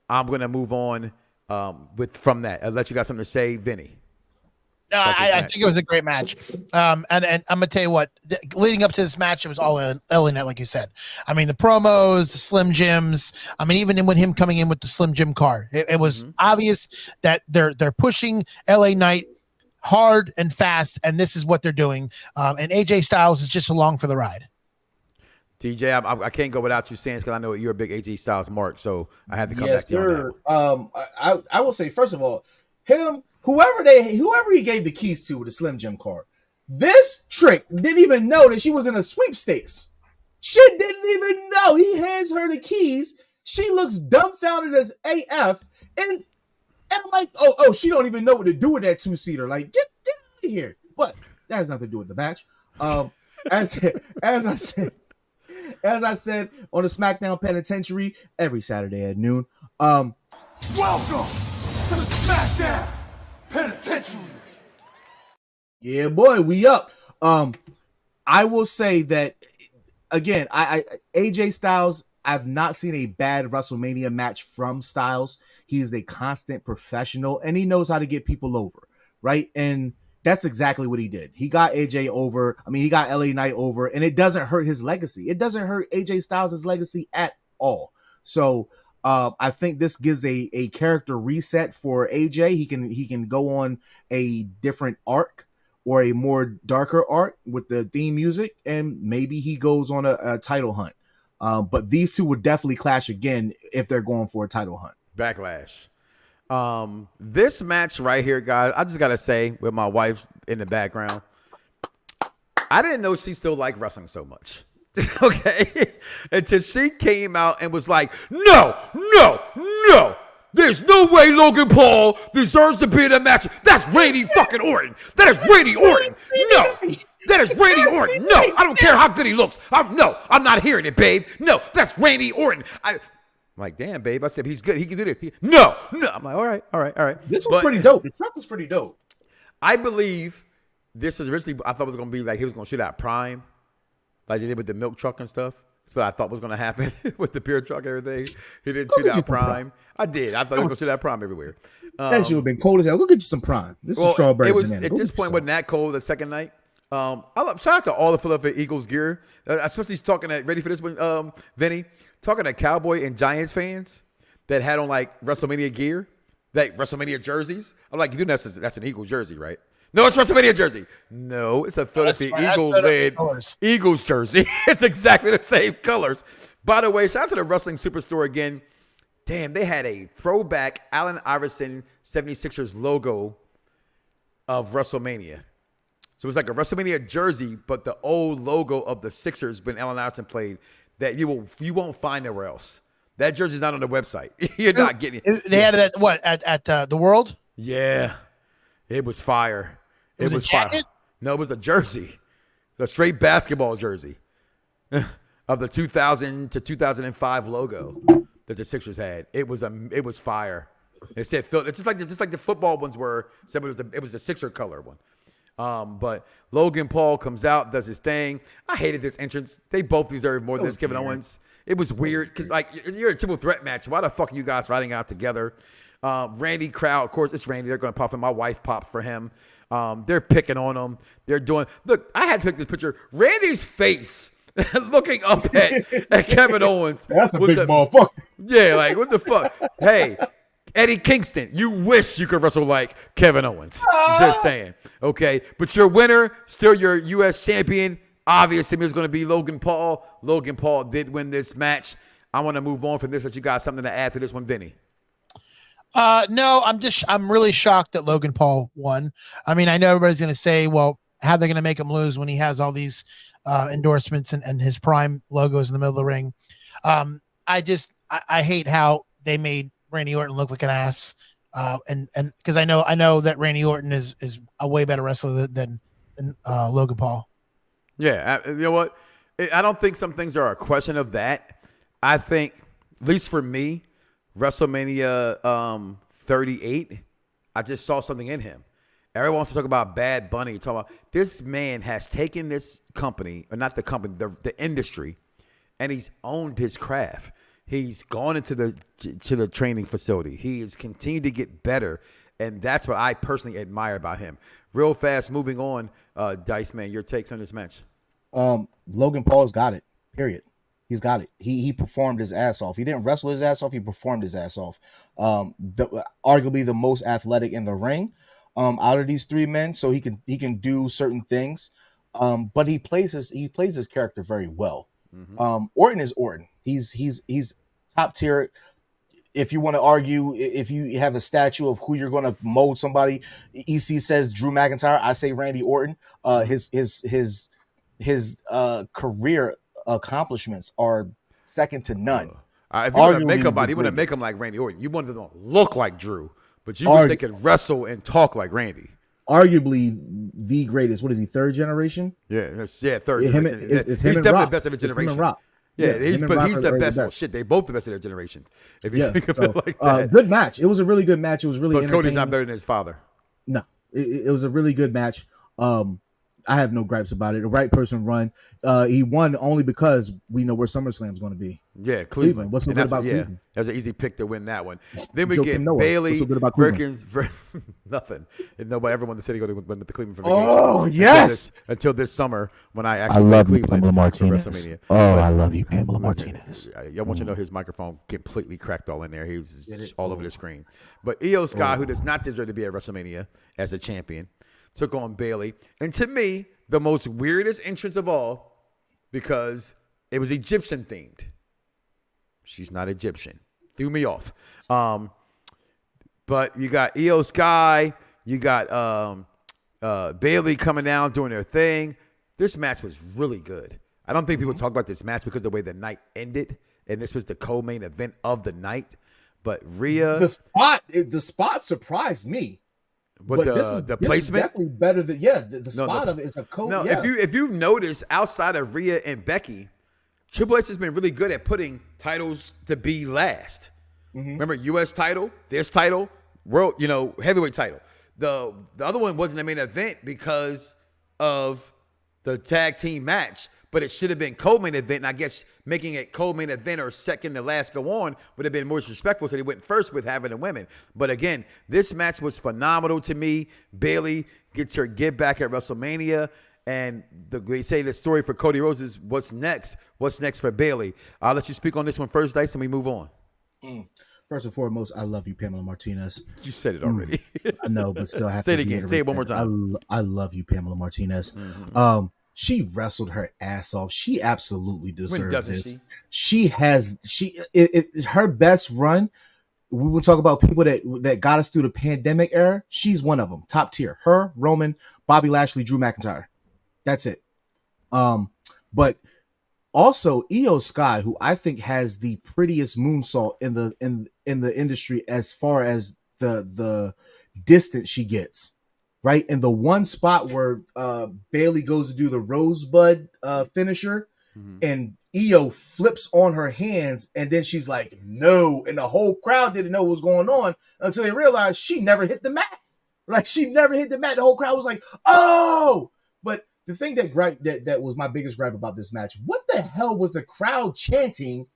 I'm gonna move on from that. I'll let you got something to say, Vinny. No, I think it was a great match. And I'm gonna tell you what, leading up to this match, it was all LA Knight, like you said. I mean, the promos, the Slim Jims. I mean, even with him coming in with the Slim Jim car, it was obvious that they're pushing LA Knight hard and fast, and this is what they're doing. And AJ Styles is just along for the ride. TJ, I can't go without you saying, because I know you're a big AJ Styles mark, so I had to come back to you on that. I will say, first of all, whoever he gave the keys to with the Slim Jim card, this trick didn't even know that she was in a sweepstakes. She didn't even know. He hands her the keys. She looks dumbfounded as AF, and I'm like, oh, she don't even know what to do with that 2-seater. Like, get out of here. But that has nothing to do with the match. As I said on the Smackdown Penitentiary every Saturday at noon. Welcome to the Smackdown Penitentiary. Yeah, boy, we up. I will say that again. I AJ Styles. I've not seen a bad WrestleMania match from Styles. He's a constant professional, and he knows how to get people over, right? And that's exactly what he did. He got AJ over. I mean, he got LA Knight over, and it doesn't hurt his legacy. It doesn't hurt AJ Styles' legacy at all. So I think this gives a character reset for AJ. He can go on a different arc or a more darker arc with the theme music, and maybe he goes on a title hunt. But these two would definitely clash again if they're going for a title hunt. Backlash. This match right here, guys, I just gotta say, with my wife in the background, I didn't know she still liked wrestling so much. Okay, until she came out and was like, no, there's no way Logan Paul deserves to be in a match. That's Randy fucking Orton. That is Randy Orton. No, that is Randy Orton. No, I don't care how good he looks. I'm not hearing it, babe. No, that's Randy Orton. I'm like, damn, babe. I said, he's good. He can do this. No. I'm like, all right. This was pretty dope. The truck was pretty dope. I believe this is originally, I thought it was going to be like he was going to shoot out Prime, like they did with the milk truck and stuff. That's what I thought was going to happen with the beer truck and everything. He didn't shoot out Prime. I did. I thought he was going to shoot out Prime everywhere. That should have been cold as hell. Go get you some Prime. This is strawberry banana. At this point, wasn't that cold the second night? Shout out to all the Philadelphia Eagles gear, especially talking at, ready for this one, Vinny, talking to Cowboy and Giants fans that had on like WrestleMania gear, like WrestleMania jerseys. I'm like, dude, that's an Eagles jersey, right? No, it's WrestleMania jersey. No, it's a Philadelphia Eagle-led Eagles jersey. It's exactly the same colors. By the way, shout out to the Wrestling Superstore again. Damn, they had a throwback Allen Iverson 76ers logo of WrestleMania. So it's like a WrestleMania jersey, but the old logo of the Sixers when Allen Iverson played that you won't find nowhere else. That jersey's not on the website. You're not getting it. They had it at the World? Yeah. It was fire. It was fire. No, it was a jersey. A straight basketball jersey of the 2000 to 2005 logo that the Sixers had. It was fire. It said Phil. It's just like the football ones were. Except it was the Sixer color one. But Logan Paul comes out, does his thing. I hated this entrance. They both deserve more than this. Kevin Owens. It was weird because like you're a triple threat match. Why the fuck are you guys riding out together? Randy crowd, of course, it's Randy. They're going to pop him. My wife popped for him. They're picking on him. They're doing. Look, I had to take this picture. Randy's face looking up at Kevin Owens. That's a big motherfucker. Yeah, like what the fuck? Hey, Eddie Kingston, you wish you could wrestle like Kevin Owens. Just saying. Okay, but your winner, still your U.S. champion. Obviously, it's going to be Logan Paul. Logan Paul did win this match. I want to move on from this. That you got something to add to this one, Vinny? No, I'm really shocked that Logan Paul won. I mean, I know everybody's going to say, well, how are they going to make him lose when he has all these endorsements and his Prime logos in the middle of the ring? I hate how they made Randy Orton look like an ass. And because I know that Randy Orton is a way better wrestler than Logan Paul. Yeah, you know what? I don't think some things are a question of that. I think, at least for me, WrestleMania 38, I just saw something in him. Everyone wants to talk about Bad Bunny. This man has taken this company, or not the company, the industry, and he's owned his craft. He's gone into the training facility. He has continued to get better, and that's what I personally admire about him. Real fast, moving on, Dice Man, your takes on this match? Logan Paul's got it, period. He's got it. He performed his ass off. He didn't wrestle his ass off. He performed his ass off. Arguably the most athletic in the ring out of these three men, so he can do certain things. But he plays his character very well. Mm-hmm. Orton is Orton. He's top tier. If you want to argue, if you have a statue of who you're going to mold somebody, EC says Drew McIntyre. I say Randy Orton. His career accomplishments are second to none. If you want to make somebody, you want to make him like Randy Orton. You want them to look like Drew, but you wish they could wrestle and talk like Randy. Arguably the greatest. What is he? Third generation? Yeah, third. He's definitely the best of his generation. Yeah, he's the best. Well, shit, they both the best of their generation. If you think of it like that. Good match. It was a really good match. It was really entertaining. Cody's not better than his father. No, it was a really good match. I have no gripes about it. The right person run. He won only because we know where SummerSlam's going to be. Yeah, Cleveland. What's so good about Cleveland? That's an easy pick to win that one. Then we get Bayley, Perkins, nothing. And nobody ever won the city go to win the Cleveland for vacation. Oh, yes. Until this summer when I actually love Cleveland Pamela Martinez. WrestleMania. I love you, Pamela Martinez. I want you to know his microphone completely cracked all in there. He was all over the screen. But Io Sky, who does not deserve to be at WrestleMania as a champion, took on Bayley. And to me, the most weirdest entrance of all, because it was Egyptian themed. She's not Egyptian. Threw me off. But you got Io Sky, you got Bayley coming down doing their thing. This match was really good. I don't think people talk about this match because of the way the night ended, and this was the co-main event of the night. But Rhea, the spot surprised me. But the placement is definitely better than the spot of it is a co. No, if you've noticed, outside of Rhea and Becky, Triple H has been really good at putting titles to be last. Mm-hmm. Remember, U.S. title, this title, world, heavyweight title. The other one wasn't the main event because of the tag team match, but it should have been co-main event. And I guess making it co-main event or second to last go on would have been more disrespectful. So they went first with having the women. But again, this match was phenomenal to me. Bayley gets her give back at WrestleMania. And they say the story for Cody Rhodes is what's next? What's next for Bayley? I'll let you speak on this one first, Dice, and we move on. First and foremost, I love you, Pamela Martinez. You said it already. I know, but still have say to it again. Say it one more time. I love you, Pamela Martinez. Mm-hmm. She wrestled her ass off. She absolutely deserves this. Her best run. We will talk about people that got us through the pandemic era. She's one of them. Top tier. Her, Roman, Bobby Lashley, Drew McIntyre. That's it. But also Io Sky, who I think has the prettiest moonsault in the industry as far as the distance she gets. Right, and the one spot where Bayley goes to do the rosebud finisher, and Io flips on her hands, and then she's like, "No!" And the whole crowd didn't know what was going on until they realized she never hit the mat. Like she never hit the mat. The whole crowd was like, "Oh!" But the thing that was my biggest gripe about this match: what the hell was the crowd chanting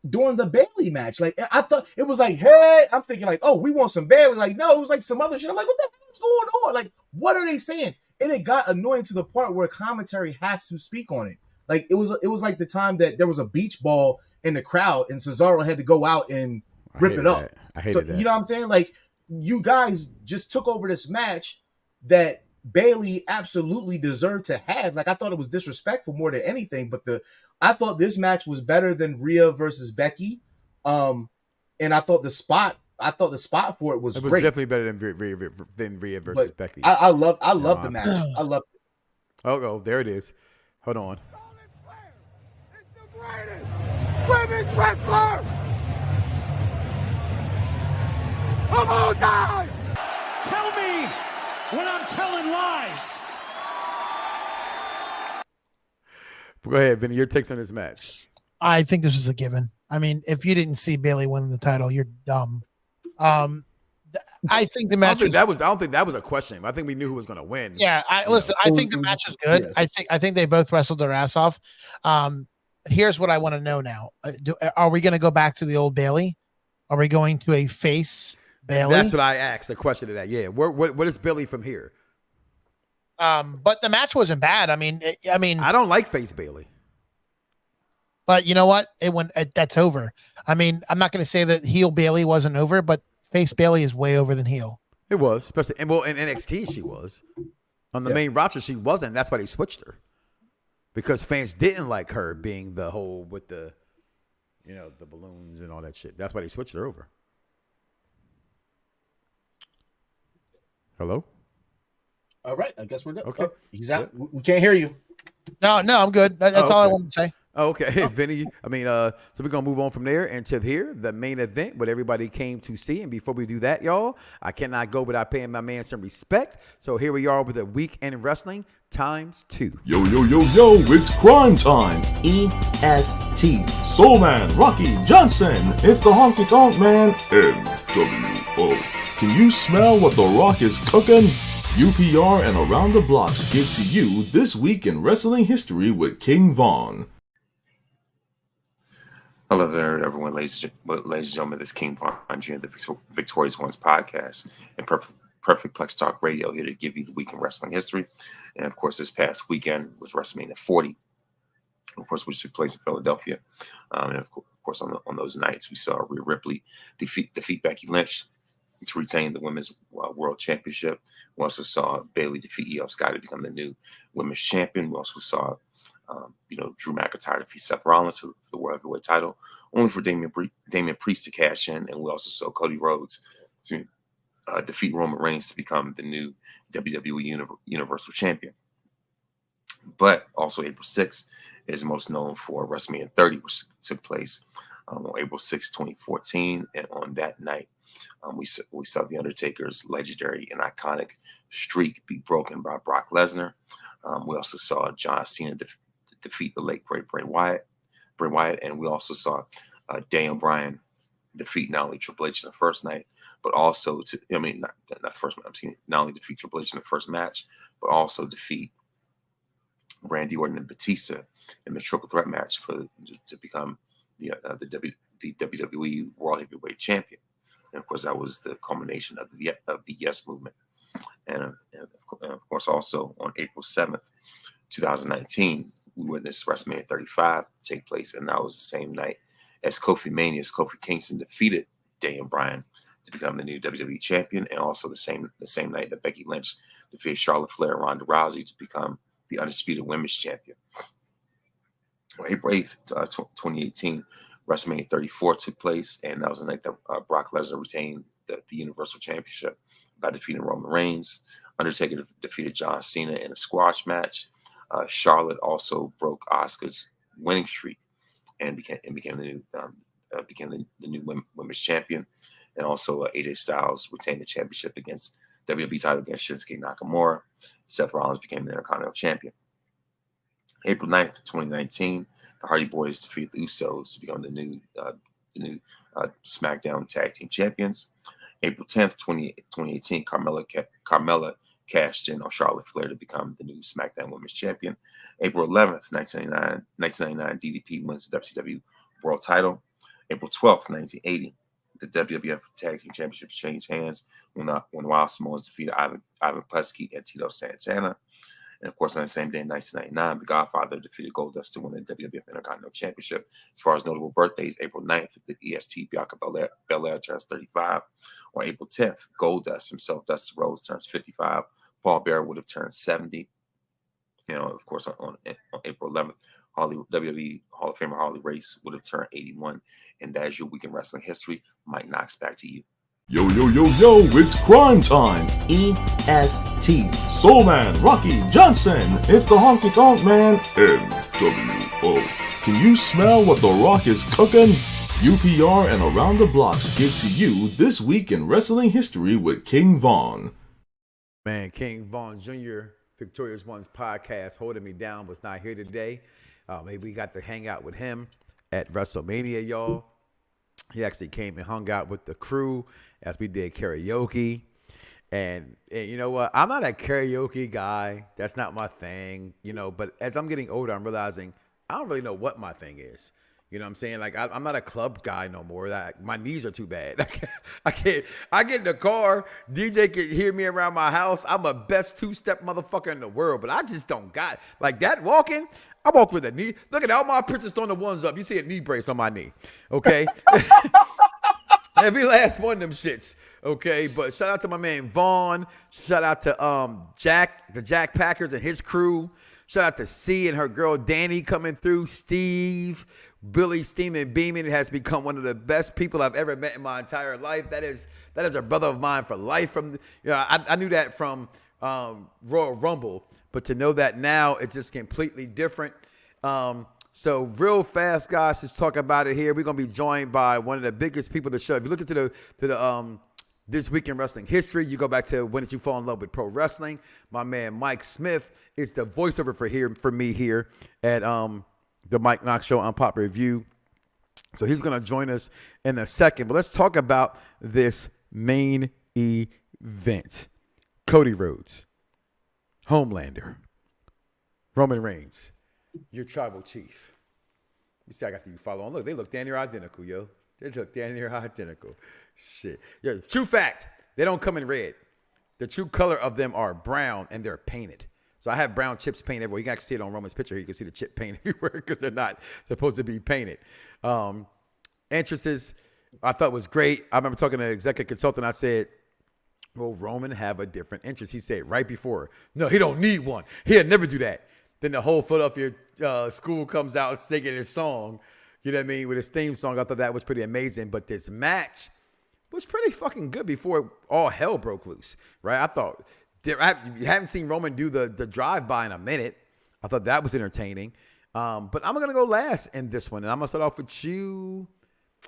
during the Bayley match? Like I thought it was like, "Hey," I'm thinking like, "Oh, we want some Bayley." Like no, it was like some other shit. I'm like, what the hell is going on? Like, what are they saying? And it got annoying to the part where commentary has to speak on it. Like it was like the time that there was a beach ball in the crowd and Cesaro had to go out and rip it up. I hated that. You know what I'm saying? Like you guys just took over this match that Bayley absolutely deserved to have. Like I thought it was disrespectful more than anything, but I thought this match was better than Rhea versus Becky. And I thought the spot for it was great. It was definitely better than Rhea versus Becky. I love the match. I love it. Oh, there it is. Hold on. It's the greatest women's wrestler of all time. Tell me when I'm telling lies. Go ahead, Vinny. Your takes on this match. I think this was a given. I mean, if you didn't see Bayley win the title, you're dumb. I think the match. I don't think that was a question. I think we knew who was going to win. Yeah, I think the match is good. Yeah. I think they both wrestled their ass off. Here's what I want to know now: are we going to go back to the old Bayley? Are we going to a face Bayley? That's what I asked. The question to that. Yeah. What is Bayley from here? But the match wasn't bad. I mean, I don't like face Bayley. But you know what? That's over. I mean, I'm not going to say that heel Bayley wasn't over, but face Bayley is way over than heel. It was, especially in NXT she was. On the main roster she wasn't. That's why they switched her. Because fans didn't like her being the whole with the, the balloons and all that shit. That's why they switched her over. Hello? All right, I guess we're done. Okay. He's out. We can't hear you. No, I'm good. That's all I wanted to say. Okay, Vinny. I mean, so we're going to move on from there into here, the main event, what everybody came to see. And before we do that, y'all, I cannot go without paying my man some respect. So here we are with a week in wrestling ×2. Yo, it's crime time. EST. Soul Man, Rocky Johnson. It's the Honky Tonk Man, NWO. Can you smell what The Rock is cooking? UPR and Around Da Bloxxx give to you This Week in Wrestling History with King Von. Hello there, everyone, ladies and gentlemen. This is King Von Jr., the Victorious Ones podcast and Perfect Plex Talk Radio, here to give you the week in wrestling history. And of course, this past weekend was WrestleMania 40, of course, which took place in Philadelphia. And of course, on those nights, we saw Rhea Ripley defeat Becky Lynch to retain the Women's World Championship. We also saw Bayley defeat Io Sky to become the new Women's Champion. We also saw Drew McIntyre defeat Seth Rollins for the World Heavyweight title, only for Damian Priest to cash in. And we also saw Cody Rhodes to defeat Roman Reigns to become the new WWE Universal Champion. But also April 6th is most known for WrestleMania 30, which took place on April 6, 2014. And on that night, we saw The Undertaker's legendary and iconic streak be broken by Brock Lesnar. We also saw John Cena defeat the late great Bray Wyatt, and we also saw Daniel Bryan defeat not only Triple H in the first night, but also not only defeat Triple H in the first match, but also defeat Randy Orton and Batista in the triple threat match to become the WWE World Heavyweight Champion. And of course, that was the culmination of the Yes Movement. And of course, also on April 7th, 2019, we witnessed WrestleMania 35 take place, and that was the same night as Kofi Kingston defeated Daniel Bryan to become the new WWE champion, and also the same night that Becky Lynch defeated Charlotte Flair and Ronda Rousey to become the undisputed women's champion. On April 8th, 2018, WrestleMania 34 took place, and that was the night that Brock Lesnar retained the Universal Championship by defeating Roman Reigns. Undertaker defeated John Cena in a squash match. Charlotte also broke Asuka's winning streak and became the new women's champion. And also AJ Styles retained the championship against WWE title against Shinsuke Nakamura. Seth Rollins became the Intercontinental Champion. April 9th, 2019, the Hardy Boys defeated the Usos to become the new SmackDown Tag Team Champions. April 10th, 2018, Carmella cashed in on Charlotte Flair to become the new SmackDown Women's Champion. April 11th, 1999, DDP wins the WCW World Title. April 12th, 1980, the WWF Tag Team Championships changed hands when Wild Samoans defeated Ivan Putski and Tito Santana. And of course, on the same day in 1999, The Godfather defeated Goldust to win the WWF Intercontinental Championship. As far as notable birthdays, April 9th, the EST Bianca Belair turns 35. On April 10th, Goldust himself, Dusty Rhodes, turns 55. Paul Bearer would have turned 70. Of course, on April 11th, WWE Hall of Famer Harley Race would have turned 81. And that is your week in wrestling history. Mike Knoxxx, back to you. Yo, it's crime time. EST. Soul Man, Rocky Johnson. It's the Honky Tonk Man, NWO. Can you smell what The Rock is cooking? UPR and Around Da Bloxxx give to you This Week in Wrestling History with King Von. Man, King Von Jr., Victorious Ones podcast, holding me down, was not here today. Maybe we got to hang out with him. at WrestleMania, y'all. He actually came and hung out with the crew as we did karaoke. And you know what? I'm not a karaoke guy. That's not my thing, you know. But as I'm getting older, I'm realizing I don't really know what my thing is. You know what I'm saying? Like, I'm not a club guy no more. My knees are too bad. I can't. I get in the car. DJ can hear me around my house. I'm a best two-step motherfucker in the world. But I just don't got like that walking. I walk with a knee. Look at all my pictures throwing the ones up. You see a knee brace on my knee. Okay? Every last one of them shits. Okay? But shout out to my man Vaughn. Shout out to Jack, the Jack Packers and his crew. Shout out to C and her girl Danny coming through. Steve, Billy Steaming Beaming has become one of the best people I've ever met in my entire life. That is a brother of mine for life. From I knew that from Royal Rumble, but to know that now it's just completely different. So real fast, guys, let's talk about it here. We're gonna be joined by one of the biggest people to show. If you look into the This Week in Wrestling History, you go back to when did you fall in love with pro wrestling? My man Mike Smith is the voiceover for me here at the Mike Knoxxx Show on Pop Review. So he's going to join us in a second. But let's talk about this main event. Cody Rhodes, Homelander, Roman Reigns, your tribal chief. You see, I got you follow on. Look, they look damn near identical, yo. They look damn near identical. Shit. Yeah, true fact, they don't come in red. The true color of them are brown, and they're painted. So I have brown chips painted everywhere. You can actually see it on Roman's picture. You can see the chip paint everywhere because they're not supposed to be painted. Entrances, I thought was great. I remember talking to an executive consultant. I said, will Roman have a different entrance? He said right before, no, he don't need one. He'll never do that. Then the whole Philadelphia school comes out singing his song, you know what I mean, with his theme song. I thought that was pretty amazing. But this match was pretty fucking good before all hell broke loose, right? I thought, you haven't seen Roman do the drive-by in a minute. I thought that was entertaining. But I'm going to go last in this one. And I'm going to start off with you.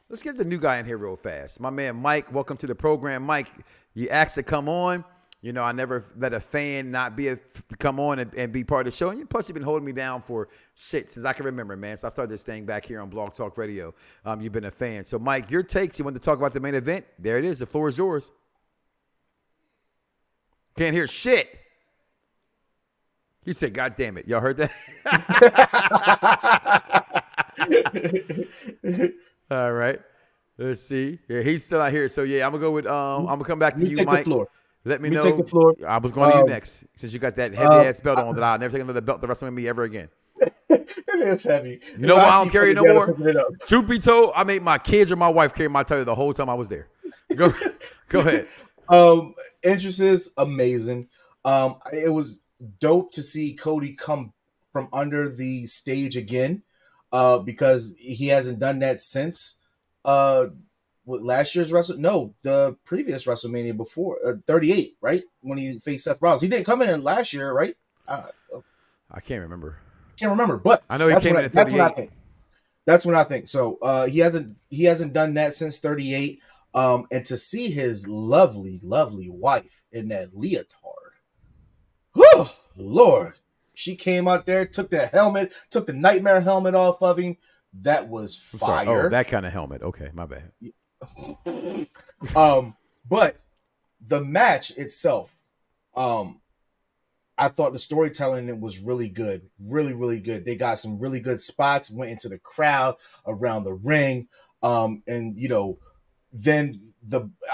Let's get the new guy in here real fast. My man Mike, welcome to the program. Mike, you asked to come on. You know, I never let a fan not come on and be part of the show. And plus, you've been holding me down for shit since I can remember, man. So I started this thing back here on Blog Talk Radio. You've been a fan. So, Mike, your takes. You want to talk about the main event? There it is. The floor is yours. Can't hear shit. He said, God damn it. Y'all heard that? All right. Let's see. Yeah, he's still out here. So, yeah, I'm going to go with, I'm going to come back to you, Mike. Let me know. Take the floor. I was going to you next, since you got that heavy-ass belt on that I'll never take another belt the rest of me ever again. It is heavy. You know why I don't carry it no more? Truth be told, I made my kids or my wife carry my title the whole time I was there. Go ahead. Entrance is amazing. It was dope to see Cody come from under the stage again, because he hasn't done that since last year's the previous WrestleMania before 38, right? When he faced Seth Rollins. He didn't come in last year, right? I can't remember. But I know he came in at 38. That's what I think. So he hasn't done that since 38. And to see his lovely, lovely wife in that leotard. Whew, Lord. She came out there, took the nightmare helmet off of him. That was fire. Oh, that kind of helmet. Okay, my bad. But the match itself, I thought the storytelling it was really good. Really, really good. They got some really good spots, went into the crowd around the ring. And you know, then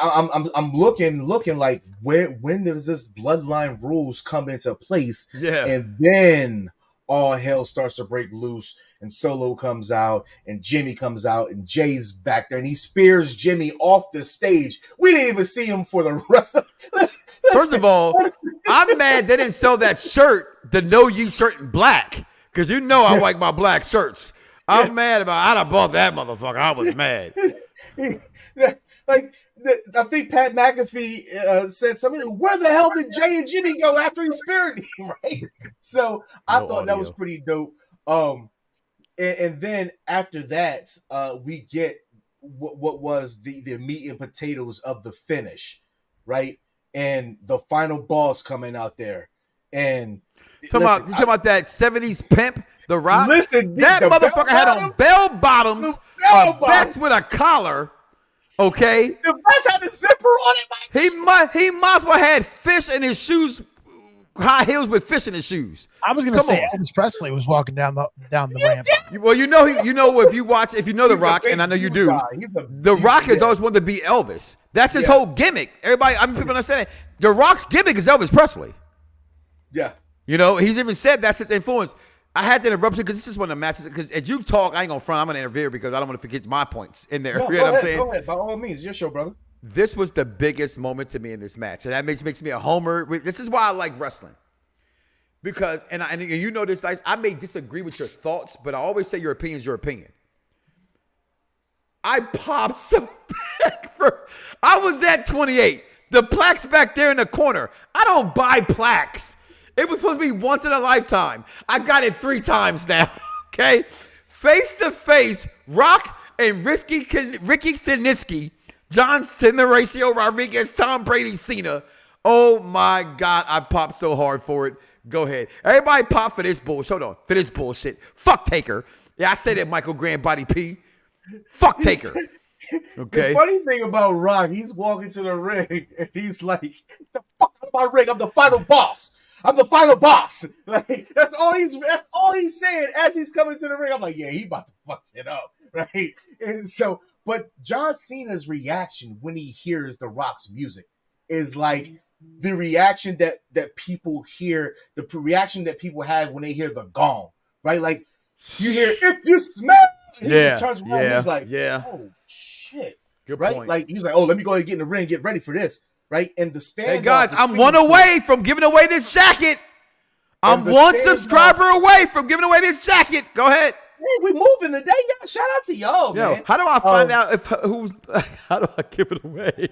I'm looking like when does this bloodline rules come into place? Yeah. And then all hell starts to break loose, and Solo comes out, and Jimmy comes out, and Jay's back there, and he spears Jimmy off the stage. We didn't even see him for the rest of. First of all, I'm mad they didn't sell that shirt, the No You shirt in black, because you know I like my black shirts. I'm mad about. I'd have bought that motherfucker. I was mad. Like I think Pat McAfee said something. Where the hell did Jay and Jimmy go after he speared him? Right. So I thought that was pretty dope. And then after that, we get what was the meat and potatoes of the finish, right? And the final boss coming out there. And you talking about that 70s pimp The Rock. Listen, that motherfucker had on bell bottoms, a vest with a collar. Okay. The vest had the zipper on it, Mike. He might as well had fish in his shoes, high heels with fish in his shoes. I was gonna say Elvis Presley was walking down the ramp. Well, you know if you know The Rock, and I know you do. The Rock has always wanted to be Elvis. That's his whole gimmick. Everybody, people understand it. The Rock's gimmick is Elvis Presley. Yeah. You know, he's even said that's his influence. I had to interrupt you because this is one of the matches. Because as you talk, I ain't gonna front. I'm gonna interfere because I don't want to forget my points in there. No, you know what I'm saying? Go ahead. By all means, it's your show, brother. This was the biggest moment to me in this match, and that makes me a homer. This is why I like wrestling. Because, and you know this, Dyce, I may disagree with your thoughts, but I always say your opinion is your opinion. I popped so back I was at 28. The plaque's back there in the corner. I don't buy plaques. It was supposed to be once in a lifetime. I got it 3 times now, okay? Face to face, Rock and Ricky Sinitsky, John Cena, Horatio Rodriguez, Tom Brady, Cena. Oh, my God. I popped so hard for it. Go ahead. Everybody pop for this bullshit. Hold on. For this bullshit. Fuck Taker. Yeah, I said that, Michael Graham Body P. Fuck Taker. Okay. The funny thing about Rock, he's walking to the ring and he's like, the fuck out of my ring. I'm the final boss. I'm the final boss. Like, that's all he's saying as he's coming to the ring. I'm like, yeah, he about to fuck shit up. Right. And so, but John Cena's reaction when he hears The Rock's music is like the reaction that people hear, the reaction that people have when they hear the gong, right? Like you hear, if you smell, and he just turns around and he's like, oh shit. Good right? point. Like he's like, oh, let me go ahead and get in the ring, get ready for this. Right. And the stand. Hey guys, I'm one away from giving away this jacket. I'm one subscriber away from giving away this jacket. Go ahead. Hey, we moving today, y'all. Shout out to y'all, man. How do I find out how do I give it away?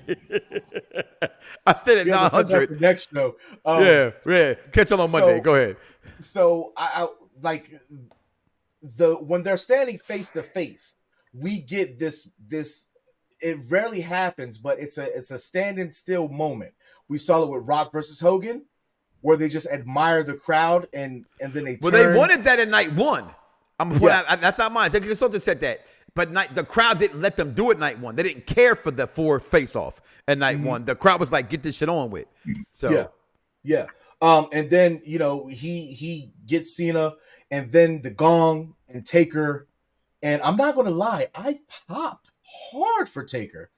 I stayed at 900. Next show. Yeah. Catch y'all on Monday. Go ahead. So I like when they're standing face to face, we get this. It rarely happens, but it's a standing still moment. We saw it with Rock versus Hogan, where they just admire the crowd and then they turn. Well, they wanted that in night 1. That's not mine. The consultant said that. But the crowd didn't let them do it night 1. They didn't care for the 4 face-off at night 1. The crowd was like, get this shit on with. So Yeah. And then, he gets Cena and then the gong and Taker. And I'm not going to lie, I popped hard for Taker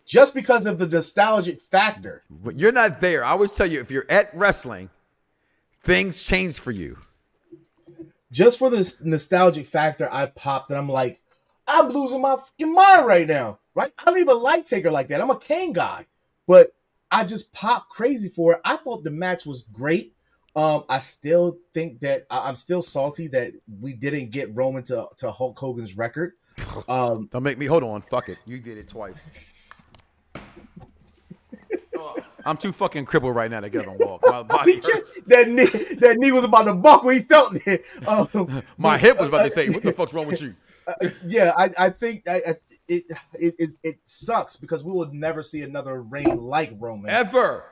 just because of the nostalgic factor. But you're not there. I always tell you, if you're at wrestling, things change for you. Just for this nostalgic factor, I popped and I'm like, I'm losing my fucking mind right now, right? I don't even like Taker like that. I'm a Kane guy, but I just popped crazy for it. I thought the match was great. I still think that I'm still salty that we didn't get Roman to Hulk Hogan's record. Don't make me, hold on, fuck it. You did it twice. I'm too fucking crippled right now to get on walk. My body hurts. That knee was about to buckle. He felt it. My hip was about to say, "What the fuck's wrong with you?" I think it sucks because we will never see another reign like Roman ever,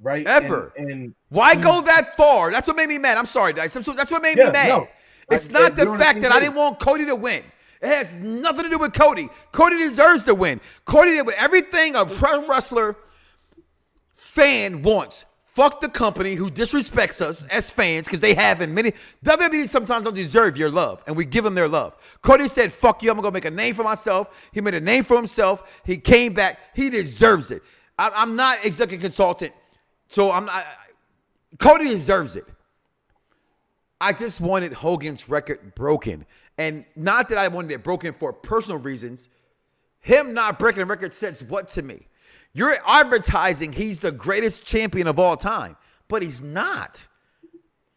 right? Ever. And why go that far? That's what made me mad. I'm sorry, Dyce. That's what made me mad. No, it's not the fact that I didn't want Cody to win. It has nothing to do with Cody. Cody deserves to win. Cody did everything a pro wrestler fan wants. Fuck the company who disrespects us as fans, because they have in many. WWE sometimes don't deserve your love, and we give them their love. Cody said, fuck you, I'm going to make a name for myself. He made a name for himself. He came back. He deserves it. I'm not executive consultant, so I'm not. Cody deserves it. I just wanted Hogan's record broken. And not that I wanted it broken for personal reasons. Him not breaking the record says what to me? You're advertising he's the greatest champion of all time, but he's not.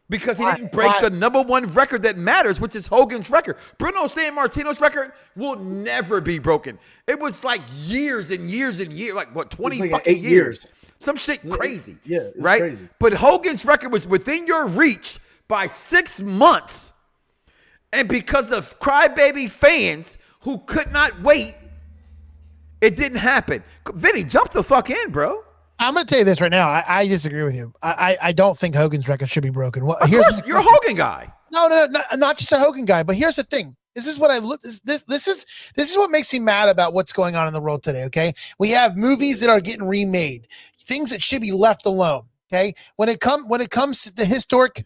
Because he didn't break the number 1 record that matters, which is Hogan's record. Bruno Sammartino's record will never be broken. It was like years and years and years, like what, 20 like fucking 8 years. Some shit crazy. It's right? crazy. But Hogan's record was within your reach by 6 months. And because of crybaby fans who could not wait, it didn't happen. Vinny, jump the fuck in, bro. I'm going to tell you this right now. I disagree with you. I don't think Hogan's record should be broken. Well, of course, you're a Hogan guy. No, not just a Hogan guy. But here's the thing. This is what I look. This is what makes me mad about what's going on in the world today. Okay, we have movies that are getting remade, things that should be left alone. Okay, when it comes to the historic,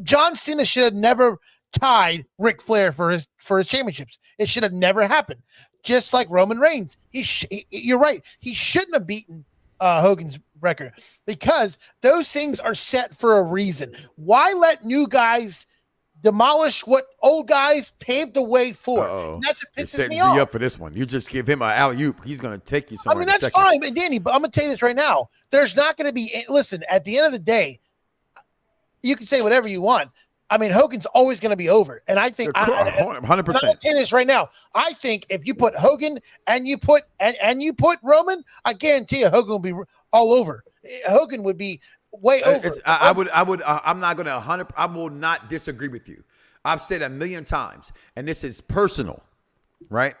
John Cena should have never tied Ric Flair for his championships. It should have never happened. Just like Roman Reigns, you're right. He shouldn't have beaten Hogan's record because those things are set for a reason. Why let new guys demolish what old guys paved the way for? And that's what pisses me off. You up for this one? You just give him an alley-oop. He's going to take you somewhere. I mean, that's fine, but Danny. But I'm going to tell you this right now. There's not going to be. Listen, at the end of the day, you can say whatever you want. I mean, Hogan's always going to be over, and I think 100%. I'm going to tell you this right now. I think if you put Hogan and you put Roman, I guarantee you Hogan will be all over. Hogan would be way over. I'm not going to I will not disagree with you. I've said a million times, and this is personal, right?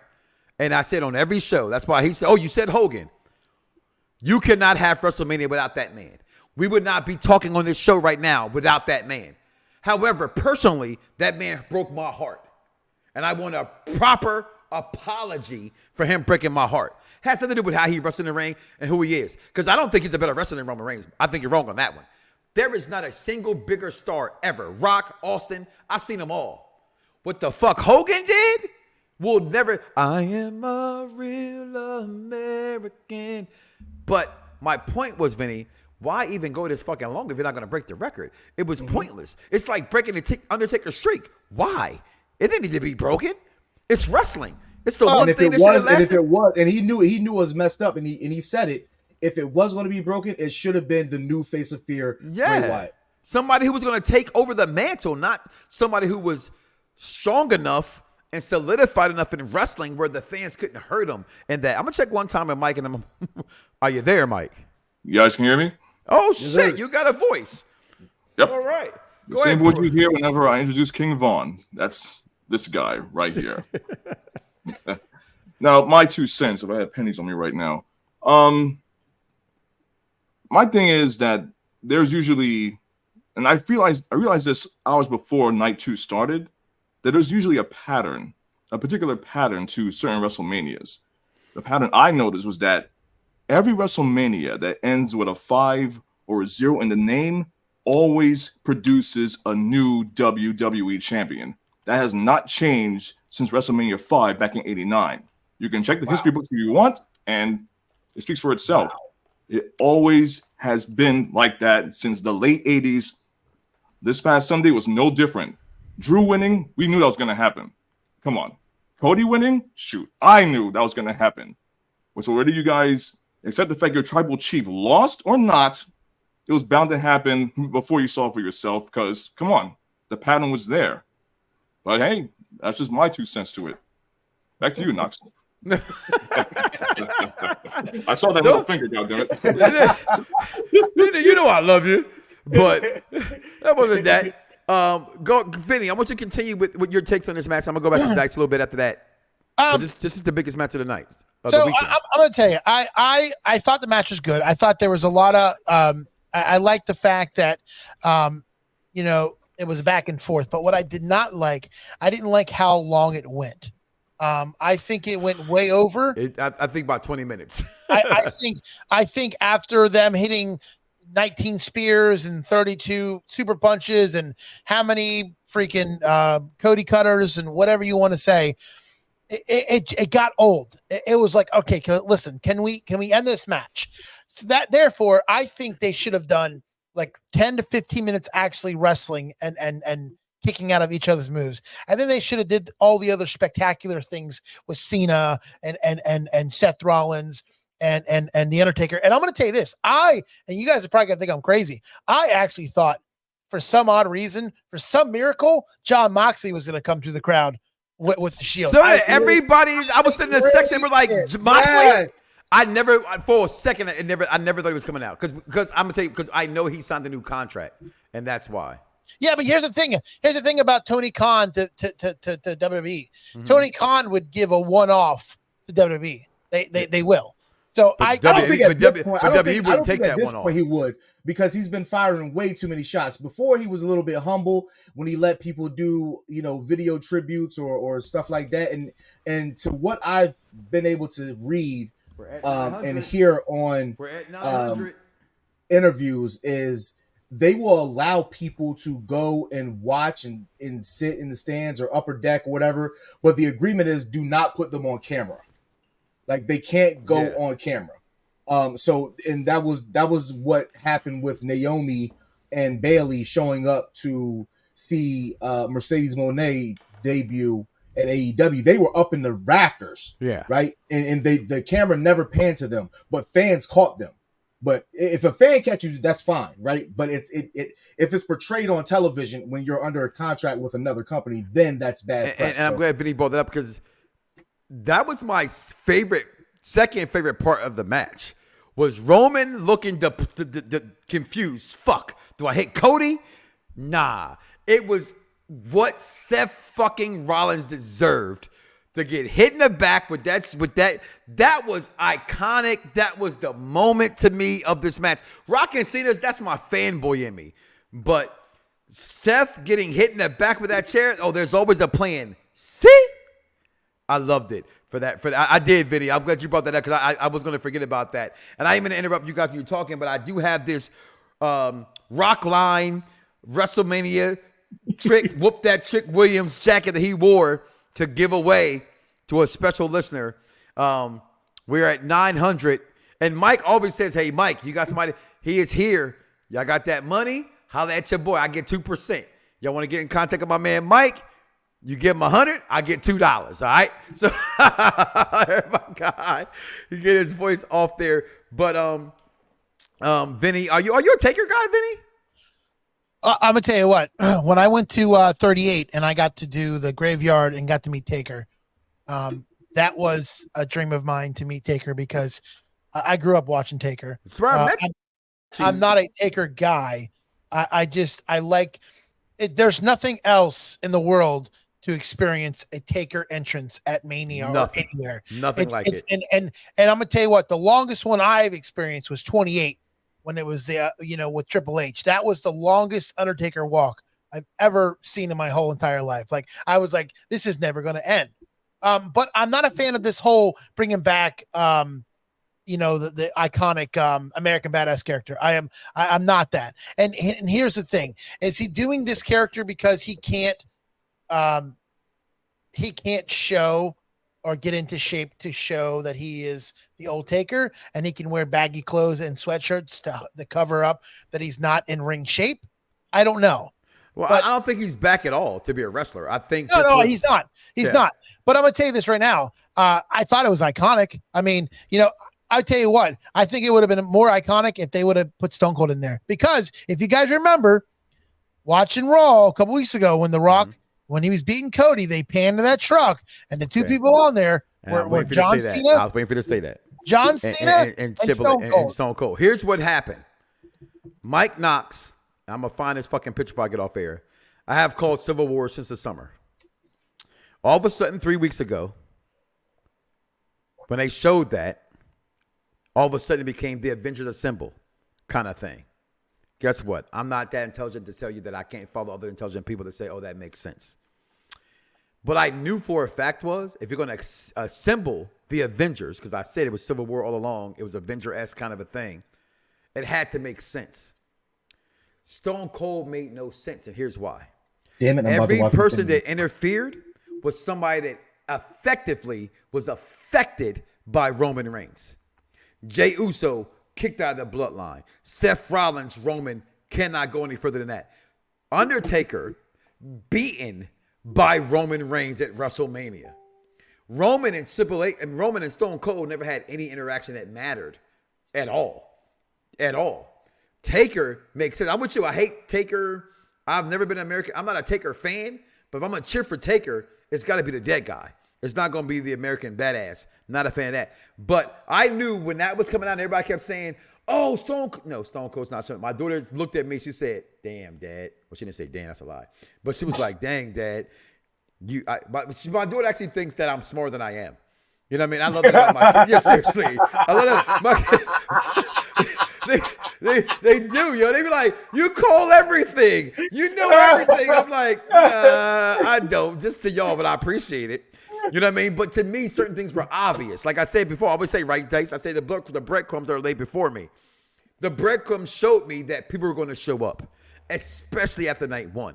And I said on every show. That's why he said, "Oh, you said Hogan. You cannot have WrestleMania without that man. We would not be talking on this show right now without that man." However, personally, that man broke my heart. And I want a proper apology for him breaking my heart. Has nothing to do with how he wrestles in the ring and who he is. Because I don't think he's a better wrestler than Roman Reigns. I think you're wrong on that one. There is not a single bigger star ever. Rock, Austin, I've seen them all. What the fuck Hogan did will never. I am a real American. But my point was, Vinny, why even go this fucking long if you're not going to break the record? It was pointless. It's like breaking the Undertaker streak. Why? It didn't need to be broken. It's wrestling. It's the one thing that should have lasted. And if it was, and he knew it was messed up, and he said it. If it was going to be broken, it should have been the new face of fear, Bray Wyatt. Somebody who was going to take over the mantle, not somebody who was strong enough and solidified enough in wrestling where the fans couldn't hurt him. And that I'm gonna check one time with Mike, and are you there, Mike? You guys can hear me? Oh, shit, you got a voice. Yep. All right. The same voice you hear whenever I introduce King Vaughn. That's this guy right here. Now, my 2 cents, if I have pennies on me right now. My thing is that there's usually, and I realized this hours before night 2 started, that there's usually a particular pattern to certain WrestleManias. The pattern I noticed was that every WrestleMania that ends with a 5 or a 0 in the name always produces a new WWE champion. That has not changed since WrestleMania 5 back in '89. You can check the history books if you want, and it speaks for itself. It always has been like that since the late 80s. This past Sunday was no different. Drew winning, we knew that was going to happen. Come on. Cody winning, shoot, I knew that was going to happen. So whether you guys accept the fact your tribal chief lost or not, it was bound to happen before you saw it for yourself because, come on, the pattern was there. But hey, that's just my 2 cents to it. Back to you, Knox. I saw that little finger, goddammit. You know I love you, but that wasn't that. Go, Vinny. I want you to continue with your takes on this match. I'm gonna go back to Dycez a little bit after that. This is the biggest match of the night. So I'm gonna tell you, I thought the match was good. I thought there was a lot of. I liked the fact that, it was back and forth. But what I did not like, I didn't like how long it went. I think it went way over. I think about 20 minutes. I think after them hitting 19 spears and 32 super punches and how many freaking Cody cutters and whatever you want to say, it got old. It was like, okay, listen, can we end this match? So that therefore, I think they should have done like 10 to 15 minutes actually wrestling and kicking out of each other's moves. And then they should have did all the other spectacular things with Cena and Seth Rollins and The Undertaker. And I'm going to tell you this, and you guys are probably going to think I'm crazy. I actually thought for some odd reason, for some miracle, Jon Moxley was going to come through the crowd with the Shield. So everybody, I was sitting in the section, we're like, Moxley? I never, for a second, I never thought he was coming out. Because I'm going to tell you, because I know he signed a new contract. And that's why. Yeah, but here's the thing. Here's the thing about Tony Khan to WWE. Mm-hmm. Tony Khan would give a one-off to WWE. They will. So But I WWE think at this point, I don't WWE think wouldn't take at that this one off. point he would, because he's been firing way too many shots. Before, he was a little bit humble when he let people do, video tributes or stuff like that. And to what I've been able to read and hear on interviews is they will allow people to go and watch and sit in the stands or upper deck or whatever, but the agreement is do not put them on camera. Like, they can't go on camera. So that was what happened with Naomi and Bayley showing up to see Mercedes Moné debut at AEW. They were up in the rafters, right? And the camera never panned to them, but fans caught them. But if a fan catches you, that's fine, right? But if it's portrayed on television when you're under a contract with another company, then that's bad press. And I'm glad Vinny brought that up, because that was my second favorite part of the match, was Roman looking confused. Fuck, do I hit Cody? Nah. It was what Seth fucking Rollins deserved, to get hit in the back with that. That was iconic. That was the moment to me of this match. Rock and Cena's, that's my fanboy in me. But Seth getting hit in the back with that chair, there's always a plan. See? I loved it for that. I did, Vinny. I'm glad you brought that up, because I was going to forget about that. And I ain't going to interrupt you guys when you're talking, but I do have this Rock line WrestleMania trick, whoop that Trick Williams jacket that he wore to give away to a special listener. We're at 900. And Mike always says, hey, Mike, you got somebody? He is here. Y'all got that money? Holla at your boy. I get 2%. Y'all want to get in contact with my man Mike? You give him 100, I get $2. All right. So, my God, he get his voice off there. But Vinny, are you a Taker guy, Vinny? I'm gonna tell you what. When I went to 38 and I got to do the graveyard and got to meet Taker, that was a dream of mine to meet Taker, because I grew up watching Taker. That's where I met you. I'm not a Taker guy. I like it. There's nothing else in the world to experience a Taker entrance at Mania or anywhere. Nothing like it. And I'm gonna tell you what, the longest one I've experienced was 28, when it was the with Triple H. That was the longest Undertaker walk I've ever seen in my whole entire life. Like, I was like, this is never gonna end. But I'm not a fan of this whole bringing back the iconic American Badass character. I'm not that. And here's the thing: is he doing this character because he can't show or get into shape to show that he is the old Taker, and he can wear baggy clothes and sweatshirts to cover up that he's not in ring shape? I don't know. Well, I don't think he's back at all to be a wrestler. I think he's not. He's not. But I'm gonna tell you this right now. I thought it was iconic. I mean, I'll tell you what. I think it would have been more iconic if they would have put Stone Cold in there, because if you guys remember watching Raw a couple weeks ago when The Rock, when he was beating Cody, they panned to that truck, and the two people on there were John Cena. I was waiting for you to say that. John Cena and Stone Cold. Here's what happened. Mike Knoxxx. I'm going to find this fucking picture before I get off air. I have called Civil War since the summer. All of a sudden, 3 weeks ago, when they showed that, all of a sudden it became the Avengers Assemble kind of thing. Guess what? I'm not that intelligent to tell you that I can't follow other intelligent people to say, oh, that makes sense. What I knew for a fact was, if you're going to assemble the Avengers, because I said it was Civil War all along, it was Avenger-esque kind of a thing, it had to make sense. Stone Cold made no sense, and here's why. Damn it! Every person that interfered was somebody that effectively was affected by Roman Reigns. Jey Uso kicked out of the bloodline. Seth Rollins, Roman cannot go any further than that. Undertaker beaten by Roman Reigns at WrestleMania. Roman and Stone Cold never had any interaction that mattered at all. At all. Taker makes sense. I'm with you. I hate Taker. I've never been an American. I'm not a Taker fan, but if I'm going to cheer for Taker, it's got to be the dead guy. It's not going to be the American badass. Not a fan of that. But I knew when that was coming out, and everybody kept saying, oh, Stone Cold's not showing. My daughter looked at me. She said, damn, Dad. Well, she didn't say damn. That's a lie. But she was like, dang, Dad. My daughter actually thinks that I'm smarter than I am. You know what I mean? I love that about my kids. Yeah, seriously. I love that. They do, yo. They be like, you call everything. You know everything. I'm like, I don't. Just to y'all, but I appreciate it. You know what I mean? But to me, certain things were obvious. Like I said before, I always say, right, Dice? I say the breadcrumbs are laid before me. The breadcrumbs showed me that people were going to show up, especially after night one.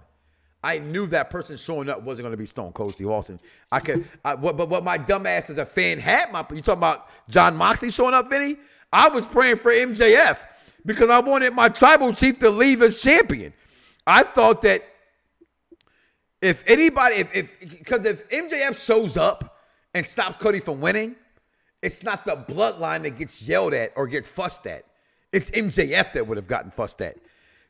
I knew that person showing up wasn't going to be Stone Cold Steve Austin. But what my dumb ass as a fan had, you talking about Jon Moxley showing up, Vinny? I was praying for MJF because I wanted my tribal chief to leave as champion. I thought that if MJF shows up and stops Cody from winning, it's not the bloodline that gets yelled at or gets fussed at. It's MJF that would have gotten fussed at.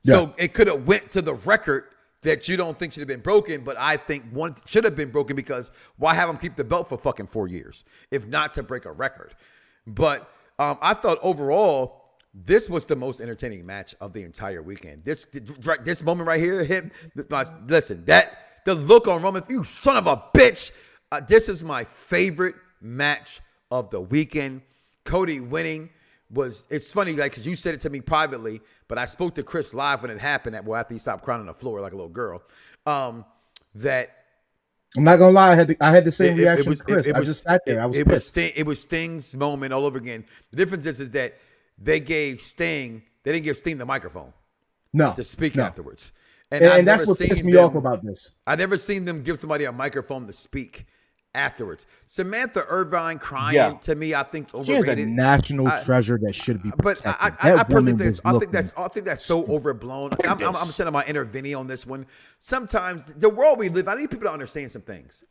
So it could have went to the record that you don't think should have been broken, but I think one should have been broken because why have him keep the belt for fucking 4 years, if not to break a record? But I thought overall, this was the most entertaining match of the entire weekend. This moment right here, listen, the look on Roman, you son of a bitch. This is my favorite match of the weekend. Cody winning it's funny, like, because you said it to me privately, but I spoke to Chris live when it happened, after he stopped crying on the floor like a little girl, that I'm not gonna lie, I had the same reaction to Chris. I just sat there. I was pissed. It was Sting's moment all over again. The difference is that they didn't give Sting the microphone to speak afterwards. And that's what pissed me off about this. I never seen them give somebody a microphone to speak afterwards. Samantha Irvine crying to me, I think, overrated. She is a national treasure that should be protected. But I personally think that's so overblown. I'm sending my inner Vinny on this one. Sometimes the world we live, I need people to understand some things.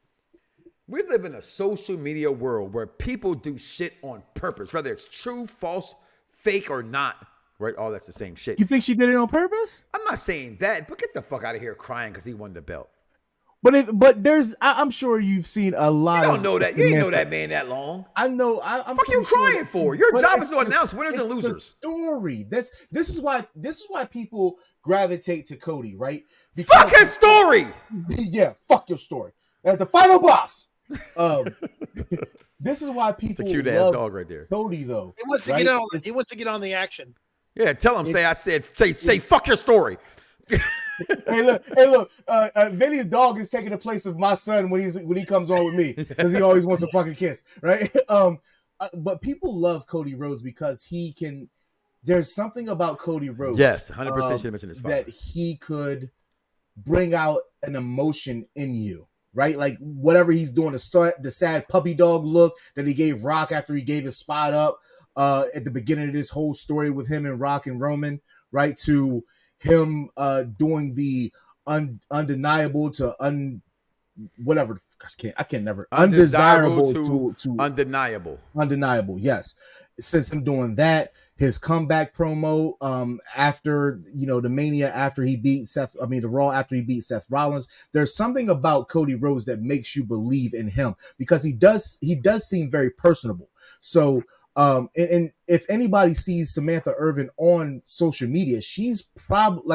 We live in a social media world where people do shit on purpose, whether it's true, false, fake, or not. Right? All that's the same shit. You think she did it on purpose? I'm not saying that, but get the fuck out of here crying because he won the belt. But I'm sure you've seen a lot. You don't know that. You ain't know that man that long. I know. I'm fuck you crying for? Your job is to announce winners and losers. The story. This is why people gravitate to Cody, right? Because fuck his story. Yeah, fuck your story. At the final boss. This is why people love dog right there. Cody, though. He wants to get on. He wants to get on the action. Yeah, tell him. Say fuck your story. Hey look, Vinny's dog is taking the place of my son when he comes on with me because he always wants a fucking kiss, right? But people love Cody Rhodes because he can. There's something about Cody Rhodes, yes, 100% should mention his father, that he could bring out an emotion in you, right? Like whatever he's doing, the sad puppy dog look that he gave Rock after he gave his spot up at the beginning of this whole story with him and Rock and Roman, right? To him doing the undeniable to whatever. I can never undesirable to undeniable. Yes, since him doing that, his comeback promo after the Mania after he beat the Raw after he beat Seth Rollins. There's something about Cody Rhodes that makes you believe in him because he does seem very personable. So. And if anybody sees Samantha Irvin on social media, she's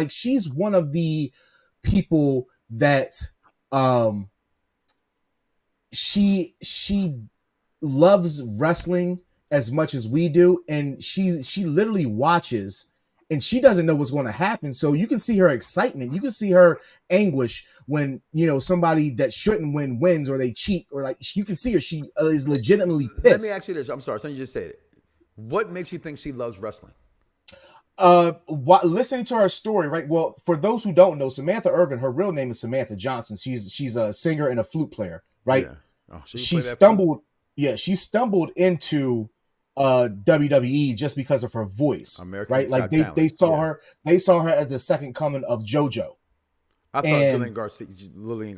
she's one of the people that she loves wrestling as much as we do, and she literally watches and she doesn't know what's going to happen. So you can see her excitement, you can see her anguish when somebody that shouldn't win wins or they cheat, or you can see her. She is legitimately pissed. Let me ask you this. I'm sorry, something you just said it. What makes you think she loves wrestling? Listening to her story, right? Well, for those who don't know, Samantha Irvin, her real name is Samantha Johnson. She's a singer and a flute player, right? Yeah. Oh, she stumbled. Yeah, she stumbled into WWE just because of her voice, right? Like they saw her as the second coming of JoJo. I thought Lillian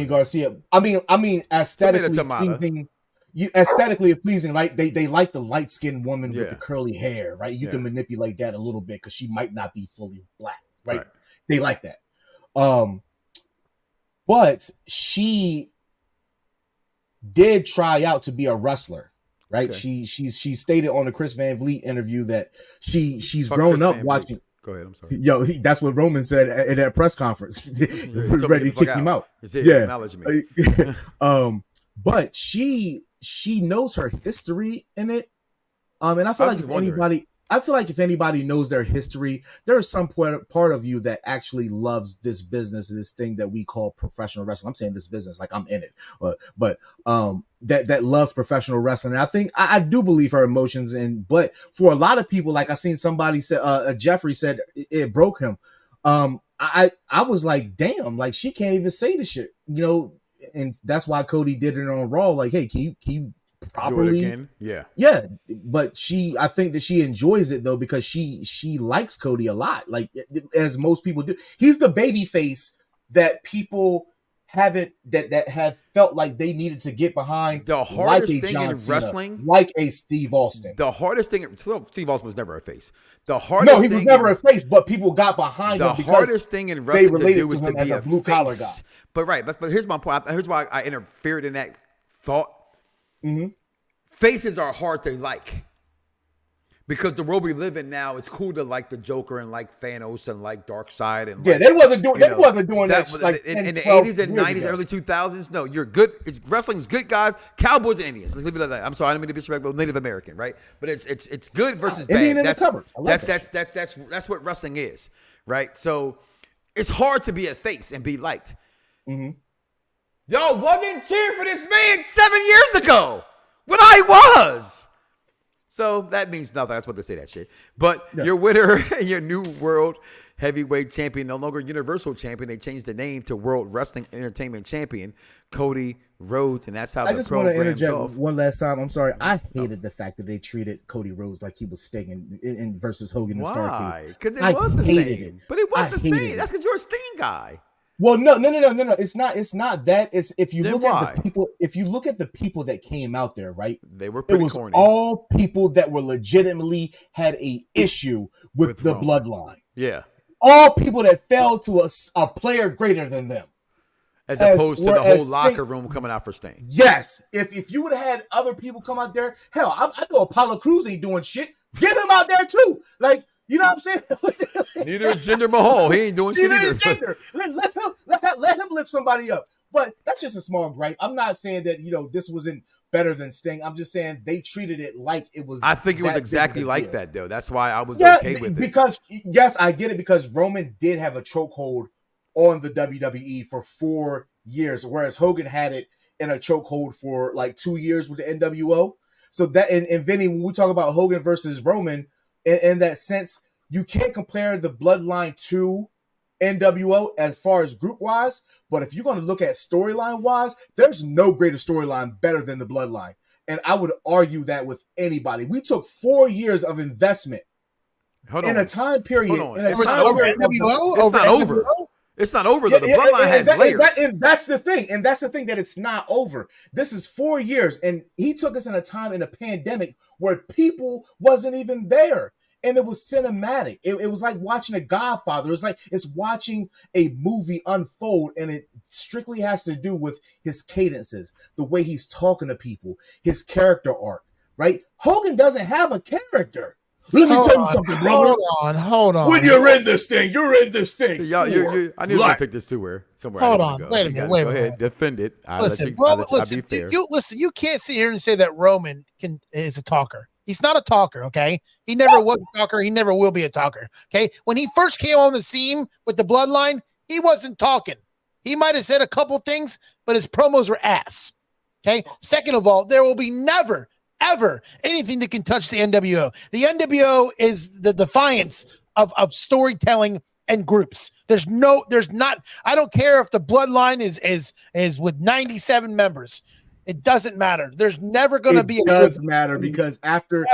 Garcia. I mean, aesthetically pleasing, right? They like the light skinned woman with the curly hair, right? You can manipulate that a little bit because she might not be fully black, right? They like that. But she did try out to be a wrestler, right? Okay. She stated on the Chris Van Vliet interview that she's grown up watching. Go ahead, I'm sorry. Yo, that's what Roman said at that press conference. Ready to kick him out. Yeah, acknowledge me. But she she knows her history in it. And I feel like if anybody knows their history, there is some part of you that actually loves this business, this thing that we call professional wrestling. I'm saying this business like I'm in it, but that loves professional wrestling. And I think I do believe her emotions. But for a lot of people, like I seen somebody say, Jeffrey said it broke him. I was like, damn, like she can't even say the shit, and that's why Cody did it on Raw. Like, hey, can you properly? Do it again? Yeah. But I think that she enjoys it though, because she likes Cody a lot. Like, as most people do. He's the baby face that people haven't that have felt like they needed to get behind. The hardest thing in wrestling, like a Steve Austin. The hardest thing, Steve Austin was never a face. He was never a face, but people got behind him because the hardest thing in wrestling they related to do to is him to as be a blue collar guy. But here's my point. Here's why I interfered in that thought. Mm-hmm. Faces are hard to like. Because the world we live in now, it's cool to like the Joker and like Thanos and like Darkseid and they wasn't doing that like in the 80s and 90s, early 2000s. No, you're good. Wrestling's good, guys. Cowboys and Indians. Let's leave it like that. I'm sorry, I don't mean to be disrespectful. Native American, right? But it's good versus bad. Indian in the cupboard. That's what wrestling is, right? So it's hard to be a face and be liked. Mm-hmm. Y'all wasn't cheering for this man 7 years ago when I was. So that means nothing. That's what they say that shit. But your winner, your new world heavyweight champion, no longer universal champion. They changed the name to World Wrestling Entertainment Champion, Cody Rhodes, and that's how I just want to interject one last time. I'm sorry. I hated the fact that they treated Cody Rhodes like he was Sting in versus Hogan and Starrcade. Why? Because it was the same. But it was the same. That's because you're a Sting guy. Well, no. It's not that. It's if you look at the people. If you look at the people that came out there, right? They were pretty corny. All people that were legitimately had a issue with the bloodline. Yeah. All people that fell to a player greater than them. As opposed to the whole locker room coming out for Sting. Yes. If you would have had other people come out there, hell, I know Apollo Crews ain't doing shit. Get him out there too. Like, you know what I'm saying? Neither is Jinder Mahal. He ain't doing shit either. Jinder. Let him lift somebody up. But that's just a small gripe. I'm not saying that, this wasn't better than Sting. I'm just saying they treated it like it was. I think it was exactly like that, though. That's why I was okay with it. Because, yes, I get it, because Roman did have a chokehold on the WWE for 4 years, whereas Hogan had it in a chokehold for like 2 years with the NWO. So that, and Vinny, when we talk about Hogan versus Roman, in that sense, you can't compare the bloodline to NWO as far as group wise, but if you're going to look at storyline wise, there's no greater storyline better than the bloodline. And I would argue that with anybody. We took 4 years of investment in a time period. It's not over. It's not over, though. The bloodline has layers. And that's the thing. And that's the thing, that it's not over. This is 4 years. And he took us in a time in a pandemic where people wasn't even there. And it was cinematic. It was like watching a Godfather. It's watching a movie unfold. And it strictly has to do with his cadences, the way he's talking to people, his character arc, right? Hogan doesn't have a character. Let me tell you something, brother. Hold on. When you're in this thing, you're in this thing. I need to take this somewhere. Hold on. Wait a minute. Go ahead. Defend it. Listen, you can't sit here and say that Roman is a talker. He's not a talker, okay? He never was a talker. He never will be a talker, okay? When he first came on the scene with the bloodline, he wasn't talking. He might have said a couple things, but his promos were ass, okay? Second of all, there will be never, ever anything that can touch the NWO. The NWO is the defiance of storytelling and groups. There's not. I don't care if the bloodline is with 97 members. It doesn't matter. There's never going to be. It does matter because after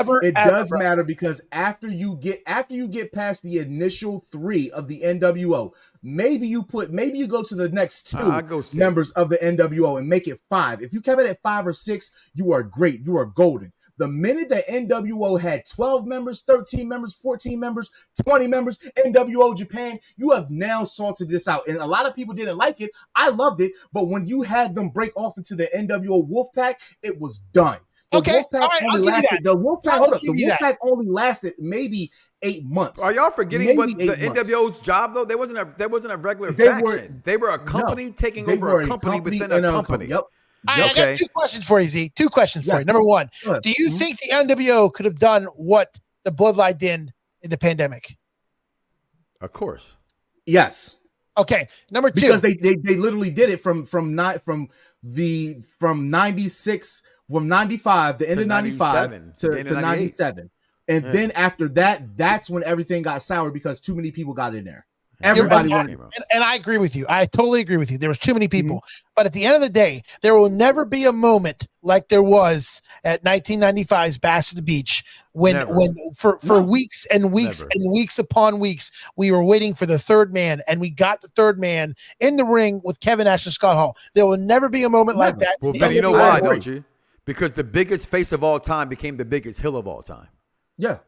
you get past the initial 3 of the NWO, maybe you go to the next 2 members of the NWO and make it 5. If you come in at 5 or 6, you are great. You are golden. The minute that NWO had 12 members, 13 members, 14 members, 20 members, NWO Japan, you have now sorted this out. And a lot of people didn't like it. I loved it. But when you had them break off into the NWO Wolfpack, it was done. The Wolfpack only lasted maybe 8 months. Are y'all forgetting what the NWO's job, though? There wasn't a regular faction. They were a company taking over a company within a company. Yep. I got 2 questions for you, Z. 2 questions for you. Number 1, do you think the NWO could have done what the Bloodline did in the pandemic? Of course. Yes. Okay. Number 2, because they literally did it from 96, from 95, the end of 95 to 97. And then after that, that's when everything got sour because too many people got in there. Everybody wanted, and I agree with you. I totally agree with you. There was too many people. But at the end of the day, there will never be a moment like there was at 1995's Bash at the Beach when for weeks and weeks and weeks upon weeks, we were waiting for the third man, and we got the third man in the ring with Kevin Nash and Scott Hall. There will never be a moment like that. Well, Vinny, you know why, don't you? Because the biggest face of all time became the biggest heel of all time. Yeah.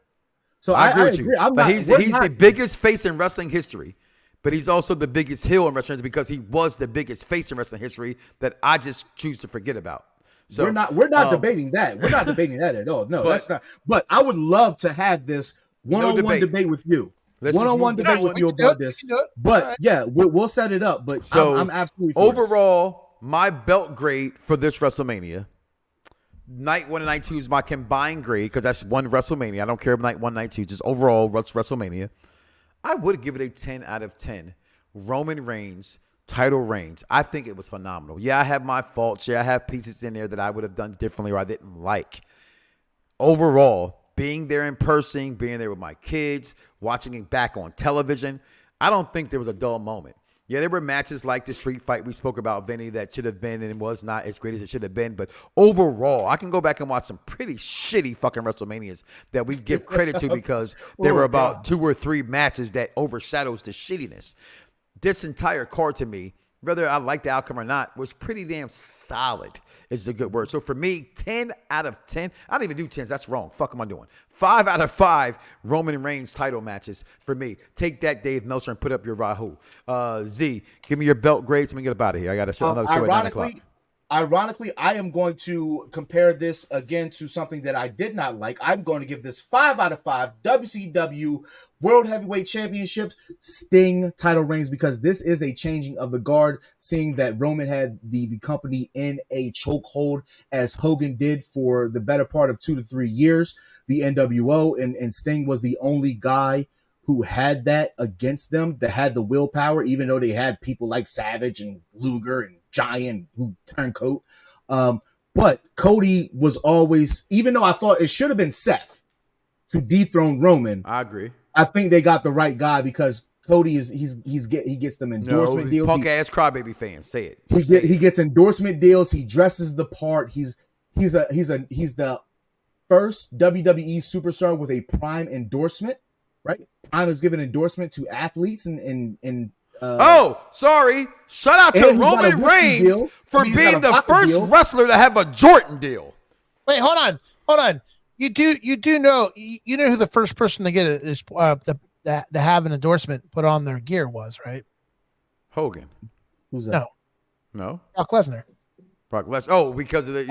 So I agree with you. He's the biggest face in wrestling history. But he's also the biggest heel in wrestling because he was the biggest face in wrestling history that I just choose to forget about. So we're not debating that. We're not debating that at all. No, that's not. But I would love to have this one-on-one debate with you. One-on-one debate with you about this. But yeah, we'll set it up. But so I'm absolutely for overall, my belt grade for this WrestleMania, night 1 and night 2 is my combined grade because that's one WrestleMania. I don't care about night 1, night 2, just overall WrestleMania. I would give it a 10 out of 10. Roman Reigns, title reigns. I think it was phenomenal. Yeah, I have my faults. Yeah, I have pieces in there that I would have done differently or I didn't like. Overall, being there in person, being there with my kids, watching it back on television, I don't think there was a dull moment. Yeah, there were matches like the street fight we spoke about, Vinny, that should have been and was not as great as it should have been. But overall, I can go back and watch some pretty shitty fucking WrestleManias that we give credit to because there were about 2 or 3 matches that overshadows the shittiness. This entire card to me, whether I like the outcome or not, was pretty damn solid is a good word. So for me, 10 out of 10. I don't even do 10s. That's wrong. Fuck am I doing? 5 out of 5 Roman Reigns title matches for me. Take that, Dave Meltzer, and put up your Rahu. Z, give me your belt grades. Let me get up out of here. I got to show another show at 9 o'clock. Ironically, I am going to compare this again to something that I did not like. I'm going to give this 5 out of 5 WCW World Heavyweight Championships Sting title reigns because this is a changing of the guard, seeing that Roman had the company in a chokehold as Hogan did for the better part of 2 to 3 years. The NWO and Sting was the only guy who had that against them, that had the willpower, even though they had people like Savage and Luger and Giant who turncoat. But Cody was always, even though I thought it should have been Seth to dethrone Roman. I agree. I think they got the right guy because Cody he gets them endorsement deals. Punk ass crybaby fans, say it. He gets endorsement deals. He dresses the part. He's the first WWE superstar with a Prime endorsement. Right? Prime is giving endorsement to athletes and sorry. Shout out to Roman Reigns for being the first wrestler to have a Jordan deal. Wait, hold on. You do know who the first person to get is to have an endorsement put on their gear was, right? Hogan. Who's that? No. Brock Lesnar. Because of the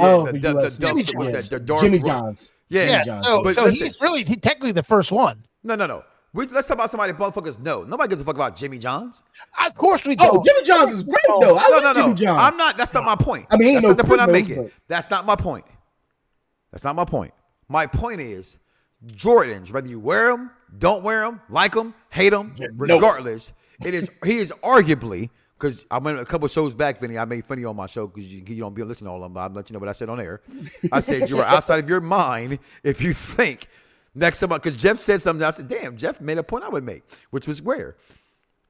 Jimmy Johns. Yeah. So he's really technically the first one. No. Let's talk about somebody motherfuckers know. Nobody gives a fuck about Jimmy Johns. Of course we don't. Jimmy Johns is great though. I love Jimmy Johns. I'm not. That's not my point. I mean, that's not the point I'm making. That's not my point. My point is Jordans, whether you wear them, don't wear them, like them, hate them, regardless, he is arguably, because I went a couple shows back, Vinny, I made funny on my show because you don't be listening to all of them, but I'll let you know what I said on air. I said you are outside of your mind if you think next to because Jeff said something, I said, damn, Jeff made a point I would make, which was where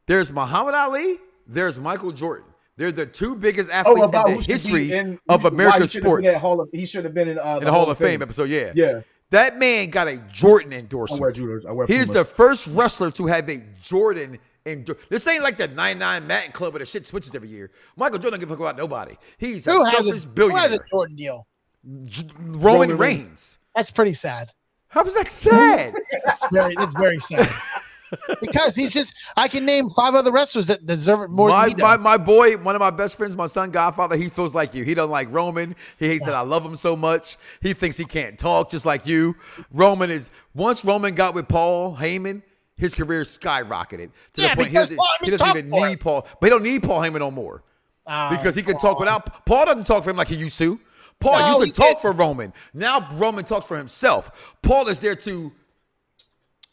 there's Muhammad Ali, there's Michael Jordan. They're the 2 biggest athletes in the history of American sports. He should have been in the Hall of Fame episode, yeah. Yeah. That man got a Jordan endorsement. I wear He's the first wrestler to have a Jordan endorsement. This ain't like the 99 Madden Club where the shit switches every year. Michael Jordan don't give a fuck about nobody. He's a selfish billionaire. Who has a Jordan deal? Roman Reigns. That's pretty sad. How was that sad? That's very sad. Because I can name 5 other wrestlers that deserve it more than he does. My boy, one of my best friends, my son Godfather, he feels like you. He doesn't like Roman. He hates that I love him so much. He thinks he can't talk just like you. Once Roman got with Paul Heyman, his career skyrocketed to the point he doesn't even need Paul. But he don't need Paul Heyman no more. because he could talk without. Paul doesn't talk for him like he used to. Paul used to talk for Roman. Now Roman talks for himself. Paul is there to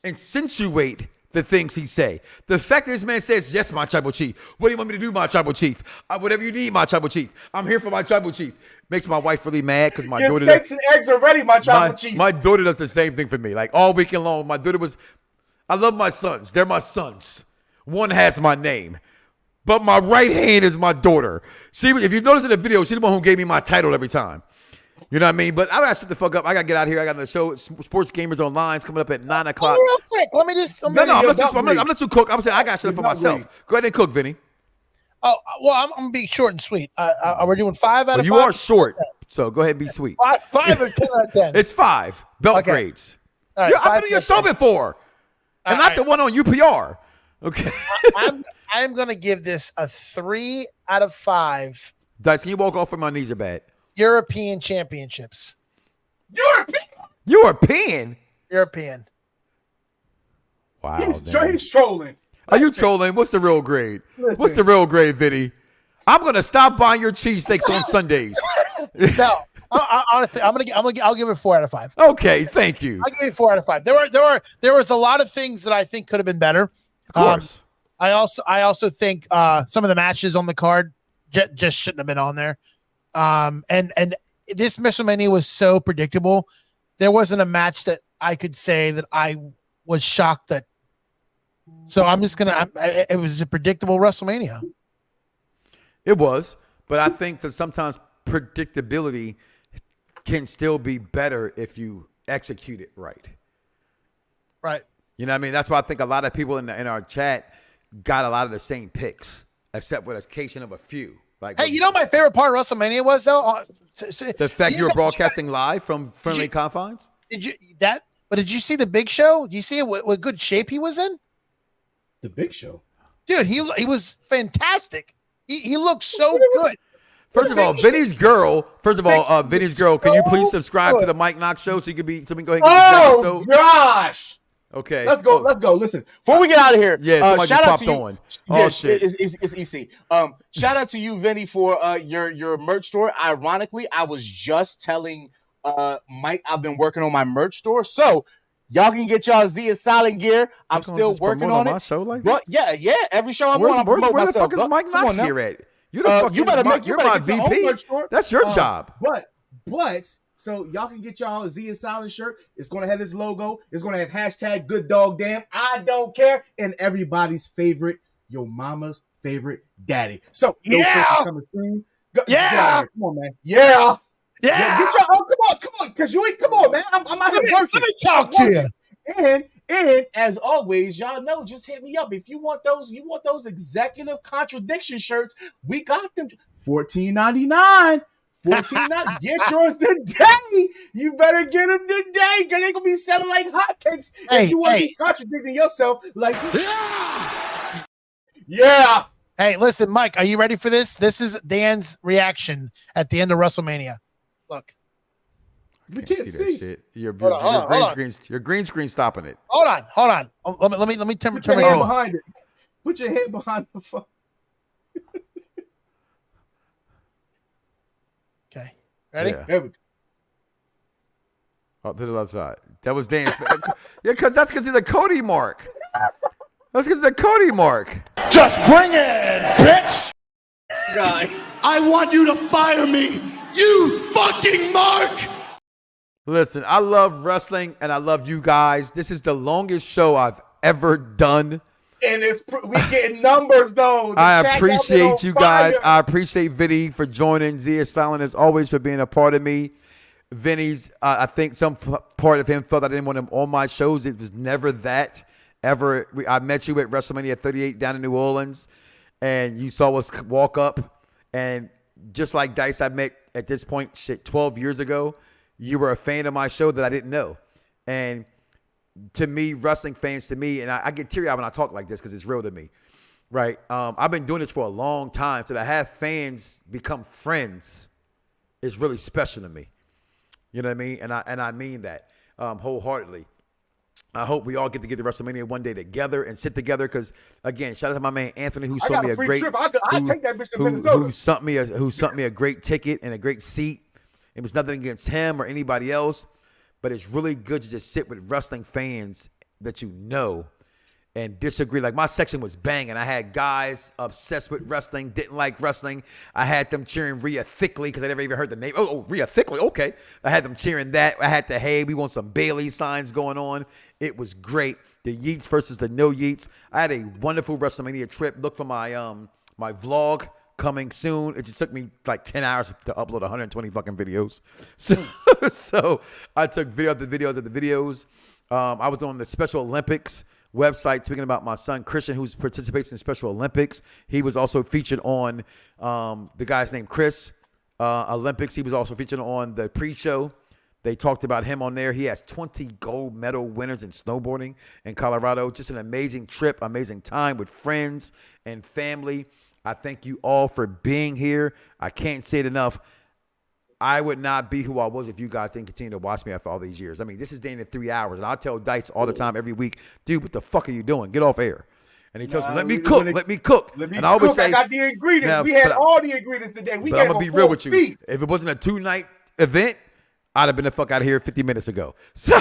accentuate the things he say. The fact that this man says, yes, my tribal chief. What do you want me to do, my tribal chief? Whatever you need, my tribal chief. I'm here for my tribal chief. Makes my wife really mad because my daughter. Steaks and eggs are ready, my tribal chief. My daughter does the same thing for me. Like all weekend long, my daughter was. I love my sons. They're my sons. One has my name. But my right hand is my daughter. If you notice in the video, she's the one who gave me my title every time. You know what I mean? But I got to shut the fuck up. I got to get out of here. I got the show, Sports Gamers Online, coming up at 9 o'clock. Real quick, let me just. I'm not too cook. I'm saying I got to shut up for myself. Go ahead and cook, Vinny. Oh, well, I'm going to be short and sweet. We're doing 5 out of 5. You are short, so go ahead and be sweet. 5 or 10 out of 10? It's 5. Belt grades. All right, I've been on your show before. And not the one on UPR. Okay. I'm going to give this a 3 out of 5. Dycez, can you walk off when my knees are bad? European championships. European? Wow. He's trolling. Are you trolling? What's the real grade? What's the real grade, Vinny? I'm going to stop buying your cheesesteaks on Sundays. No. Honestly, I'll give it 4 out of 5. Okay, thank you. I'll give it 4 out of 5. There was a lot of things that I think could have been better. Of course. I also think some of the matches on the card just shouldn't have been on there. And this WrestleMania was so predictable. There wasn't a match that I could say that I was shocked that. So I'm just it was a predictable WrestleMania. It was, but I think that sometimes predictability can still be better if you execute it right. Right. You know what I mean? That's why I think a lot of people in our chat got a lot of the same picks, except with occasion of a few. Like, hey, you know my favorite part of WrestleMania was though the fact you were broadcasting live from friendly confines. But did you see the Big Show? Do you see what good shape he was in? The Big Show, dude, he was fantastic. He looked so good. First of all, Vinny's girl. Can you please subscribe to the Mike Knoxxx show so we can go ahead and get the show? Gosh. Okay, let's go. Listen, before we get out of here, somebody shout out popped to you. on. Shit. It's EC. Shout out to you, Vinny, for your merch store. Ironically, I was just telling Mike I've been working on my merch store, so y'all can get y'all Zia Silent gear. I'm still working on it. My show like but yeah, every show I'm where on. Where the fuck is Mike Knoxxx gear at? You're my VP. That's your job. But. So y'all can get y'all a Zia Silent shirt. It's going to have this logo. It's going to have hashtag good dog damn. I don't care. And everybody's favorite, your mama's favorite daddy. So those shirts is coming soon. Get out of here. Come on, man. Yeah. Get y'all. Come on. Because you ain't. Come on, man. I'm out here working. Let me talk to you. And as always, y'all know, just hit me up if you want those executive contradiction shirts. We got them. $14.99. $14.99. Get yours today. You better get them today because they're gonna be selling like hotcakes. If you want to be contradicting yourself, like yeah. Hey, listen, Mike, are you ready for this? This is Dan's reaction at the end of WrestleMania. Look, we can't see. Shit. Your green screen stopping it. Hold on. Let me turn Put your hand behind it. Put your hand behind the phone. Okay. Ready? Yeah. There we go. Oh, to the left side. That was Dan's. Because that's because of the Cody mark. That's because of the Cody mark. Just bring it, bitch! Guy. I want you to fire me, you fucking mark! Listen, I love wrestling and I love you guys. This is the longest show I've ever done. And we getting numbers though. I appreciate you guys. I appreciate Vinny for joining. Zia Silent as always for being a part of me. Vinny's, I think some part of him felt I didn't want him on my shows. It was never that ever. I met you at WrestleMania 38 down in New Orleans, and you saw us walk up. And just like Dycez, I met at this point 12 years ago. You were a fan of my show that I didn't know, and to me, wrestling fans, to me, and I get teary-eyed when I talk like this because it's real to me, right? I've been doing this for a long time, so to have fans become friends is really special to me. You know what I mean? And I mean that wholeheartedly. I hope we all get to WrestleMania one day together and sit together. Because again, shout out to my man Anthony who showed me a great trip. I'll take that bitch to Minnesota. Who sent me a great ticket and a great seat. It was nothing against him or anybody else, but it's really good to just sit with wrestling fans that you know and disagree. Like my section was banging. I had guys obsessed with wrestling, didn't like wrestling. I had them cheering Rhea Thickly because I never even heard the name. Oh, Rhea Thickly. Okay. I had them cheering that. I had the, hey, we want some Bayley signs going on. It was great. The Yeats versus the no Yeats. I had a wonderful WrestleMania trip. Look for my my vlog coming soon. It just took me like 10 hours to upload 120 fucking videos. So I took video after videos of the videos. I was on the Special Olympics website speaking about my son Christian, who participates in Special Olympics. He was also featured on the guy's name Chris Olympics. He was also featured on the pre-show. They talked about him on there. He has 20 gold medal winners in snowboarding in Colorado. Just an amazing trip, amazing time with friends and family. I thank you all for being here. I can't say it enough. I would not be who I was if you guys didn't continue to watch me after all these years. I mean, this is dating 3 hours, and I tell Dycez all the time, every week, dude, what the fuck are you doing? Get off air. And he tells me, let me cook. And I always say, I got the ingredients. Now, we had all the ingredients today. I'm going to be real with you. If it wasn't a 2-night event, I'd have been the fuck out of here 50 minutes ago. So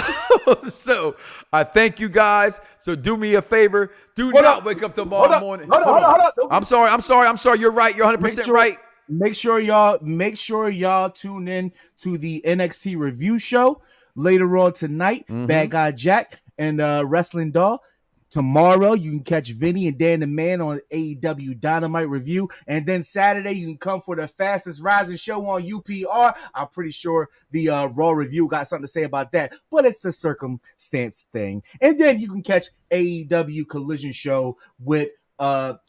I thank you guys. So do me a favor. Do not wake up tomorrow morning. Hold on. I'm sorry. You're right. You're 100% right. Make sure y'all tune in to the NXT review show later on tonight. Bad Guy Jack and Wrestling Doll. Tomorrow you can catch Vinny and Dan the Man on AEW Dynamite review, and then Saturday you can come for the fastest rising show on UPR. I'm pretty sure the Raw review got something to say about that, but it's a circumstance thing. And then you can catch AEW Collision Show with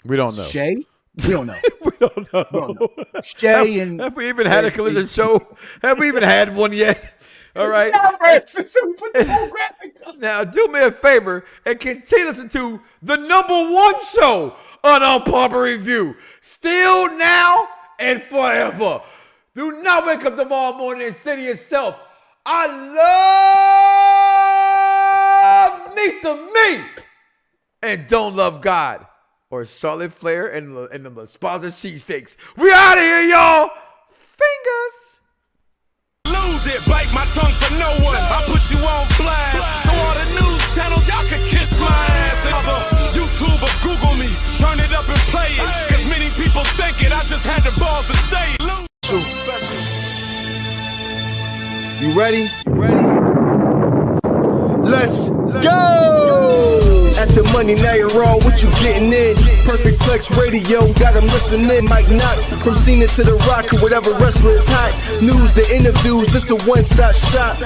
we don't know. Shay. We don't know. We don't know. Shay have we even had a collision show? Have we even had one yet? All right. Now, do me a favor and continue to listen to the #1 show on Unpopular Review. Still, now, and forever. Do not wake up tomorrow morning and say to yourself, I love me some me, and don't love God. Or Charlotte Flair and the LaSpada's cheesesteaks. We out of here, y'all. Fingers. Lose it, bite my tongue for no one. I put you on blast. So all the news channels, y'all can kiss my ass. Other YouTubers, Google me, turn it up and play it. Cause many people think it, I just had the balls to say it. You ready? Let's go! At the money, now you're wrong, what you getting in? Perfect Plex Radio, got them listening. Mike Knoxxx, from Cena to The Rock, or whatever wrestler is hot. News and interviews, it's a one-stop shop.